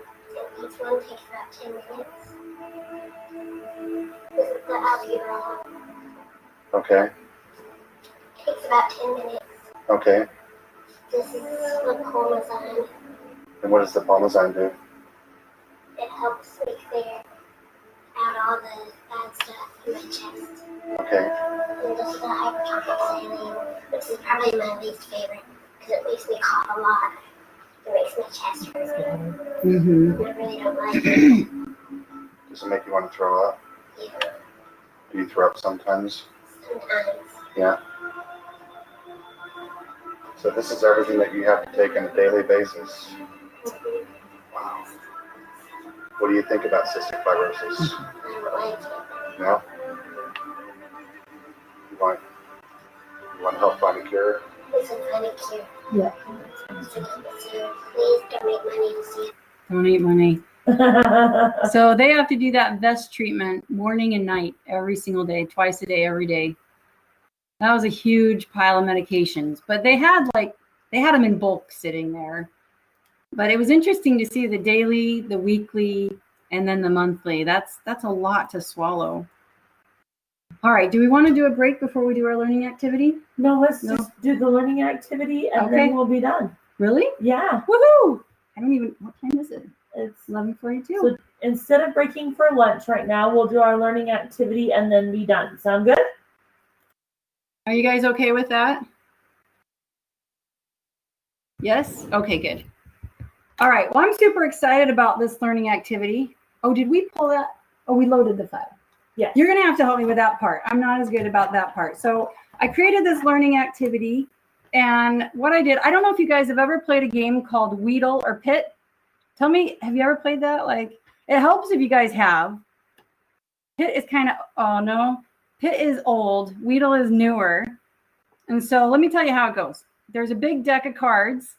Each one takes about 10 minutes. This is the albuterol. Okay. Takes about 10 minutes. Okay. This is the Pulmazine. And what does the Parmesan do? It helps me clear out out all the bad stuff in my chest. Okay. And this is the hypertonic saline, which is probably my least favorite because it makes me cough a lot. It makes my chest hurt. Mm-hmm. I really don't like it. Does it make you want to throw up? Yeah, Do you throw up sometimes? sometimes. Yeah. So this is everything that you have to take on a daily basis. Wow. What do you think about cystic fibrosis? I don't like it. No? You want help find a cure? Please find a cure. Yeah. So please donate money to see it. Donate money. So they have to do that vest treatment morning and night, every single day, twice a day, every day. That was a huge pile of medications, but they had them in bulk sitting there. But it was interesting to see the daily, the weekly, and then the monthly. That's a lot to swallow. All right, do we want to do a break before we do our learning activity? No, let's just do the learning activity and Okay. then we'll be done. Really? Yeah. Woohoo! I don't even, what time is it? It's 11:42. so instead of breaking for lunch right now, we'll do our learning activity and then be done. Sound good? Are you guys okay with that? Yes? Okay, good. All right, well, I'm super excited about this learning activity. Oh, did we pull that? Oh, we loaded the file. Yes. You're going to have to help me with that part. I'm not as good about that part. So I created this learning activity, and what I did, I don't know if you guys have ever played a game called Weedle or Pit. Tell me, have you ever played that? Like, it helps if you guys have. Pit is kind of, oh no, Pit is old, Weedle is newer. And so let me tell you how it goes. There's a big deck of cards,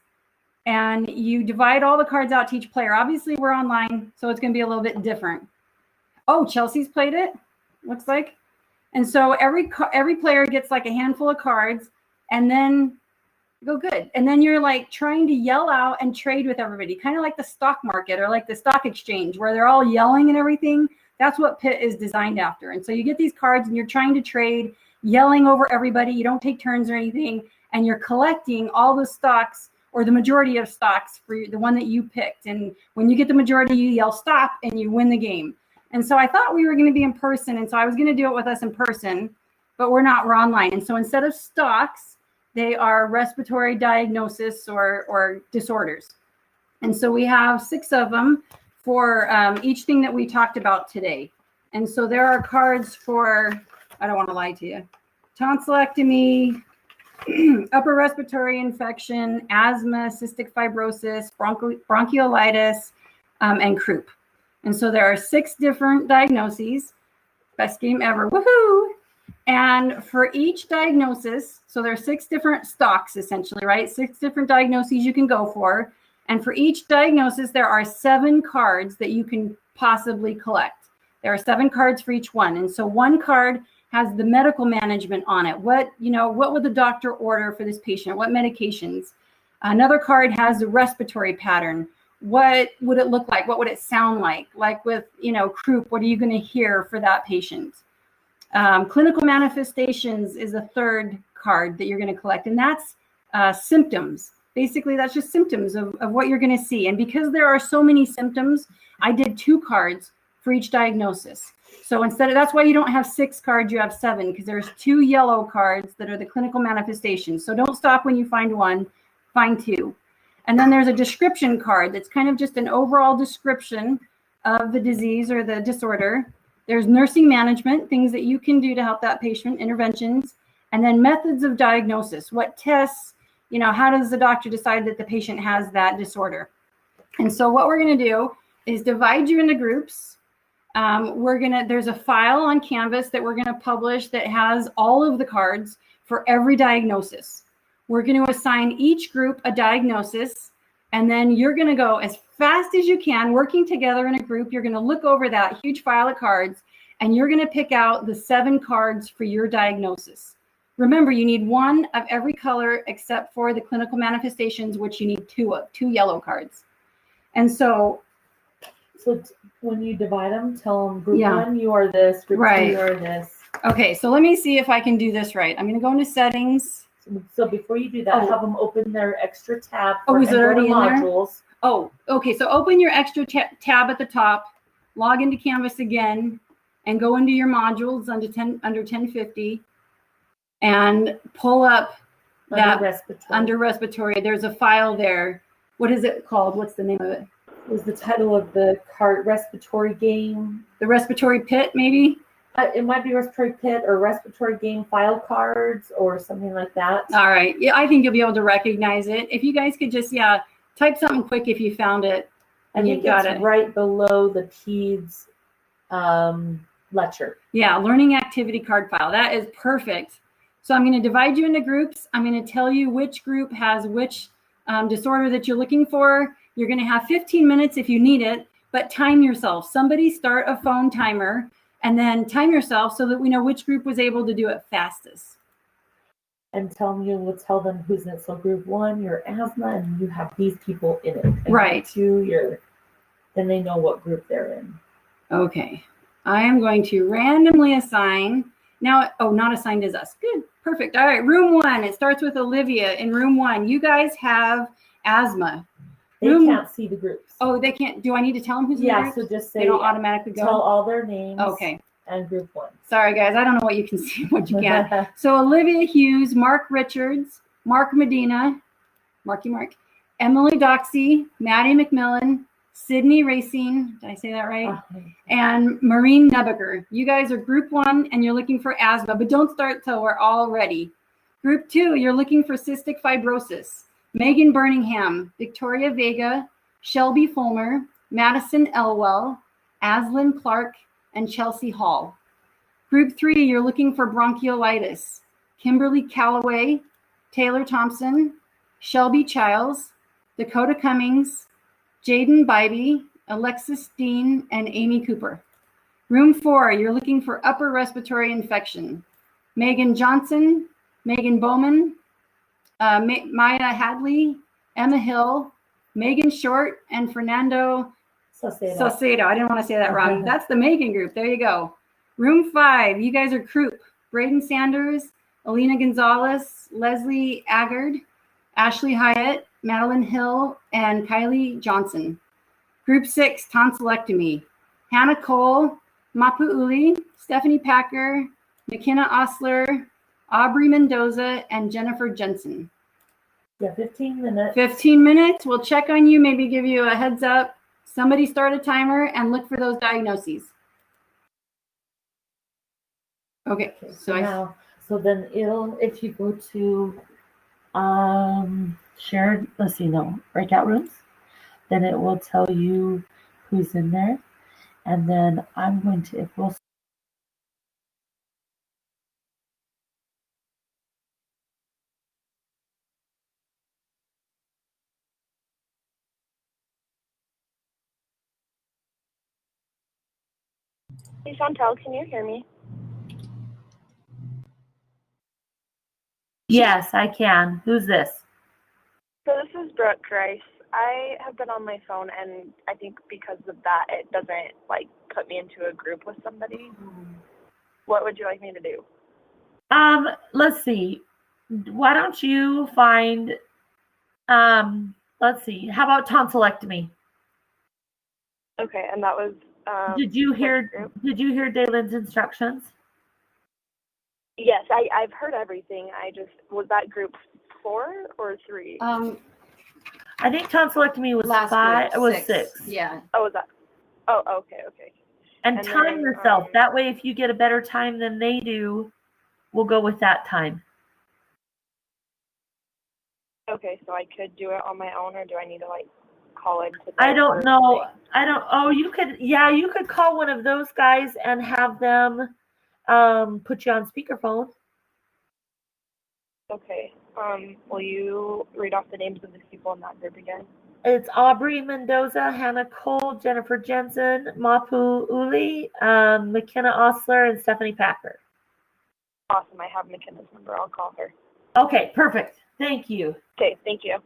and you divide all the cards out to each player. Obviously, we're online, so it's going to be a little bit different. Oh, Chelsea's played it, looks like. And so every player gets like a handful of cards, and then go good. And then you're like trying to yell out and trade with everybody, kind of like the stock market or like the stock exchange where they're all yelling and everything. That's what Pit is designed after. And so you get these cards and you're trying to trade, yelling over everybody. You don't take turns or anything. And you're collecting all the stocks or the majority of stocks for the one that you picked. And when you get the majority, you yell stop and you win the game. And so I thought we were going to be in person. And so I was going to do it with us in person, but we're not, we're online. And so instead of stocks, they are respiratory diagnosis or disorders. And so we have 6 of them for each thing that we talked about today. And so there are cards for, I don't want to lie to you, tonsillectomy, upper respiratory infection, asthma, cystic fibrosis, bronchiolitis, and croup. And so there are 6 different diagnoses. Best game ever. Woohoo! And for each diagnosis, so there are 6 different stocks essentially, right? 6 different diagnoses you can go for. And for each diagnosis, there are 7 cards that you can possibly collect. There are 7 cards for each one. And so one card has the medical management on it. What would the doctor order for this patient? What medications? Another card has the respiratory pattern. What would it look like? What would it sound like? Like with, croup, what are you going to hear for that patient? Clinical manifestations is a 3rd card that you're going to collect, and that's symptoms. Basically, that's just symptoms of what you're going to see. And because there are so many symptoms, I did 2 cards for each diagnosis. So that's why you don't have 6 cards, you have 7, because there's 2 yellow cards that are the clinical manifestations. So don't stop when you find one, find 2. And then there's a description card that's kind of just an overall description of the disease or the disorder. There's nursing management, things that you can do to help that patient, interventions, and then methods of diagnosis. What tests, how does the doctor decide that the patient has that disorder? And so what we're going to do is divide you into groups. There's a file on Canvas that we're going to publish that has all of the cards for every diagnosis. We're going to assign each group a diagnosis, and then you're going to go as fast as you can, working together in a group. You're going to look over that huge file of cards, and you're going to pick out the 7 cards for your diagnosis. Remember, you need 1 of every color except for the clinical manifestations, which you need 2 of, 2 yellow cards. And so when you divide them, tell them group Yeah. 1, you are this, group 2, you are this. Okay, so let me see if I can do this right. I'm going to go into settings. So before you do that, have them open their extra tab. Is it already in there? Modules. Oh, okay. So open your extra tab at the top, log into Canvas again, and go into your modules under 1050 and pull up that under respiratory. There's a file there. What is it called? What's the name of it? It was the title of the respiratory game. The respiratory pit, maybe? It might be respiratory pit or respiratory game file cards or something like that. All right. Yeah, I think you'll be able to recognize it. If you guys could just, type something quick if you found it. And you got it right below the PEDS lecture. Yeah, learning activity card file. That is perfect. So I'm going to divide you into groups. I'm going to tell you which group has which disorder that you're looking for. You're going to have 15 minutes if you need it, but time yourself. Somebody start a phone timer and then time yourself so that we know which group was able to do it fastest. And we'll tell them who's in it. So group 1, your asthma, and you have these people in it. And right. Group 2, then they know what group they're in. Okay. I am going to randomly assign. Now, not assigned as us. Good. Perfect. All right. Room 1. It starts with Olivia in room 1. You guys have asthma. They can't see the groups. Oh, they can't. Do I need to tell them who's in the group? So just say they don't automatically go. Tell all their names. Okay. And group 1. Sorry, guys. I don't know what you can see and what you can't. So Olivia Hughes, Mark Richards, Mark Medina, Marky Mark, Emily Doxey, Maddie McMillan, Sydney Racine, did I say that right? And Maureen Nebaker. You guys are group 1 and you're looking for asthma, but don't start till we're all ready. Group 2, you're looking for cystic fibrosis. Megan Birmingham, Victoria Vega, Shelby Fulmer, Madison Elwell, Aslyn Clark, and Chelsea Hall. Group 3, you're looking for bronchiolitis. Kimberly Calloway, Taylor Thompson, Shelby Childs, Dakota Cummings, Jaden Bybee, Alexis Dean, and Amy Cooper. Room 4, you're looking for upper respiratory infection. Megan Johnson, Megan Bowman, Maya Hadley, Emma Hill, Megan Short, and Fernando Saucedo. I didn't want to say that wrong. That's the Megan group. There you go. Room 5, you guys are Croup. Braden Sanders, Alina Gonzalez, Leslie Agard, Ashley Hyatt, Madeline Hill, and Kylie Johnson. Group 6, tonsillectomy. Hannah Cole, Mapu Uli, Stephanie Packer, McKenna Osler, Aubrey Mendoza, and Jennifer Jensen. 15 minutes. 15 minutes. We'll check on you, maybe give you a heads up. Somebody start a timer and look for those diagnoses. Okay. So then if you go to shared, breakout rooms, then it will tell you who's in there. And then I'm going to, if we'll Hey, Chantel, can you hear me? Yes, I can. Who's this? So this is Brooke Rice. I have been on my phone, and I think because of that, it doesn't, put me into a group with somebody. What would you like me to do? Let's see. Why don't you find, let's see. How about tonsillectomy? Okay, and that was, Did you hear Dalen's instructions? Yes, I've heard everything. Was that group 4 or 3? I think tonsillectomy was 5. It was 6. Yeah. Oh, was that? Oh, okay. And time yourself. That way, if you get a better time than they do, we'll go with that time. Okay, so I could do it on my own, or do I need to call in? I don't know. You could call one of those guys and have them put you on speakerphone. Okay. Will you read off the names of the people in that group again? It's Aubrey Mendoza, Hannah Cole, Jennifer Jensen, Mapu Uli, McKenna Osler, and Stephanie Packer. Awesome. I have McKenna's number. I'll call her. Okay, perfect. Thank you. Okay, thank you.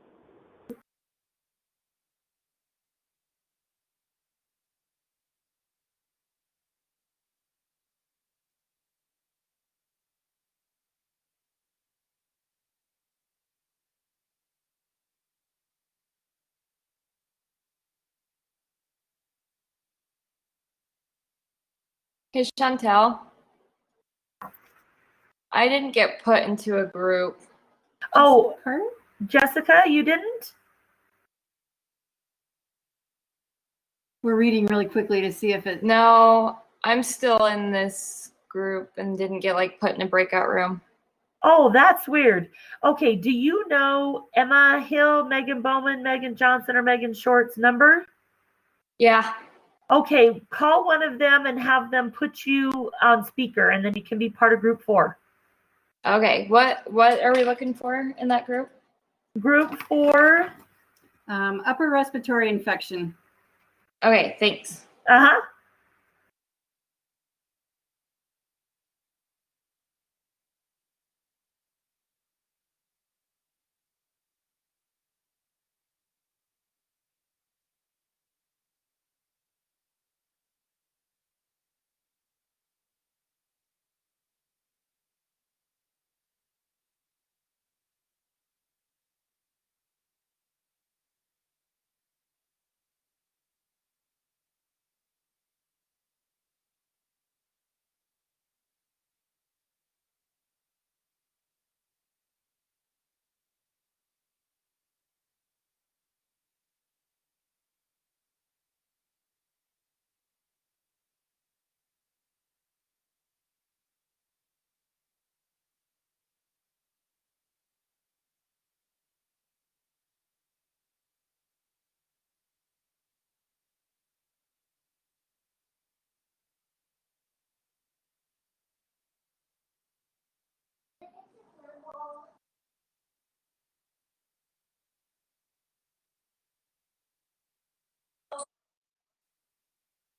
Hey, Chantel, I didn't get put into a group. Oh, Jessica, you didn't? We're reading really quickly to see if it. No, I'm still in this group and didn't get like put in a breakout room. Oh, that's weird. Okay, do you know Emma Hill, Megan Bowman, Megan Johnson, or Megan Short's number? Yeah. Okay, call one of them and have them put you on speaker, and then you can be part of group 4. Okay, what are we looking for in that group? Group 4. Upper respiratory infection. Okay, thanks. Uh-huh.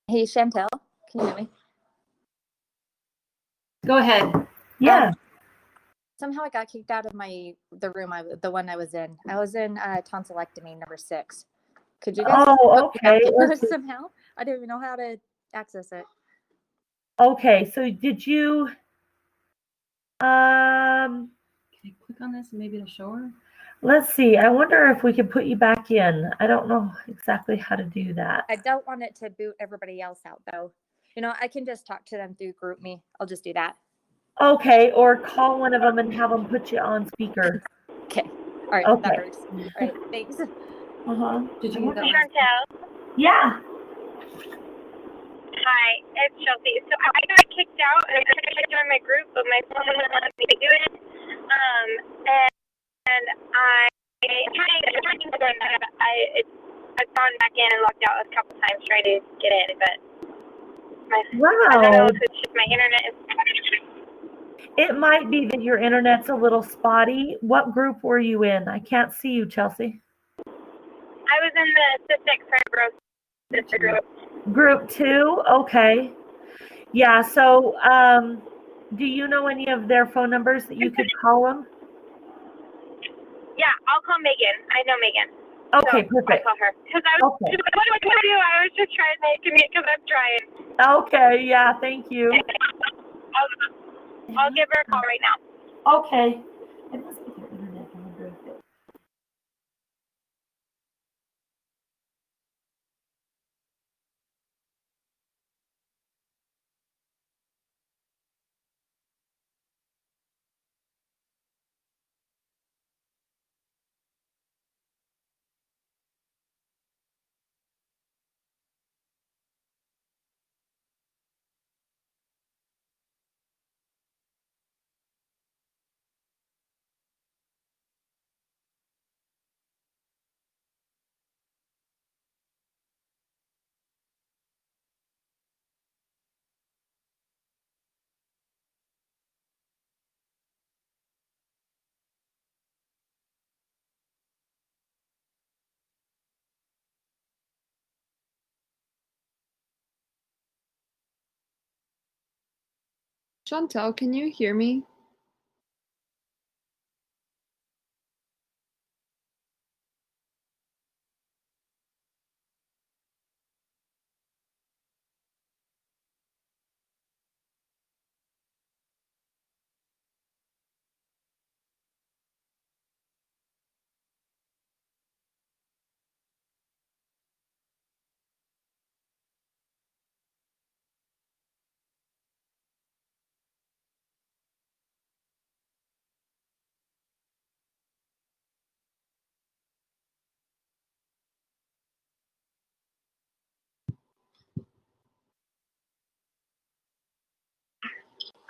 Hey, Chantel, can you hear me? Go ahead. Yeah. Somehow I got kicked out of the room, the one I was in. I was in tonsillectomy number 6. Could you guys? Oh, okay. Somehow I don't even know how to access it. Okay, so did you Can I click on this and maybe it'll show her? let's see. I wonder if we can put you back in. I don't know exactly how to do that. I don't want it to boot everybody else out though. You know, I can just talk to them through GroupMe. I'll just do that. Okay, or call one of them and have them put you on speaker. Okay. All right. Okay. That works. All right. Thanks. Uh-huh. Did you get that? Chantel. Yeah. Hi, it's Chelsea. So I got kicked out and I tried to join my group, but my phone wouldn't let me do it. And I'm trying to join that. I've gone back in and logged out a couple times trying to get in, but I don't know if it's just my internet is. It might be that your internet's a little spotty. What group were you in? I can't see you, Chelsea. I was in the cystic fibrosis group. Group 2? Okay. Yeah, so do you know any of their phone numbers that you could call them? Yeah, I'll call Megan. I know Megan. Okay, so perfect. I'll call her. Because what do I do? I was just trying to make it because I'm trying. Okay, yeah, thank you. I'll give her a call right now. Okay. It must be their internet. I wonder if it... Chantel, can you hear me?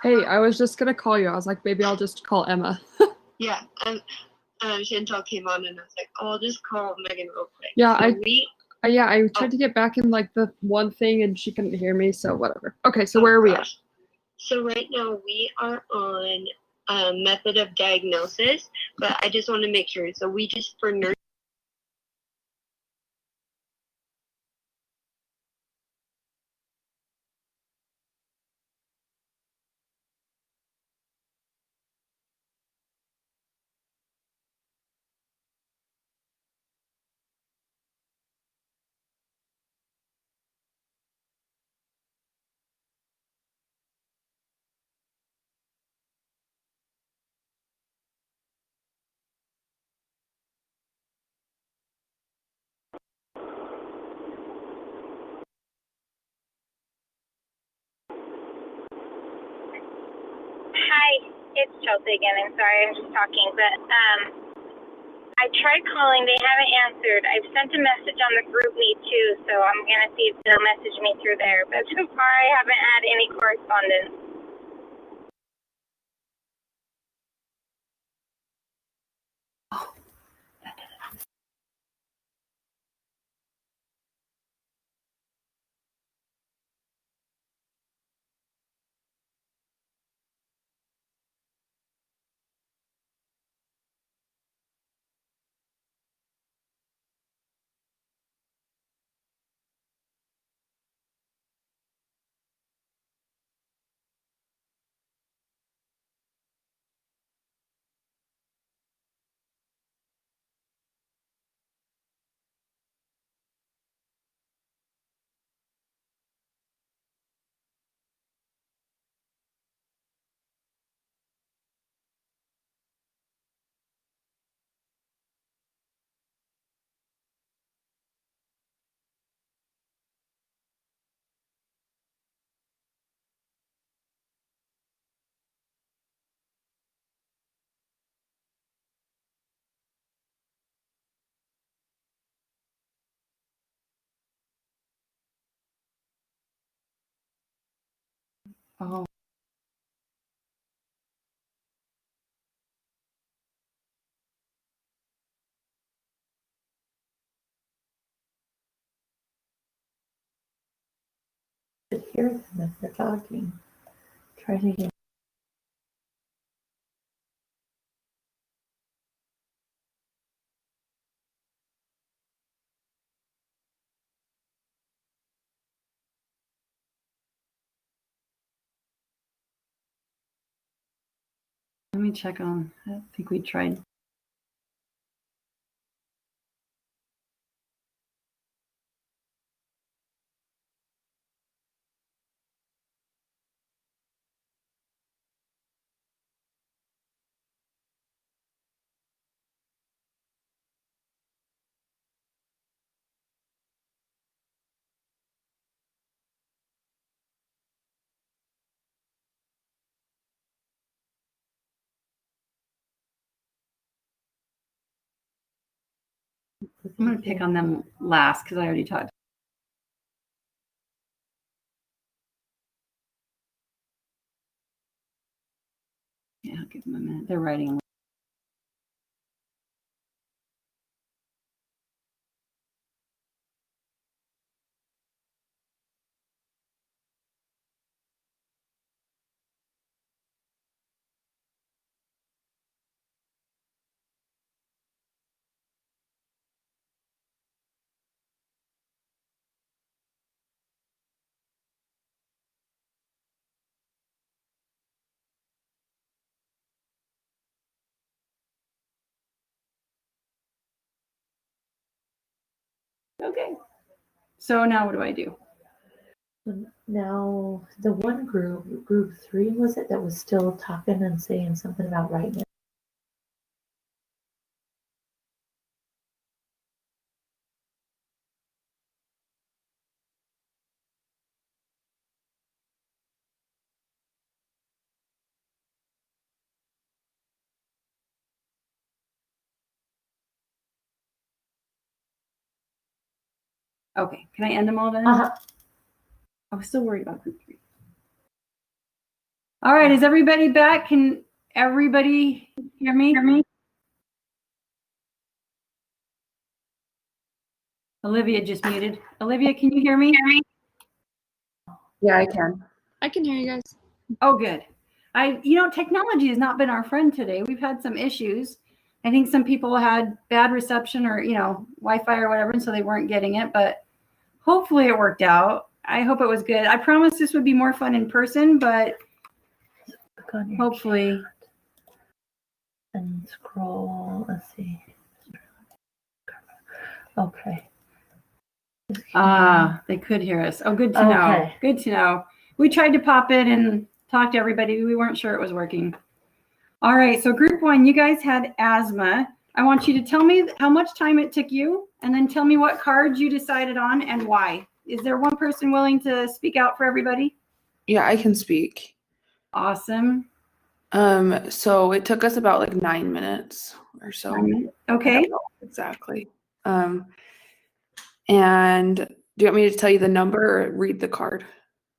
Hey, I was just gonna call you. I was like, maybe I'll just call Emma. Yeah, Chantal came on and I was like, oh, I'll just call Megan real quick. Yeah, So I tried to get back in like the one thing and she couldn't hear me, so whatever. Okay, so where are we at? So right now we are on a method of diagnosis, but I just want to make sure. So we just for nurse. Hi, it's Chelsea again. I'm sorry, I'm just talking, but I tried calling. They haven't answered. I've sent a message on the group me too, so I'm gonna see if they'll message me through there. But so far, I haven't had any correspondence. Oh. Hear them if they're talking. Try to hear. Let me check on. I think we tried. I'm going to pick on them last because I already talked. Yeah, I'll give them a minute. They're writing. Okay. So now what do I do? Now, the one group 3, was it, that was still talking and saying something about right now? Okay. Can I end them all then? Uh-huh. I was still worried about group 3. All right, is everybody back? Can everybody hear me? Olivia just muted. Olivia, can you hear me? Yeah, I can. I can hear you guys. Oh, good. Technology has not been our friend today. We've had some issues. I think some people had bad reception or, Wi-Fi or whatever, and so they weren't getting it, but hopefully it worked out. I hope it was good. I promised this would be more fun in person, but hopefully. And scroll, let's see. Okay. They could hear us. Oh, good to know. Okay. Good to know. We tried to pop in and talk to everybody. We weren't sure it was working. All right, so group 1, you guys had asthma. I want you to tell me how much time it took you, and then tell me what cards you decided on and why. Is there one person willing to speak out for everybody? Yeah, I can speak. Awesome. So it took us about like 9 minutes or so. 9 minutes. Okay. I don't know exactly. And do you want me to tell you the number or read the card?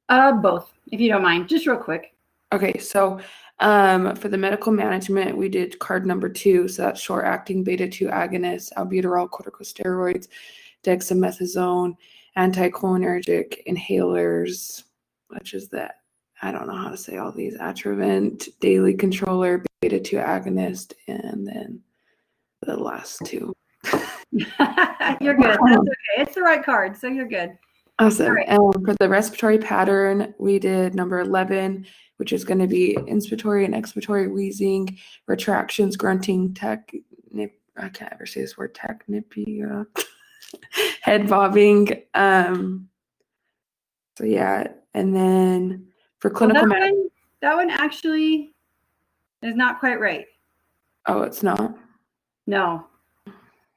Both, if you don't mind, just real quick. Okay, so for the medical management, we did card number 2. So that's short-acting beta-2 agonists, albuterol, corticosteroids, dexamethasone, anticholinergic inhalers, which is that. I don't know how to say all these. Atrovent, daily controller, beta-2 agonist, and then the last 2. You're good. That's okay. It's the right card, so you're good. Awesome. Right. For the respiratory pattern, we did number 11, which is going to be inspiratory and expiratory wheezing, retractions, grunting, I can't ever say this word, tachypnea, head bobbing. So yeah, and then for clinical that one actually is not quite right. Oh, it's not? No.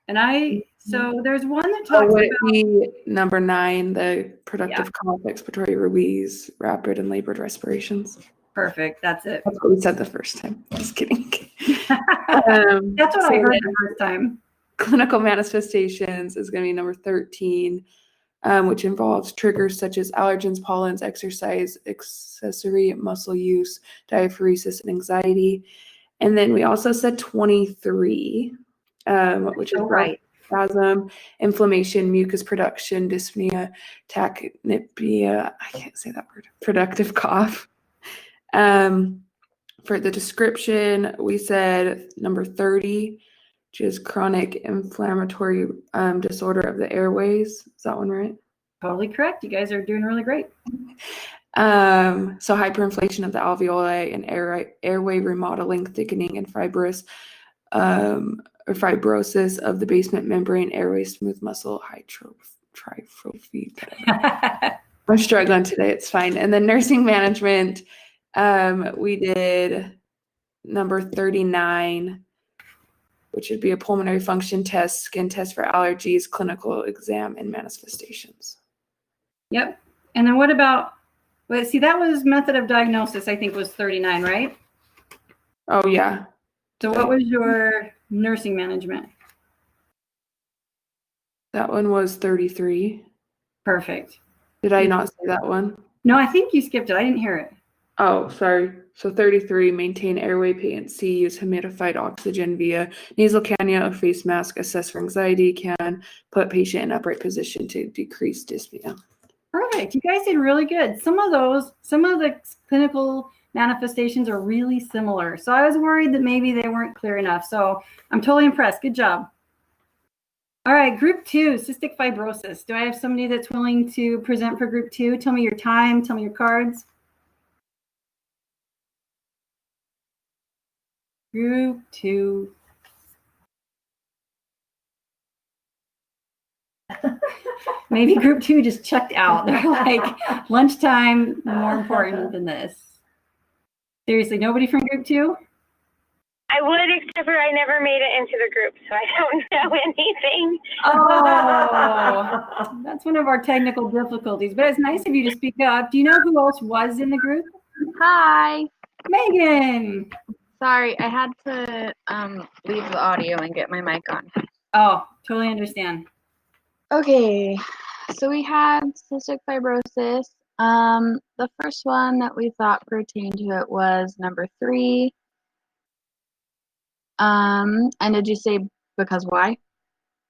And so there's one that talks would about it be number 9, the productive cough, expiratory wheeze, rapid and labored respirations? Perfect. That's it. That's what we said the first time. Just kidding. That's what I heard the first time. Clinical manifestations is going to be number 13, which involves triggers such as allergens, pollens, exercise, accessory muscle use, diaphoresis, and anxiety. And then we also said 23, which is right. Spasm, inflammation, mucus production, dyspnea, tachypnea, I can't say that word, productive cough. For the description, we said number 30, which is chronic inflammatory disorder of the airways. Is that one right? Totally correct. You guys are doing really great. So hyperinflation of the alveoli and airway remodeling, thickening, and fibrosis of the basement membrane, airway, smooth muscle, trophy. I'm struggling today. It's fine. And then nursing management, we did number 39, which would be a pulmonary function test, skin test for allergies, clinical exam, and manifestations. Yep. And then what about, that was method of diagnosis, I think was 39, right? Oh, yeah. So what was your nursing management? That one was 33. Perfect. Did I not say that one? No, I think you skipped it. I didn't hear it. Oh, sorry. So 33, maintain airway patency, use humidified oxygen via nasal cannula or face mask, assess for anxiety, can put patient in upright position to decrease dyspnea. Perfect. You guys did really good. Some of the clinical manifestations are really similar. So I was worried that maybe they weren't clear enough. So I'm totally impressed. Good job. All right, group 2, cystic fibrosis. Do I have somebody that's willing to present for group 2? Tell me your time, tell me your cards. Group 2. Maybe group 2 just checked out. They're like, lunchtime, more important than this. Seriously, nobody from group 2? I would, except for I never made it into the group, so I don't know anything. Oh, that's one of our technical difficulties, but it's nice of you to speak up. Do you know who else was in the group? Hi. Megan. Sorry, I had to leave the audio and get my mic on. Oh, totally understand. Okay, so we had cystic fibrosis. The first one that we thought pertained to it was number 3. And did you say because why?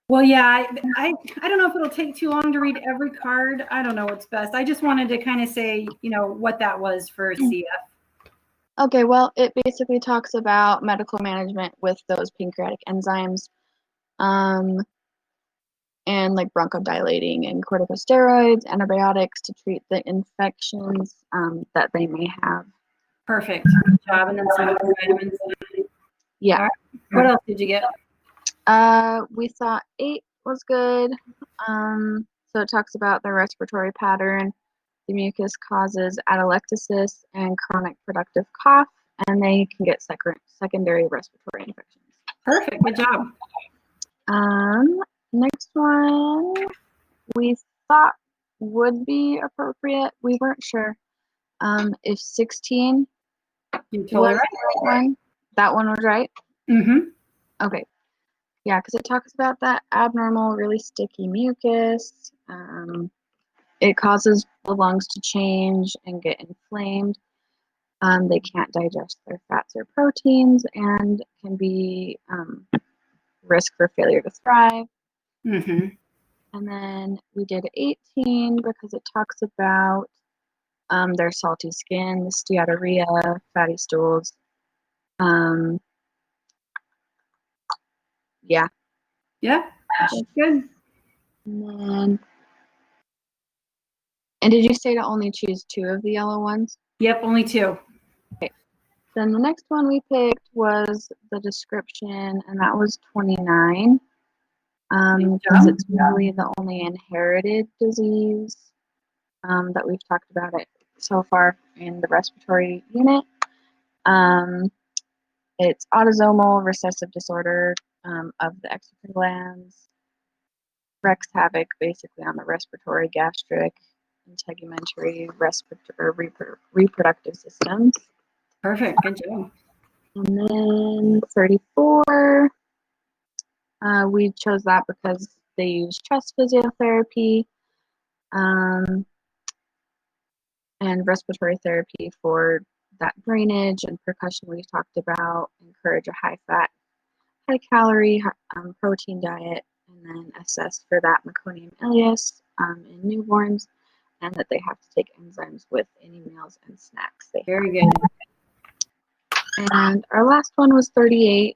Well, yeah, I don't know if it'll take too long to read every card. I don't know what's best. I just wanted to kind of say, what that was for CF. Okay, well, it basically talks about medical management with those pancreatic enzymes, and like bronchodilating and corticosteroids, antibiotics to treat the infections that they may have. Perfect. Good job. And then some vitamins. Yeah. All right. What else did you get? We thought 8 was good. So it talks about the respiratory pattern. The mucus causes atelectasis and chronic productive cough, and they can get secondary respiratory infections. Perfect. Good job. Next one we thought would be appropriate. We weren't sure if 16 You're totally was right. the right one. That one was right? Mm-hmm. Okay. Yeah, because it talks about that abnormal, really sticky mucus. It causes the lungs to change and get inflamed. They can't digest their fats or proteins and can be risk for failure to thrive. Mm-hmm. And then we did 18 because it talks about their salty skin, the steatorrhea, fatty stools. Yeah. Yeah, that's good. And did you say to only choose 2 of the yellow ones? Yep, only 2. Okay. Then the next one we picked was the description, and that was 29. Because it's really the only inherited disease that we've talked about it so far in the respiratory unit. It's autosomal recessive disorder of the exocrine glands. Wreaks havoc basically on the respiratory, gastric, integumentary, reproductive systems. Perfect. Good job. And then 34, we chose that because they use chest physiotherapy and respiratory therapy for that drainage and percussion we talked about. Encourage a high-fat, high-calorie, protein diet, and then assess for that meconium ileus in newborns, and that they have to take enzymes with any meals and snacks they Very good. And our last one was 38.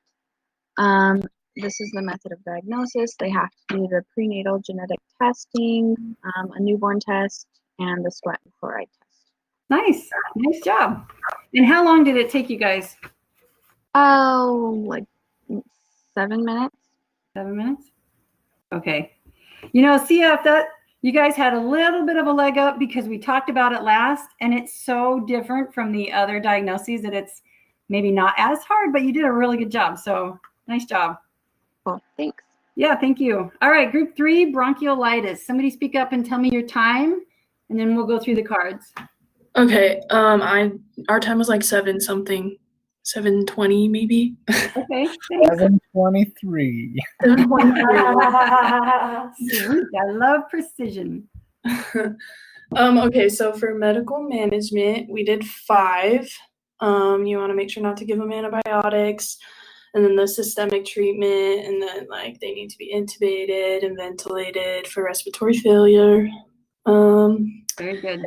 This is the method of diagnosis. They have to do the prenatal genetic testing, a newborn test, and the sweat and chloride test. Nice. Nice job. And how long did it take you guys? Oh, like 7 minutes. 7 minutes? Okay. CF, that you guys had a little bit of a leg up because we talked about it last, and it's so different from the other diagnoses that it's maybe not as hard, but you did a really good job. So nice job. Cool. Thanks. Yeah, thank you. All right, group 3, bronchiolitis. Somebody speak up and tell me your time, and then we'll go through the cards. Okay. Our time was like 7 something. 7:20 maybe. Okay. 7:23. 7:23. Sweet. I love precision. Okay, so for medical management, we did 5. You want to make sure not to give them antibiotics, and then the systemic treatment, and then they need to be intubated and ventilated for respiratory failure. Very good.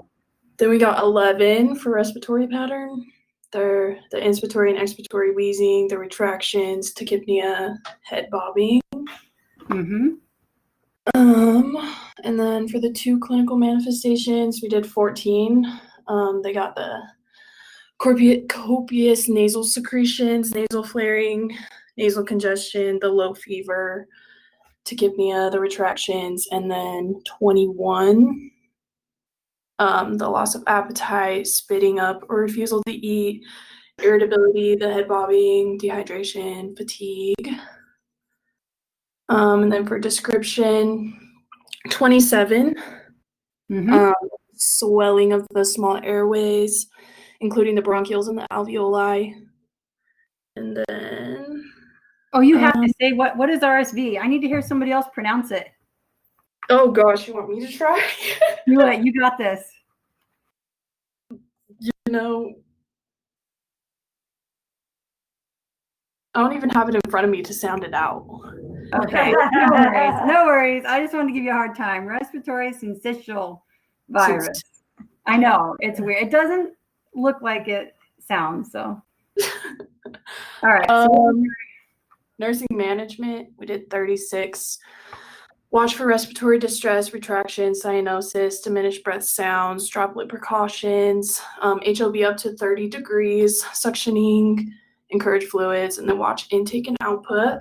Then we got 11 for respiratory pattern. The inspiratory and expiratory wheezing, the retractions, tachypnea, head bobbing. Mm-hmm. And then for the 2 clinical manifestations, we did 14. They got the copious nasal secretions, nasal flaring, nasal congestion, the low fever, tachypnea, the retractions, and then 21. The loss of appetite, spitting up or refusal to eat, irritability, the head bobbing, dehydration, fatigue. And then for description, 27, swelling of the small airways, including the bronchioles and the alveoli. And then... Oh, you have to say, what is RSV? I need to hear somebody else pronounce it. Oh, gosh, you want me to try? You got this. know. I don't even have it in front of me to sound it out. Okay, no worries. No worries. I just wanted to give you a hard time. Respiratory syncytial virus. I know, it's weird. It doesn't look like it sounds, so. All right. Nursing management, we did 36. Watch for respiratory distress, retraction, cyanosis, diminished breath sounds, droplet precautions, HOB up to 30 degrees, suctioning, encourage fluids, and then watch intake and output.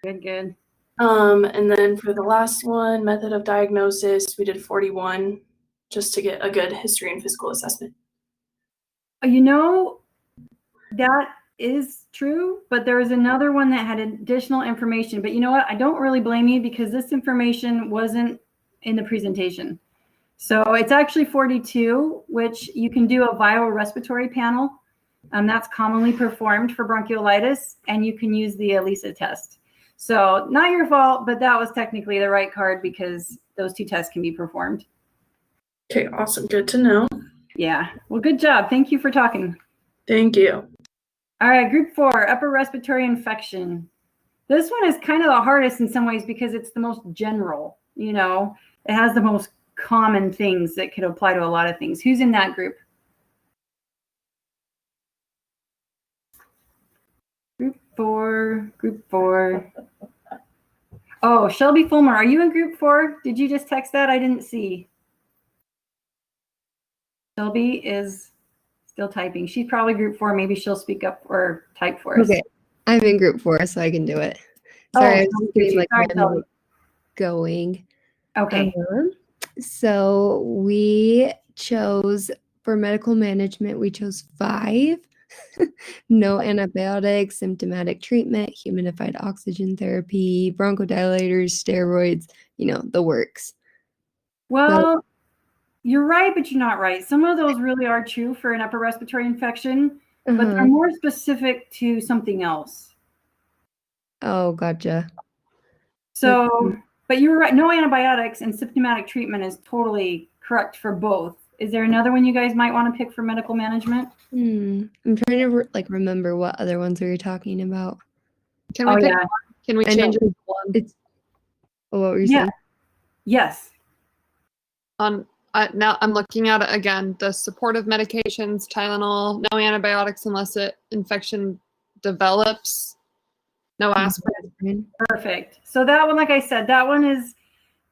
Good. And then for the last one, method of diagnosis, we did 41 just to get a good history and physical assessment. You know, that is true, but there was another one that had additional information. But you know what? I don't really blame you because this information wasn't in the presentation. So it's actually 42, which you can do a viral respiratory panel. That's commonly performed for bronchiolitis, and you can use the ELISA test. So not your fault, but that was technically the right card because those two tests can be performed. Okay, awesome. Good to know. Yeah. Well, good job. Thank you for talking. Thank you. All right, group 4, upper respiratory infection. This one is kind of the hardest in some ways because it's the most general, you know. It has the most common things that could apply to a lot of things. Who's in that group? Group four. Oh, Shelby Fulmer, are you in group 4? Did you just text that? I didn't see. Shelby is still typing. She's probably group 4. Maybe she'll speak up or type for us. Okay, I'm in group 4, so I can do it. Sorry, I was getting like going. Okay. So we chose for medical management, we chose 5. No antibiotics, symptomatic treatment, humidified oxygen therapy, bronchodilators, steroids, you know, the works. Well, you're right, but you're not right. Some of those really are true for an upper respiratory infection, but they're more specific to something else. Oh, gotcha. So, but you're right. No antibiotics and symptomatic treatment is totally correct for both. Is there another one you guys might want to pick for medical management? I'm trying to remember what other ones we were talking about. Can we pick one? Can we change it to one? What were you saying? Yes. Now I'm looking at it again. The supportive medications, Tylenol, no antibiotics unless infection develops. No aspirin. Perfect. So that one, like I said, that one is,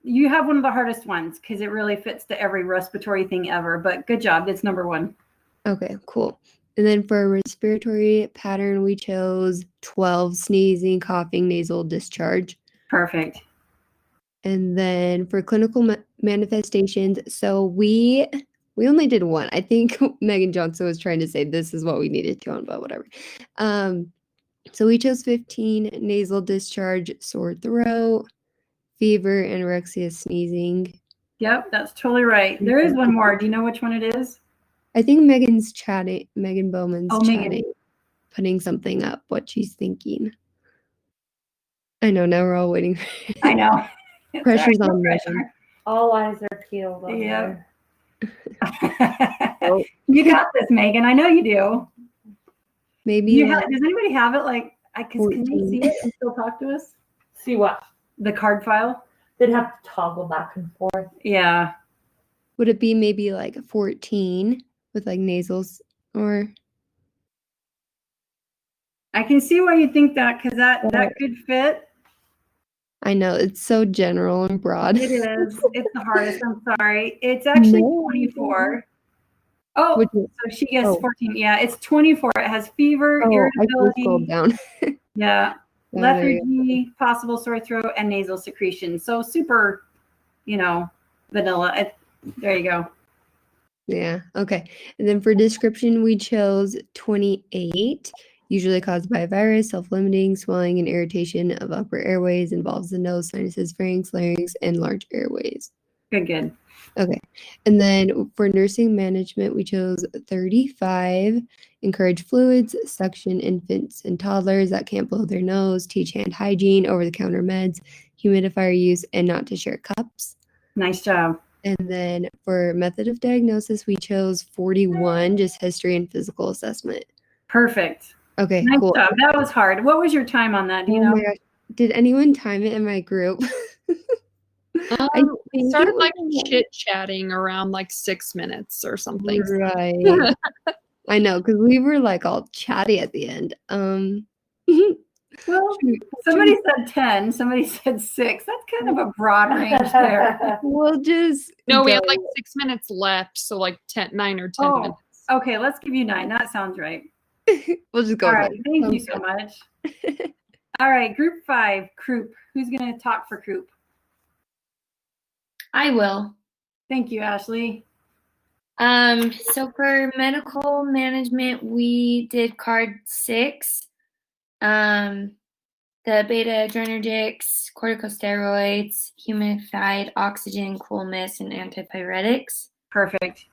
you have one of the hardest ones because it really fits to every respiratory thing ever. But good job. It's number 1. Okay, cool. And then for a respiratory pattern, we chose 12, sneezing, coughing, nasal discharge. Perfect. And then for clinical manifestations, so we only did 1. I think Megan Johnson was trying to say this is what we needed to on, but whatever. So we chose 15, nasal discharge, sore throat, fever, anorexia, sneezing. Yep, that's totally right. There is one more. Do you know which one it is? I think Megan's chatting. Megan Bowman's Megan. chatting, putting something up, what she's thinking. I know, now we're all waiting. I know. Pressure's on Megan. All eyes are peeled on her. You got this, Megan. I know you do. Maybe. Does anybody have it? Can you see it and still talk to us? See what? The card file. They'd have to toggle back and forth. Yeah. Would it be maybe 14 with nasals or? I can see why you think that because that could fit. I know it's so general and broad. It is. It's the hardest. I'm sorry. It's actually 24. Oh, so she gets 14. Yeah, it's 24. It has fever, irritability. I scrolled down. Yeah. Lethargy, possible sore throat, and nasal secretion. So super, vanilla. There you go. Yeah. Okay. And then for description, we chose 28. Usually caused by a virus, self-limiting, swelling, and irritation of upper airways, involves the nose, sinuses, pharynx, larynx, and large airways. Good. Okay. And then for nursing management, we chose 35. Encourage fluids, suction infants and toddlers that can't blow their nose, teach hand hygiene, over-the-counter meds, humidifier use, and not to share cups. Nice job. And then for method of diagnosis, we chose 41, just history and physical assessment. Perfect. Okay, Nice cool. job. That was hard. What was your time on that? Do you Oh know? my gosh. Did anyone time it in my group? I We think started it like was chit-chatting around like 6 minutes or something. right. I know, because we were like all chatty at the end. Well, somebody said 10, somebody said 6. That's kind of a broad range there. We'll just No, we go. had like 6 minutes left, so like 9 or 10 Oh, minutes. okay. Let's give you 9. That sounds right. We'll just go All with right. that. Thank you Sounds so good. much. All right. Group 5, Croup. Who's going to talk for Croup? I will. Thank you, Ashley. So for medical management, we did card 6. The beta adrenergics, corticosteroids, humidified oxygen, cool mist, and antipyretics. Perfect.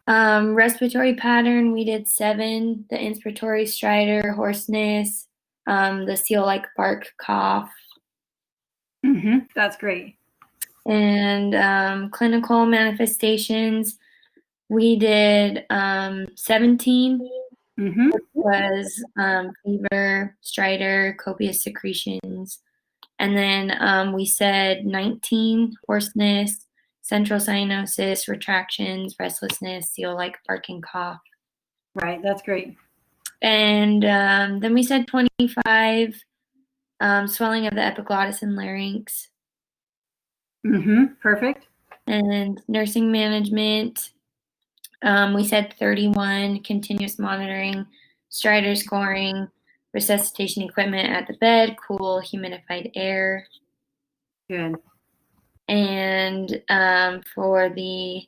Respiratory pattern, we did 7. The inspiratory stridor, hoarseness, the seal-like bark cough. That's great. And clinical manifestations, we did 17. Which was fever, stridor, copious secretions. And then we said 19, hoarseness, central cyanosis, retractions, restlessness, seal-like barking cough. Right, that's great. And then we said 25, swelling of the epiglottis and larynx. Perfect. And nursing management, we said 31, continuous monitoring, stridor scoring, resuscitation equipment at the bed, cool, humidified air. Good. And for the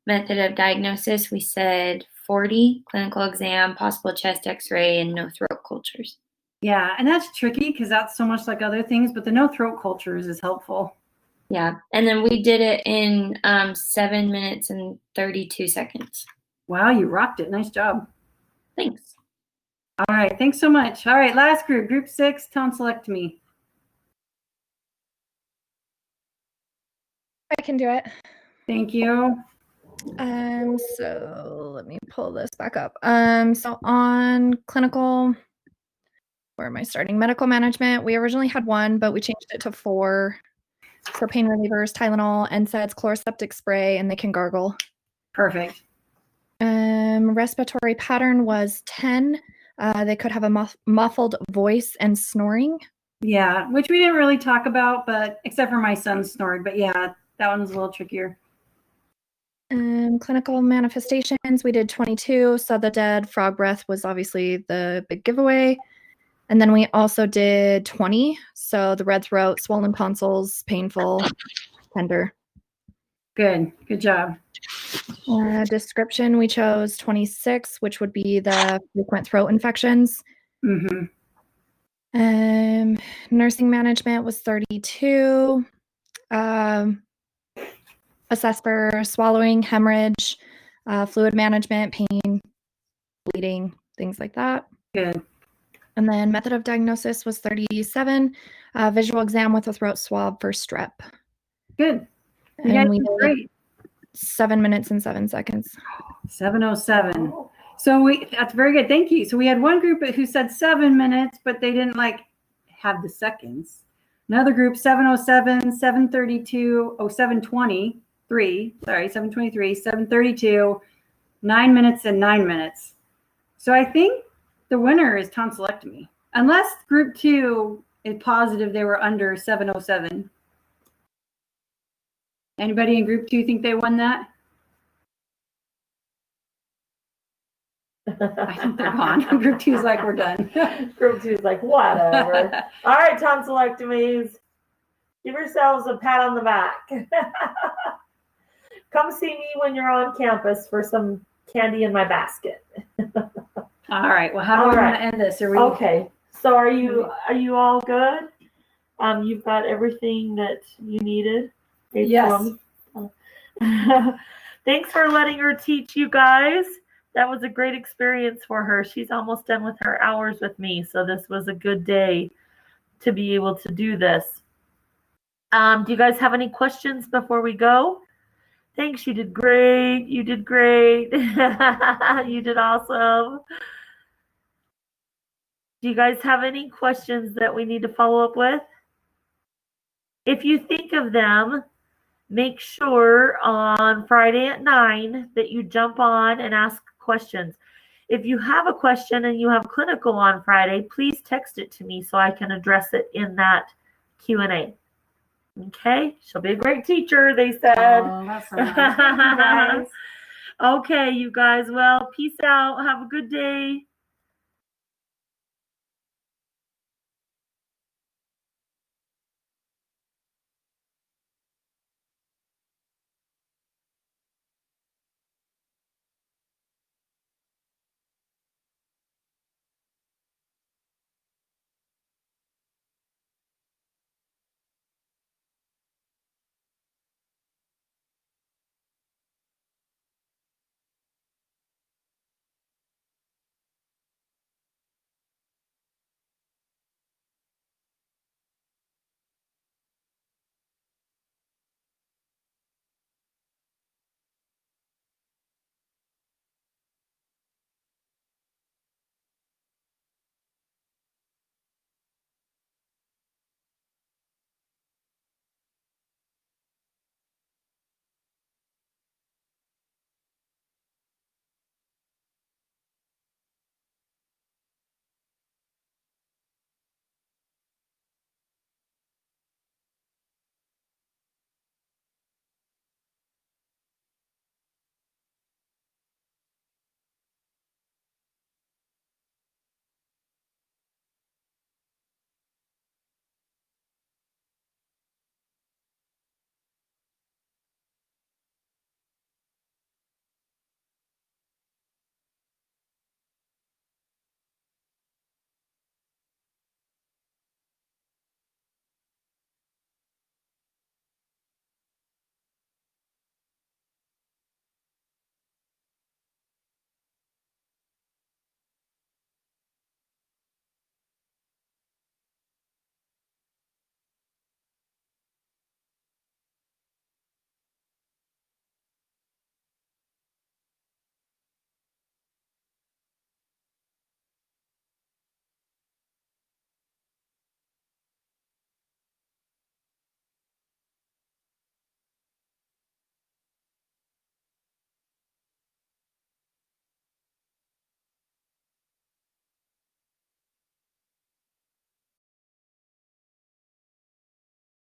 method of diagnosis, we said 40, clinical exam, possible chest x-ray, and no throat cultures. Yeah, and that's tricky because that's so much like other things, but the no throat cultures is helpful. Yeah, and then we did it in 7 minutes and 32 seconds. Wow, you rocked it. Nice job. Thanks. All right, thanks so much. All right, last group, group 6, tonsillectomy. I can do it. Thank you. So let me pull this back up. So on clinical, where am I starting? Medical management, we originally had 1, but we changed it to 4. For pain relievers, Tylenol, NSAIDs, chloroseptic spray, and they can gargle. Perfect. Respiratory pattern was 10. They could have a muffled voice and snoring. Yeah, which we didn't really talk about, but except for my son snored. But yeah, that one's a little trickier. Clinical manifestations, we did 22. So the dead frog breath was obviously the big giveaway. And then we also did 20. So the red throat, swollen tonsils, painful, tender. Good. Good job. Description, we chose 26, which would be the frequent throat infections. Nursing management was 32. Assess for swallowing, hemorrhage, fluid management, pain, bleeding, things like that. Good. And then method of diagnosis was 37. Visual exam with a throat swab for strep. Good. And we did 7 minutes and 7 seconds. 7:07. So that's very good. Thank you. So we had one group who said 7 minutes, but they didn't have the seconds. Another group, 7:07, 7:32, 7:23, 7:23, 7:32, 9 minutes and 9 minutes. So I think the winner is tonsillectomy, unless group 2 is positive they were under 7:07. Anybody in group 2 think they won that? I think they're gone. Group 2 is like, we're done. Group 2 is like, whatever. All right, tonsillectomies. Give yourselves a pat on the back. Come see me when you're on campus for some candy in my basket. All right. Well, how do we want to end this? Okay. So are you all good? You've got everything that you needed. Yes. Thanks for letting her teach you guys. That was a great experience for her. She's almost done with her hours with me, so this was a good day to be able to do this. Do you guys have any questions before we go? Thanks, you did great. You did great. You did awesome. Do you guys have any questions that we need to follow up with? If you think of them, make sure on Friday at 9 that you jump on and ask questions. If you have a question and you have clinical on Friday, please text it to me so I can address it in that Q&A. Okay, she'll be a great teacher, they said. Oh, that's so nice. Thank you guys. Okay, you guys. Well, peace out. Have a good day.